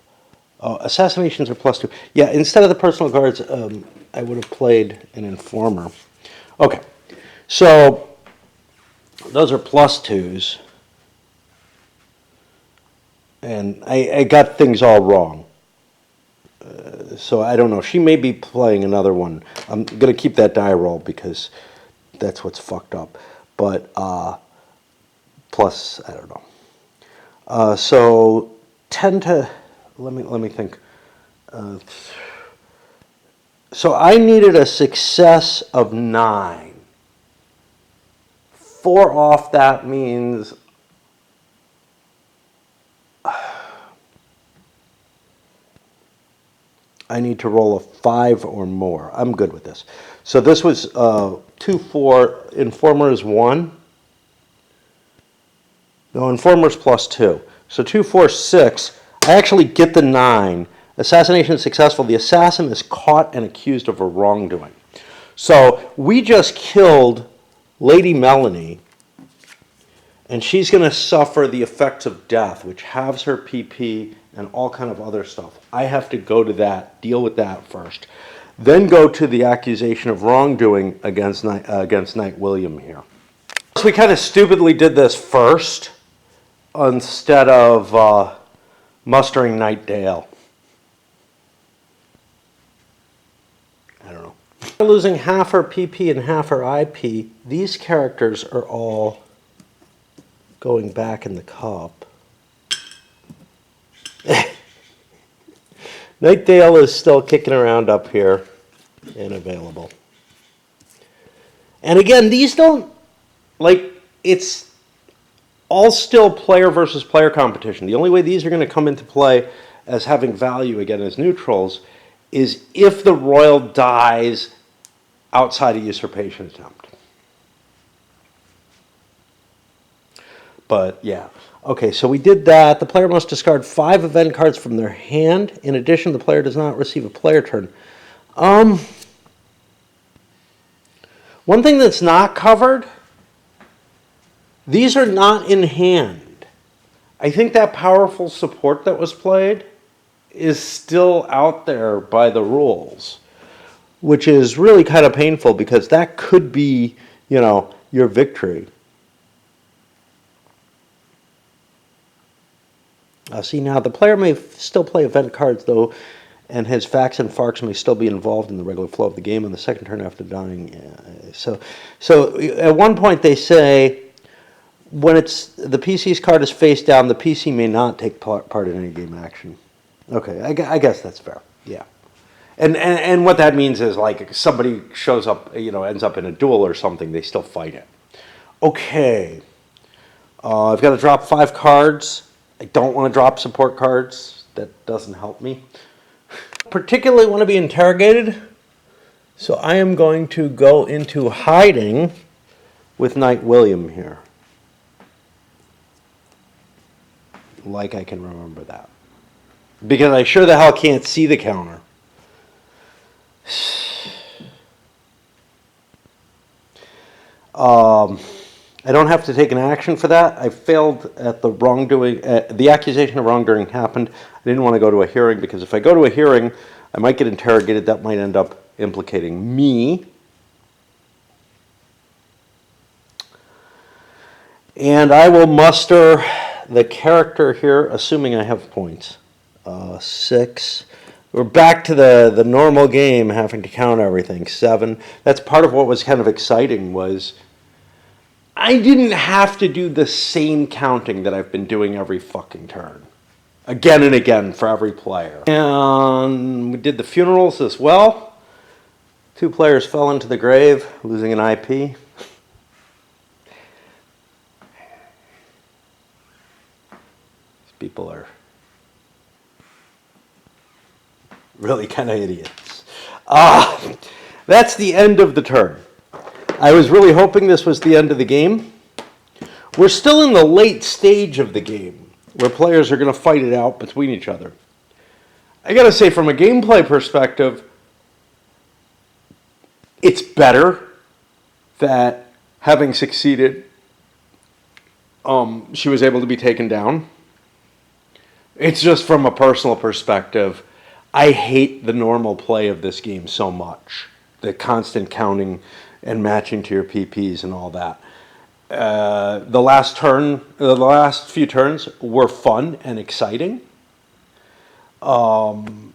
Oh, assassinations are +2. Yeah, instead of the personal guards, I would have played an informer. Okay, so those are +2s. And I got things all wrong. So I don't know. She may be playing another one. I'm going to keep that die roll because that's what's fucked up. But plus, I don't know. So 10 to... Let me think. So I needed a success of 9. 4 off that means I need to roll a 5 or more. I'm good with this. So this was 2, 4. Informer is 1. No, Informer's +2. So 2, 4, 6. I actually get the 9. Assassination is successful. The assassin is caught and accused of a wrongdoing. So we just killed Lady Melanie, and she's going to suffer the effects of death, which halves her PP and all kind of other stuff. I have to go to that, deal with that first. Then go to the accusation of wrongdoing against Knight William here. So we kind of stupidly did this first instead of mustering Knight Dale. I don't know. Losing half her PP and half her IP, these characters are all going back in the cup. Nightdale is still kicking around up here and available. And again, these don't, like, it's all still player versus player competition. The only way these are going to come into play as having value, again, as neutrals, is if the royal dies outside a usurpation attempt. But, yeah. Okay, so we did that. The player must discard 5 event cards from their hand. In addition, the player does not receive a player turn. One thing that's not covered, these are not in hand. I think that powerful support that was played is still out there by the rules, which is really kind of painful because that could be, your victory. See, now the player may still play event cards, though, and his facts and farks may still be involved in the regular flow of the game on the second turn after dying. So at one point they say, when the PC's card is face down, the PC may not take part in any game action. Okay, I guess that's fair. Yeah, and what that means is, like, if somebody shows up, ends up in a duel or something, they still fight it. Okay, I've got to drop 5 cards. I don't want to drop support cards. That doesn't help me. Particularly want to be interrogated, so I am going to go into hiding with Knight William here. Like I can remember that. Because I sure the hell can't see the counter. I don't have to take an action for that. I failed at the wrongdoing. The accusation of wrongdoing happened. I didn't want to go to a hearing because if I go to a hearing, I might get interrogated. That might end up implicating me. And I will muster the character here, assuming I have points. 6. We're back to the normal game, having to count everything. 7. That's part of what was kind of exciting, was I didn't have to do the same counting that I've been doing every fucking turn. Again and again for every player. And we did the funerals as well. 2 players fell into the grave, losing an IP. These people are really kind of idiots. That's the end of the turn. I was really hoping this was the end of the game. We're still in the late stage of the game, where players are going to fight it out between each other. I gotta say, from a gameplay perspective, it's better that, having succeeded, she was able to be taken down. It's just from a personal perspective, I hate the normal play of this game so much. The constant counting and matching to your PPs and all that. The last few turns were fun and exciting, and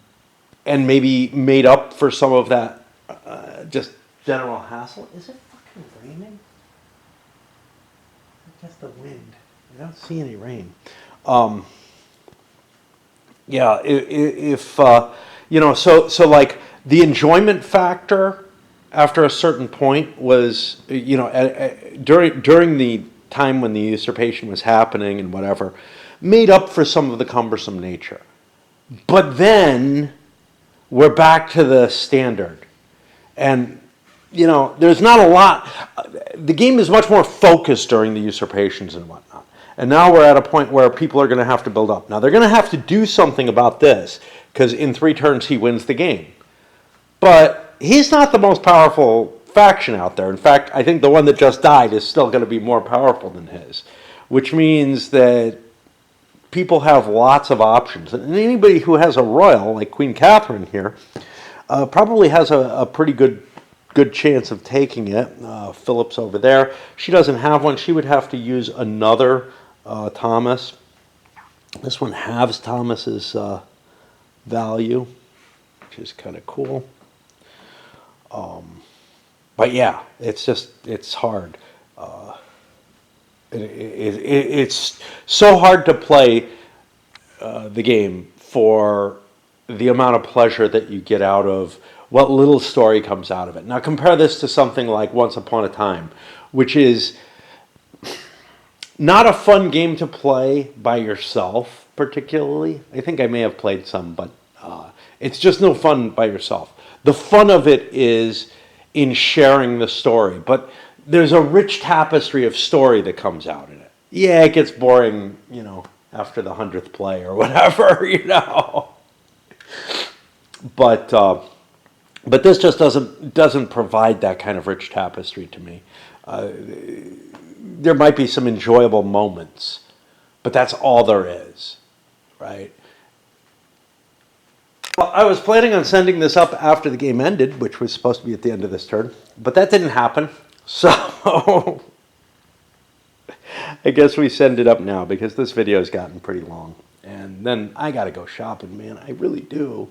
maybe made up for some of that just general hassle. Is it fucking raining? I guess the wind. I don't see any rain. Yeah, if so like the enjoyment factor after a certain point was, during the time when the usurpation was happening and whatever, made up for some of the cumbersome nature. But then we're back to the standard. And, there's not a lot. The game is much more focused during the usurpations and whatnot. And now we're at a point where people are going to have to build up. Now, they're going to have to do something about this, because in 3 turns he wins the game. But he's not the most powerful faction out there. In fact, I think the one that just died is still going to be more powerful than his, which means that people have lots of options. And anybody who has a royal, like Queen Catherine here, probably has a pretty good chance of taking it. Philip's over there. She doesn't have one. She would have to use another Thomas. This one halves Thomas's value, which is kind of cool. But yeah, it's hard. It's so hard to play the game for the amount of pleasure that you get out of what little story comes out of it. Now compare this to something like Once Upon a Time, which is not a fun game to play by yourself particularly. I think I may have played some, but it's just no fun by yourself. The fun of it is in sharing the story, but there's a rich tapestry of story that comes out in it. Yeah, it gets boring, after the 100th play or whatever, But this just doesn't provide that kind of rich tapestry to me. There might be some enjoyable moments, but that's all there is, right? Well, I was planning on sending this up after the game ended, which was supposed to be at the end of this turn, but that didn't happen. So I guess we send it up now because this video has gotten pretty long. And then I got to go shopping, man. I really do.